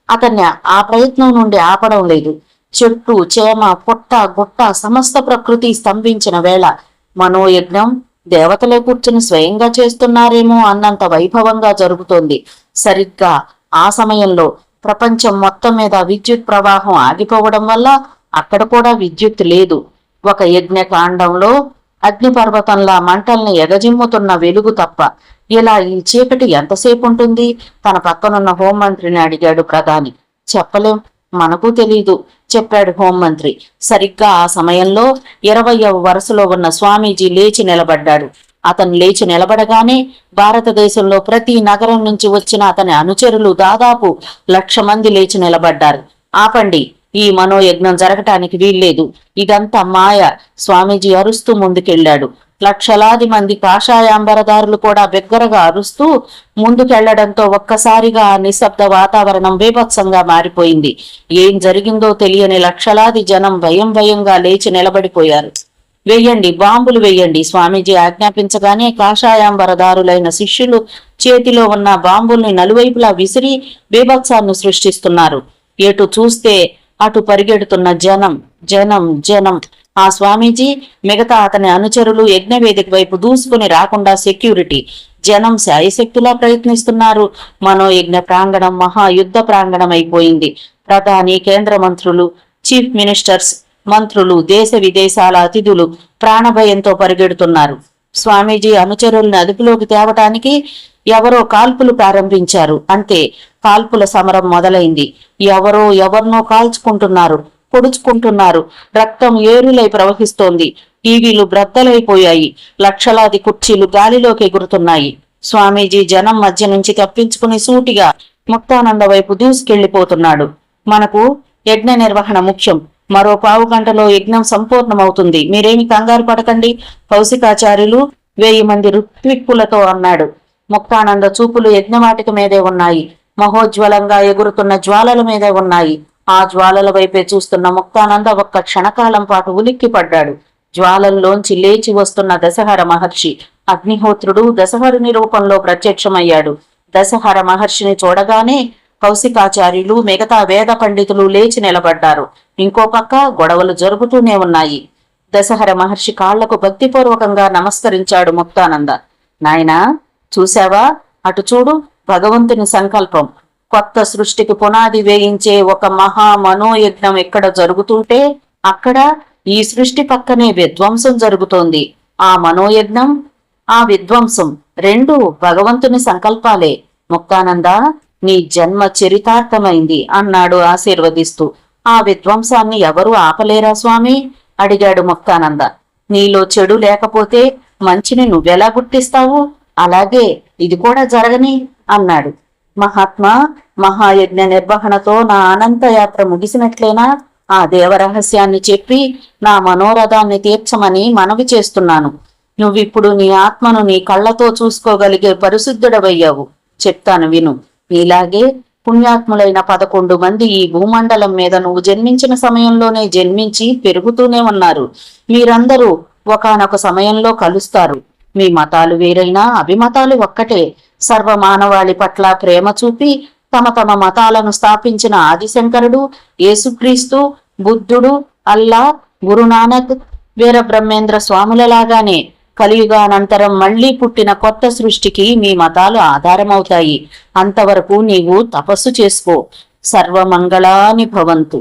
అతన్ని ఆ ప్రయత్నం నుండి ఆపడం లేదు. చెట్టు, చేమ, పుట్ట, గుట్ట సమస్త ప్రకృతి స్తంభించిన వేళ మనోయజ్ఞం దేవతలే కూర్చుని స్వయంగా చేస్తున్నారేమో అన్నంత వైభవంగా జరుగుతోంది. సరిగ్గా ఆ సమయంలో ప్రపంచం మొత్తం మీద విద్యుత్ ప్రవాహం ఆగిపోవడం వల్ల అక్కడ కూడా విద్యుత్ లేదు. ఒక యజ్ఞకాండంలో అగ్నిపర్వతంలా మంటల్ని ఎగజిమ్ముతున్న వెలుగు తప్ప. ఇలా ఈ చీకటి ఎంతసేపు ఉంటుంది? తన పక్కనున్న హోంమంత్రిని అడిగాడు ప్రధాని. చెప్పలేం, మనకు తెలీదు, చెప్పాడు హోంమంత్రి. సరిగ్గా ఆ సమయంలో 20వ వరుసలో ఉన్న స్వామీజీ లేచి నిలబడ్డాడు. అతను లేచి నిలబడగానే భారతదేశంలో ప్రతి నగరం నుంచి వచ్చిన అతని అనుచరులు దాదాపు 1,00,000 మంది లేచి నిలబడ్డారు. ఆపండి, ఈ మనోయజ్ఞం జరగటానికి వీల్లేదు, ఇదంతా మాయ. స్వామీజీ అరుస్తూ ముందుకెళ్లాడు. లక్షలాది మంది కాషాయాంబరదారులు కూడా బిగ్గరగా అరుస్తూ ముందుకెళ్లడంతో ఒక్కసారిగా ఆ నిశ్శబ్ద వాతావరణం బీభత్సంగా మారిపోయింది. ఏం జరిగిందో తెలియని లక్షలాది జనం భయంగా లేచి నిలబడిపోయారు. వెయ్యండి, బాంబులు వెయ్యండి, స్వామీజీ ఆజ్ఞాపించగానే కాషాయాంబరదారులైన శిష్యులు చేతిలో ఉన్న బాంబుల్ని నలువైపులా విసిరి బీభత్సాన్ని సృష్టిస్తున్నారు. ఎటు చూస్తే అటు పరిగెడుతున్న జనం. ఆ స్వామీజీ, మిగతా అతని అనుచరులు యజ్ఞవేదిక వైపు దూసుకుని రాకుండా సెక్యూరిటీ. జనం శాయశక్తులా ప్రయత్నిస్తున్నారు. మనోయజ్ఞ ప్రాంగణం మహాయుద్ధ ప్రాంగణం అయిపోయింది. ప్రధాని, కేంద్ర మంత్రులు, చీఫ్ మినిస్టర్స్, మంత్రులు, దేశ విదేశాల అతిథులు ప్రాణభయంతో పరిగెడుతున్నారు. స్వామీజీ అనుచరుల్ని అదుపులోకి తేవటానికి ఎవరో కాల్పులు ప్రారంభించారు. అంతే, కాల్పుల సమరం మొదలైంది. ఎవరో ఎవరినో కాల్చుకుంటున్నారు, పొడుచుకుంటున్నారు. రక్తం ఏరులై ప్రవహిస్తోంది. టీవీలు బ్రద్దలైపోయాయి. లక్షలాది కుర్చీలు గాలిలోకి ఎగురుతున్నాయి. స్వామీజీ జనం మధ్య నుంచి తప్పించుకుని సూటిగా ముక్తానంద వైపు దూసుకెళ్లిపోతున్నాడు. మనకు యజ్ఞ నిర్వహణ ముఖ్యం. మరో పావు గంటలో యజ్ఞం సంపూర్ణమవుతుంది. మీరేమి కంగారు పడకండి, కౌశికాచార్యులు 1000 మంది ఋత్విక్కులతో అన్నాడు. ముక్తానంద చూపులు యజ్ఞవాటిక మీదే ఉన్నాయి. మహోజ్వలంగా ఎగురుతున్న జ్వాలల మీదే ఉన్నాయి. ఆ జ్వాలల వైపే చూస్తున్న ముక్తానంద ఒక్క క్షణకాలం పాటు ఉలిక్కి పడ్డాడు. జ్వాలల్లోంచి లేచి వస్తున్న దశహర మహర్షి. అగ్నిహోత్రుడు దశహరుని రూపంలో ప్రత్యక్షమయ్యాడు. దశహర మహర్షిని చూడగానే కౌశికాచార్యులు, మిగతా వేద పండితులు లేచి నిలబడ్డారు. ఇంకో పక్క గొడవలు జరుగుతూనే ఉన్నాయి. దశహర మహర్షి కాళ్లకు భక్తిపూర్వకంగా నమస్కరించాడు ముక్తానంద. నాయనా, చూశావా? అటు చూడు, భగవంతుని సంకల్పం. కొత్త సృష్టికి పునాది వేయించే ఒక మహా మనోయజ్ఞం ఎక్కడ జరుగుతుంటే అక్కడ ఈ సృష్టి పక్కనే విధ్వంసం జరుగుతోంది. ఆ మనోయజ్ఞం, ఆ విధ్వంసం రెండూ భగవంతుని సంకల్పాలే. ముక్తానంద, నీ జన్మ చరితార్థమైంది అన్నాడు ఆశీర్వదిస్తూ. ఆ విధ్వంసాన్ని ఎవరూ ఆపలేరా స్వామి? అడిగాడు ముక్తానంద. నీలో చెడు లేకపోతే మంచిని నువ్వెలా గుర్తిస్తావు? అలాగే ఇది కూడా జరగని అన్నాడు. మహాత్మా, మహాయజ్ఞ నిర్వహణతో నా అనంతయాత్ర ముగిసినట్లేనా? ఆ దేవరహస్యాన్ని చెప్పి నా మనోరథాన్ని తీర్చమని మనవి చేస్తున్నాను. నువ్విప్పుడు నీ ఆత్మను నీ కళ్ళతో చూసుకోగలిగే పరిశుద్ధుడవయ్యావు. చెప్తాను విను. నీలాగే పుణ్యాత్ములైన 11 మంది ఈ భూమండలం మీద నువ్వు జన్మించిన సమయంలోనే జన్మించి పెరుగుతూనే ఉన్నారు. మీరందరూ ఒకానొక సమయంలో కలుస్తారు. మీ మతాలు వేరైనా అభిమతాలు ఒక్కటే. సర్వమానవాళి పట్ల ప్రేమ చూపి తమ తమ మతాలను స్థాపించిన ఆదిశంకరుడు, యేసుక్రీస్తు, బుద్ధుడు, అల్లా, గురునానక్, వీరబ్రహ్మేంద్ర స్వాములలాగానే కలియుగానంతరం మళ్లీ పుట్టిన కొత్త సృష్టికి మీ మతాలు ఆధారమవుతాయి. అంతవరకు నీవు తపస్సు చేసుకో. సర్వమంగళాని భవంతు.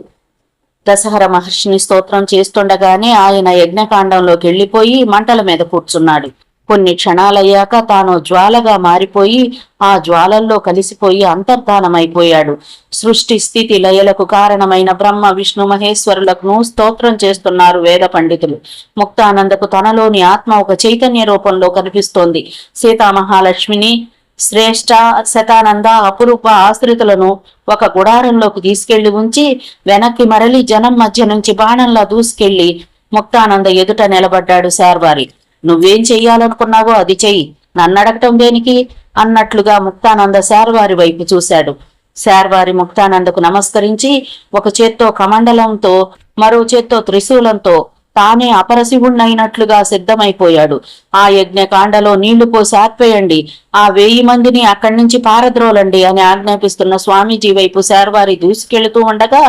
దశహర మహర్షిని స్తోత్రం చేస్తుండగానే ఆయన యజ్ఞకాండంలోకి వెళ్లిపోయి మంటల మీద కూర్చున్నాడు. కొన్ని క్షణాలయ్యాక తాను జ్వాలగా మారిపోయి ఆ జ్వాలల్లో కలిసిపోయి అంతర్ధానమైపోయాడు. సృష్టి స్థితి లయలకు కారణమైన బ్రహ్మ, విష్ణు, మహేశ్వరులకు స్తోత్రం చేస్తున్నారు వేద పండితులు. ముక్తానందకు తనలోని ఆత్మ ఒక చైతన్య రూపంలో కనిపిస్తోంది. సీతామహాలక్ష్మిని, శ్రేష్ఠ, శతానంద, అపురూప ఆశ్రితులను ఒక గుడారంలోకి తీసుకెళ్లి ఉంచి వెనక్కి మరలి జనం మధ్య నుంచి బాణంలా దూసుకెళ్లి ముక్తానంద ఎదుట నిలబడ్డాడు శార్వారి. నువ్వేం చెయ్యాలనుకున్నావో అది చెయ్యి, నన్నడగటం దేనికి అన్నట్లుగా ముక్తానంద శార్వారి వైపు చూశాడు. శార్వారి ముక్తానందకు నమస్కరించి ఒక చేత్తో కమండలంతో మరో చేత్తో త్రిశూలంతో తానే అపరశివుణ్ణైనట్లుగా సిద్ధమైపోయాడు. ఆ యజ్ఞకాండలో నీళ్లు పోసి ఆర్పేయండి, ఆ 1000 మందిని అక్కడి నుంచి పారద్రోలండి అని ఆజ్ఞాపిస్తున్న స్వామీజీ వైపు శార్వారి దూసుకెళ్తూ ఉండగా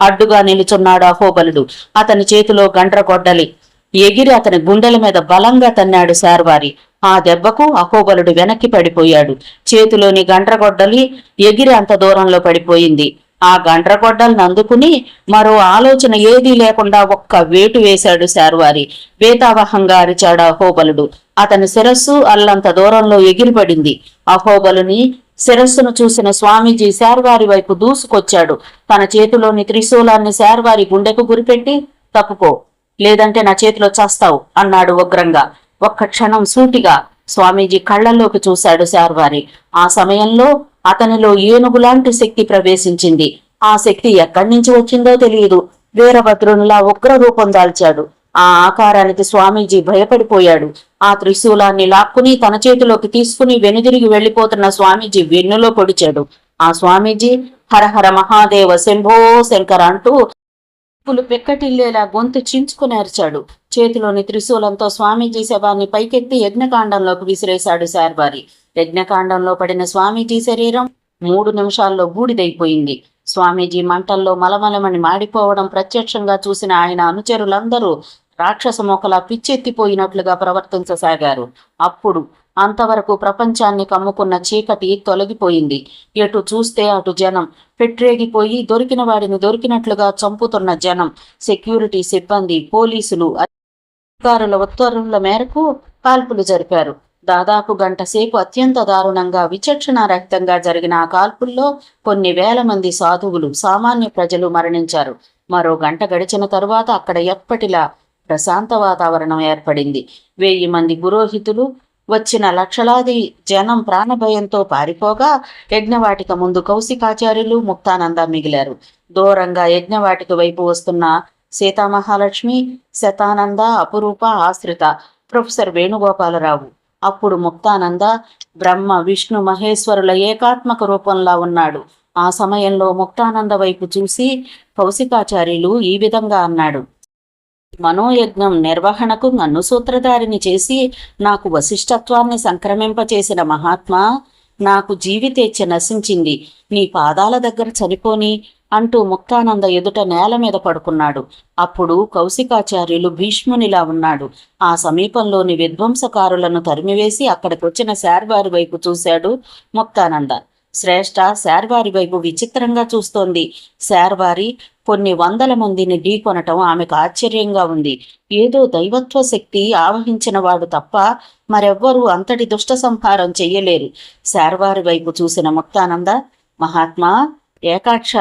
అడ్డుగా నిలుచున్నాడు అహోబలుడు. అతని చేతిలో గండ్రగొడ్డలి ఎగిరి అతని గుండెల మీద బలంగా తన్నాడు శార్వారి. ఆ దెబ్బకు అహోబలుడు వెనక్కి పడిపోయాడు. చేతిలోని గండ్రగొడ్డలి ఎగిరి అంత దూరంలో పడిపోయింది. ఆ గండ్రగొడ్డలను అందుకుని మరో ఆలోచన ఏదీ లేకుండా ఒక్క వేటు వేశాడు శార్వారి. వేతావహంగా అరిచాడు అహోబలుడు. అతని శిరస్సు అల్లంత దూరంలో ఎగిరిపడింది. అహోబలుని శిరస్సును చూసిన స్వామీజీ శార్వారి వైపు దూసుకొచ్చాడు. తన చేతిలోని త్రిశూలాన్ని శార్వారి గుండెకు గురిపెట్టి, తప్పుకో, లేదంటే నా చేతిలో చేస్తావు అన్నాడు ఉగ్రంగా. ఒక్క క్షణం సూటిగా స్వామీజీ కళ్లలోకి చూశాడు శార్వారి. ఆ సమయంలో అతనిలో ఏనుగులాంటి శక్తి ప్రవేశించింది. ఆ శక్తి ఎక్కడి నుంచి వచ్చిందో తెలియదు. వీరభద్రునిలా ఉగ్ర రూపం దాల్చాడు. ఆ ఆకారానికి స్వామీజీ భయపడిపోయాడు. ఆ త్రిశూలాన్ని లాక్కుని తన చేతిలోకి తీసుకుని వెనుదిరిగి వెళ్లిపోతున్న స్వామీజీ వెన్నులో పొడిచాడు. ఆ స్వామీజీ హరహర మహాదేవ శంభో శంకర అంటూ పులు పెక్కటిల్లేలా గొంతు చించుకుని అరిచాడు. చేతిలోని త్రిశూలంతో స్వామీజీ శవాన్ని పైకెత్తి యజ్ఞకాండంలోకి విసిరేశాడు శార్వారి. యజ్ఞకాండంలో పడిన స్వామీజీ శరీరం 3 నిమిషాల్లో బూడిదైపోయింది. స్వామీజీ మంటల్లో మలమలమని మాడిపోవడం ప్రత్యక్షంగా చూసిన ఆయన అనుచరులందరూ రాక్షస మొక్కలా పిచ్చెత్తిపోయినట్లుగా ప్రవర్తించసాగారు. అప్పుడు అంతవరకు ప్రపంచాన్ని కమ్ముకున్న చీకటి తొలగిపోయింది. ఎటు చూస్తే అటు జనం పెట్టరేగిపోయి దొరికిన వాడిని దొరికినట్లుగా చంపుతున్న జనం. సెక్యూరిటీ సిబ్బంది, పోలీసులు అధికారుల ఉత్తర్వుల మేరకు కాల్పులు జరిపారు. దాదాపు గంట సేపు అత్యంత దారుణంగా విచక్షణారహితంగా జరిగిన ఆ కాల్పుల్లో కొన్ని వేల మంది సాధువులు, సామాన్య ప్రజలు మరణించారు. మరో గంట గడిచిన తరువాత అక్కడ ఎప్పటిలా ప్రశాంత వాతావరణం ఏర్పడింది. 1000 మంది పురోహితులు, వచ్చిన లక్షలాది జనం ప్రాణభయంతో పారిపోగా యజ్ఞవాటిక ముందు కౌశికాచార్యులు, ముక్తానంద మిగిలారు. దూరంగా యజ్ఞవాటిక వైపు వస్తున్న సీతామహాలక్ష్మి, శతానంద, అపురూప, ఆశ్రిత, ప్రొఫెసర్ వేణుగోపాలరావు. అప్పుడు ముక్తానంద బ్రహ్మ, విష్ణు, మహేశ్వరుల ఏకాత్మక రూపంలా ఉన్నాడు. ఆ సమయంలో ముక్తానంద వైపు చూసి కౌశికాచార్యులు ఈ విధంగా అన్నాడు: మనోయజ్ఞం నిర్వహణకు నన్ను సూత్రధారిని చేసి నాకు వశిష్ఠత్వాన్ని సంక్రమింపచేసిన మహాత్మా, నాకు జీవితేచ్ఛ నశించింది, నీ పాదాల దగ్గర చనిపోని అంటూ ముక్తానంద ఎదుట నేల మీద పడుకున్నాడు. అప్పుడు కౌశికాచార్యులు భీష్మునిలా ఉన్నాడు. ఆ సమీపంలోని విధ్వంసకారులను తరిమివేసి అక్కడికొచ్చిన శార్వారి వైపు చూశాడు ముక్తానంద. శ్రేష్ఠ శార్వారి వైపు విచిత్రంగా చూస్తోంది. శార్వారి కొన్ని వందల మందిని ఢీకొనటం ఆమెకు ఆశ్చర్యంగా ఉంది. ఏదో దైవత్వ శక్తి ఆవహించిన వాడు తప్ప మరెవ్వరూ అంతటి దుష్ట సంహారం చెయ్యలేరు. శార్వారి వైపు చూసిన ముక్తానంద, మహాత్మా, ఏకాక్ష,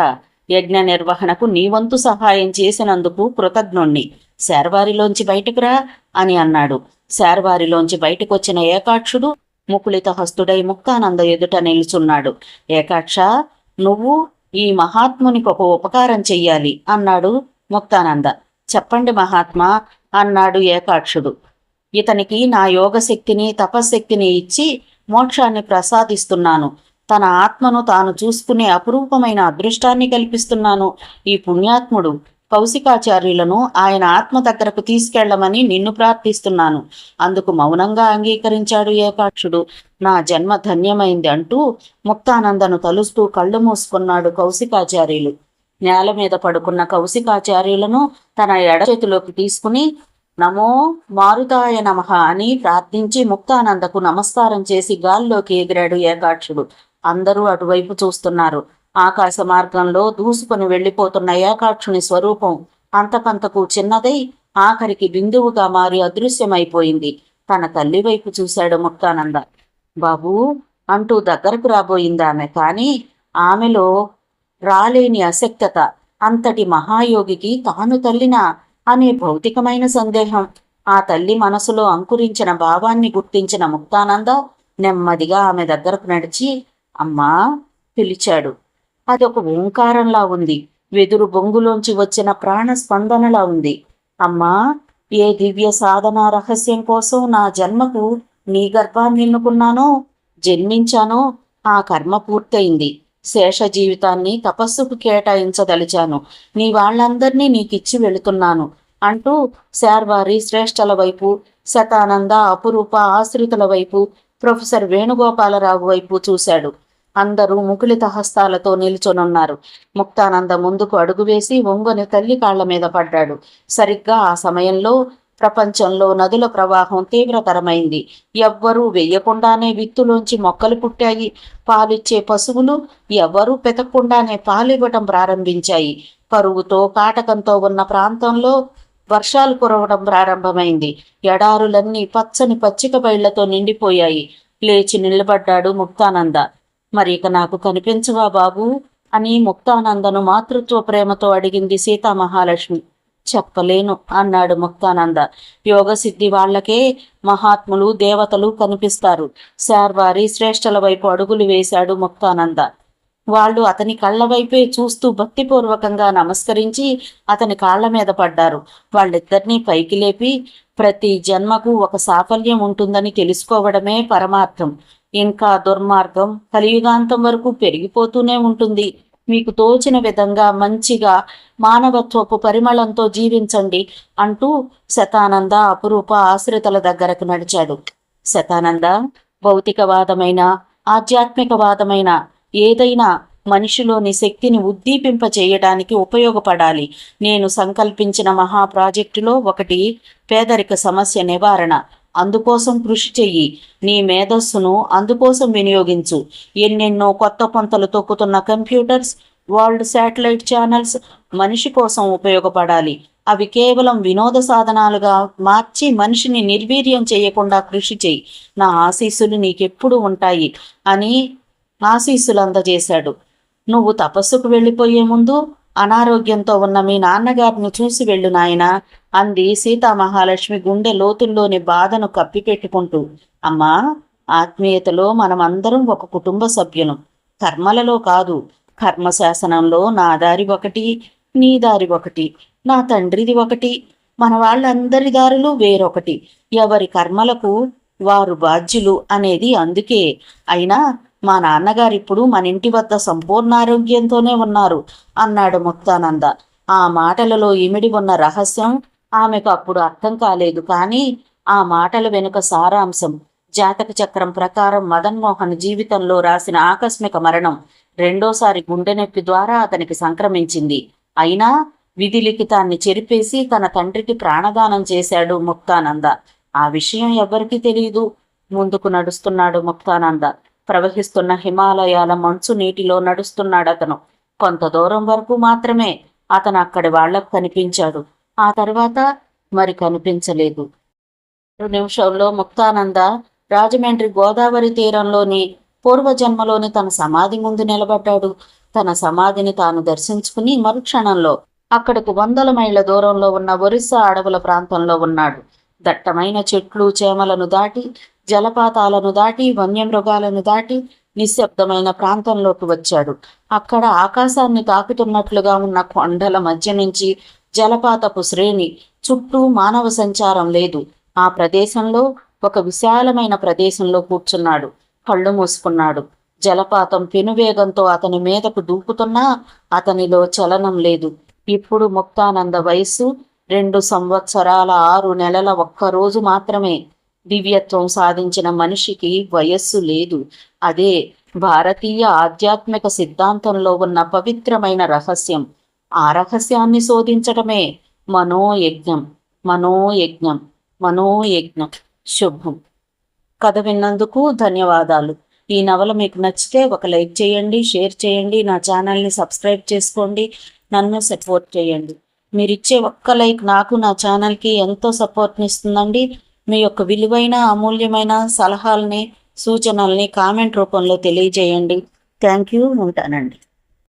యజ్ఞ నిర్వహణకు నీ వంతు సహాయం చేసినందుకు కృతజ్ఞుణ్ణి. శార్వారిలోంచి బయటకురా అని అన్నాడు. శార్వారిలోంచి బయటకొచ్చిన ఏకాక్షుడు ముకుళిత హస్తుడై ముక్తానంద ఎదుట నిలుచున్నాడు. ఏకాక్ష, నువ్వు ఈ మహాత్మునికి ఒక ఉపకారం చెయ్యాలి అన్నాడు ముక్తానంద. చెప్పండి మహాత్మా అన్నాడు ఏకాక్షుడు. ఇతనికి నా యోగశక్తిని, తపశ్శక్తిని ఇచ్చి మోక్షాన్ని ప్రసాదిస్తున్నాను. తన ఆత్మను తాను చూసుకునే అపురూపమైన అదృష్టాన్ని కల్పిస్తున్నాను. ఈ పుణ్యాత్ముడు కౌశికాచార్యులను ఆయన ఆత్మ దగ్గరకు తీసుకెళ్లమని నిన్ను ప్రార్థిస్తున్నాను. అందుకు మౌనంగా అంగీకరించాడు ఏకాక్షుడు. నా జన్మ ధన్యమైంది అంటూ ముక్తానందను తలుస్తూ కళ్ళు మూసుకున్నాడు కౌశికాచార్యులు. నేల మీద పడుకున్న కౌశికాచార్యులను తన ఎడ చేతిలోకి తీసుకుని నమో మారుతాయ నమః అని ప్రార్థించి ముక్తానందకు నమస్కారం చేసి గాల్లోకి ఎగిరాడు ఏకాక్షుడు. అందరూ అటువైపు చూస్తున్నారు. ఆకాశ మార్గంలో దూసుకుని వెళ్లిపోతున్న ఏకాక్షుని స్వరూపం అంతకంతకు చిన్నదై ఆఖరికి బిందువుగా మారి అదృశ్యమైపోయింది. తన తల్లి వైపు చూశాడు ముక్తానంద. బాబూ అంటూ దగ్గరకు రాబోయింది ఆమె. కానీ ఆమెలో రాలేని అశక్తత, అంతటి మహాయోగికి తాను తల్లినా అనే భౌతికమైన సందేహం. ఆ తల్లి మనసులో అంకురించిన భావాన్ని గుర్తించిన ముక్తానంద నెమ్మదిగా ఆమె దగ్గరకు నడిచి అమ్మా పిలిచాడు. అదొక ఓంకారంలా ఉంది. వెదురు బొంగులోంచి వచ్చిన ప్రాణ స్పందనలా ఉంది. అమ్మా, ఏ దివ్య సాధన రహస్యం కోసం నా జన్మకు నీ గర్భాన్ని ఎన్నుకున్నానో, జన్మించానో ఆ కర్మ పూర్తయింది. శేష జీవితాన్ని తపస్సుకు కేటాయించదలిచాను. నీ వాళ్ళందరినీ నీకిచ్చి వెళుతున్నాను అంటూ శార్వారి శ్రేష్టల వైపు, శతానంద, అపురూప, ఆశ్రితుల వైపు, ప్రొఫెసర్ వేణుగోపాలరావు వైపు చూశాడు. అందరూ ముకుళిత హస్తాలతో నిల్చొనున్నారు. ముక్తానంద ముందుకు అడుగువేసి వంగని తల్లి కాళ్ల మీద పడ్డాడు. సరిగ్గా ఆ సమయంలో ప్రపంచంలో నదుల ప్రవాహం తీవ్రతరమైంది. ఎవ్వరూ వెయ్యకుండానే విత్తులోంచి మొక్కలు పుట్టాయి. పాలిచ్చే పశువులు ఎవ్వరూ పెతకుండానే పాలివ్వటం ప్రారంభించాయి. కరువుతో కాటకంతో ఉన్న ప్రాంతంలో వర్షాలు కురవడం ప్రారంభమైంది. ఎడారులన్నీ పచ్చని పచ్చిక బయళ్లతో నిండిపోయాయి. లేచి నిలబడ్డాడు ముక్తానంద. మరి ఇక నాకు కనిపించవా బాబూ అని ముక్తానందను మాతృత్వ ప్రేమతో అడిగింది సీతామహాలక్ష్మి. చెప్పలేను అన్నాడు ముక్తానంద. యోగసిద్ధి వాళ్లకే మహాత్ములు, దేవతలు కనిపిస్తారు. శార్వారి శ్రేష్టల వైపు అడుగులు వేశాడు ముక్తానంద. వాళ్ళు అతని కళ్ళ వైపే చూస్తూ భక్తిపూర్వకంగా నమస్కరించి అతని కాళ్ల మీద పడ్డారు. వాళ్ళిద్దరినీ పైకి లేపి ప్రతి జన్మకు ఒక సాఫల్యం ఉంటుందని తెలుసుకోవడమే పరమార్థం. ఇంకా దుర్మార్గం కలియుగాంతం వరకు పెరిగిపోతూనే ఉంటుంది. మీకు తోచిన విధంగా మంచిగా మానవత్వపు పరిమళంతో జీవించండి అంటూ శతానంద, అపురూప, ఆశ్రితల దగ్గరకు నడిచాడు. శతానంద, భౌతికవాదమైన ఆధ్యాత్మికవాదమైన ఏదైనా మనిషిలోని శక్తిని ఉద్దీపింప చేయడానికి ఉపయోగపడాలి. నేను సంకల్పించిన మహా ప్రాజెక్టులో ఒకటి పేదరిక సమస్య నివారణ. అందుకోసం కృషి చెయ్యి. నీ మేధస్సును అందుకోసం వినియోగించు. ఎన్నెన్నో కొత్త పొంతలు తొక్కుతున్న కంప్యూటర్స్, వరల్డ్ శాటిలైట్ ఛానల్స్ మనిషి కోసం ఉపయోగపడాలి. అవి కేవలం వినోద సాధనాలుగా మార్చి మనిషిని నిర్వీర్యం చేయకుండా కృషి చేయి. నా ఆశీస్సులు నీకెప్పుడు ఉంటాయి అని ఆశీస్సులు అందజేశాడు. నువ్వు తపస్సుకు వెళ్ళిపోయే ముందు అనారోగ్యంతో ఉన్న మీ నాన్నగారిని చూసి వెళ్ళు నాయనా అంది సీతామహాలక్ష్మి గుండె లోతుల్లోని బాధను కప్పిపెట్టుకుంటూ. అమ్మా, ఆత్మీయతలో మనమందరం ఒక కుటుంబ సభ్యులం. కర్మలలో కాదు. కర్మశాసనంలో నా దారి ఒకటి, నీ దారి ఒకటి, నా తండ్రిది ఒకటి, మన వాళ్ళందరి దారులు వేరొకటి. ఎవరి కర్మలకు వారు బాధ్యులు అనేది అందుకే. అయినా మా నాన్నగారిప్పుడు మన ఇంటి వద్ద సంపూర్ణ ఆరోగ్యంతోనే ఉన్నారు అన్నాడు ముక్తానంద. ఆ మాటలలో ఇమిడి ఉన్న రహస్యం ఆమెకు అప్పుడు అర్థం కాలేదు. కానీ ఆ మాటల వెనుక సారాంశం జాతక చక్రం ప్రకారం మదన్మోహన్ జీవితంలో రాసిన ఆకస్మిక మరణం రెండోసారి గుండె నొప్పి ద్వారా అతనికి సంక్రమించింది. అయినా విధి లిఖితాన్ని చెరిపేసి తన తండ్రికి ప్రాణదానం చేశాడు ముక్తానంద. ఆ విషయం ఎవ్వరికీ తెలియదు. ముందుకు నడుస్తున్నాడు ముక్తానంద. ప్రవహిస్తున్న హిమాలయాల మంచు నీటిలో నడుస్తున్నాడతను. కొంత దూరం వరకు మాత్రమే అతను అక్కడి వాళ్లకు కనిపించాడు. ఆ తర్వాత మరి కనిపించలేదు. 2 నిమిషంలో ముక్తానంద రాజమండ్రి గోదావరి తీరంలోని పూర్వజన్మలోని తన సమాధి ముందు నిలబడ్డాడు. తన సమాధిని తాను దర్శించుకుని మరుక్షణంలో అక్కడకు 100 మైళ్ళ దూరంలో ఉన్న ఒరిస్సా అడవుల ప్రాంతంలో ఉన్నాడు. దట్టమైన చెట్లు చేమలను దాటి, జలపాతాలను దాటి, వన్యమృగాలను దాటి నిశ్శబ్దమైన ప్రాంతంలోకి వచ్చాడు. అక్కడ ఆకాశాన్ని తాకుతున్నట్లుగా ఉన్న కొండల మధ్య నుంచి జలపాతపు శ్రేణి చుట్టూ మానవ సంచారం లేదు. ఆ ప్రదేశంలో ఒక విశాలమైన ప్రదేశంలో కూర్చున్నాడు. కళ్ళు మూసుకున్నాడు. జలపాతం పెనువేగంతో అతని మీదకు దూకుతున్నా అతనిలో చలనం లేదు. ఇప్పుడు ముక్తానంద వయస్సు 2 సంవత్సరాల 6 నెలల 1 రోజు మాత్రమే. దివ్యత్వం సాధించిన మనిషికి వయస్సు లేదు. అదే భారతీయ ఆధ్యాత్మిక సిద్ధాంతంలో ఉన్న పవిత్రమైన రహస్యం. ఆ రహస్యాన్ని శోధించటమే మనోయజ్ఞం. మనోయజ్ఞం, మనోయజ్ఞం. శుభం. కథ విన్నందుకు ధన్యవాదాలు. ఈ నవల మీకు నచ్చితే ఒక లైక్ చేయండి, షేర్ చేయండి, నా ఛానల్ని సబ్స్క్రైబ్ చేసుకోండి, నన్ను సపోర్ట్ చేయండి. మీరిచ్చే ఒక్క లైక్ నాకు, నా ఛానల్కి ఎంతో సపోర్ట్ని ఇస్తుందండి. మీ యొక్క విలువైన అమూల్యమైన సలహాలని, సూచనల్ని కామెంట్ రూపంలో తెలియజేయండి. Thank you. ఉంటానండి.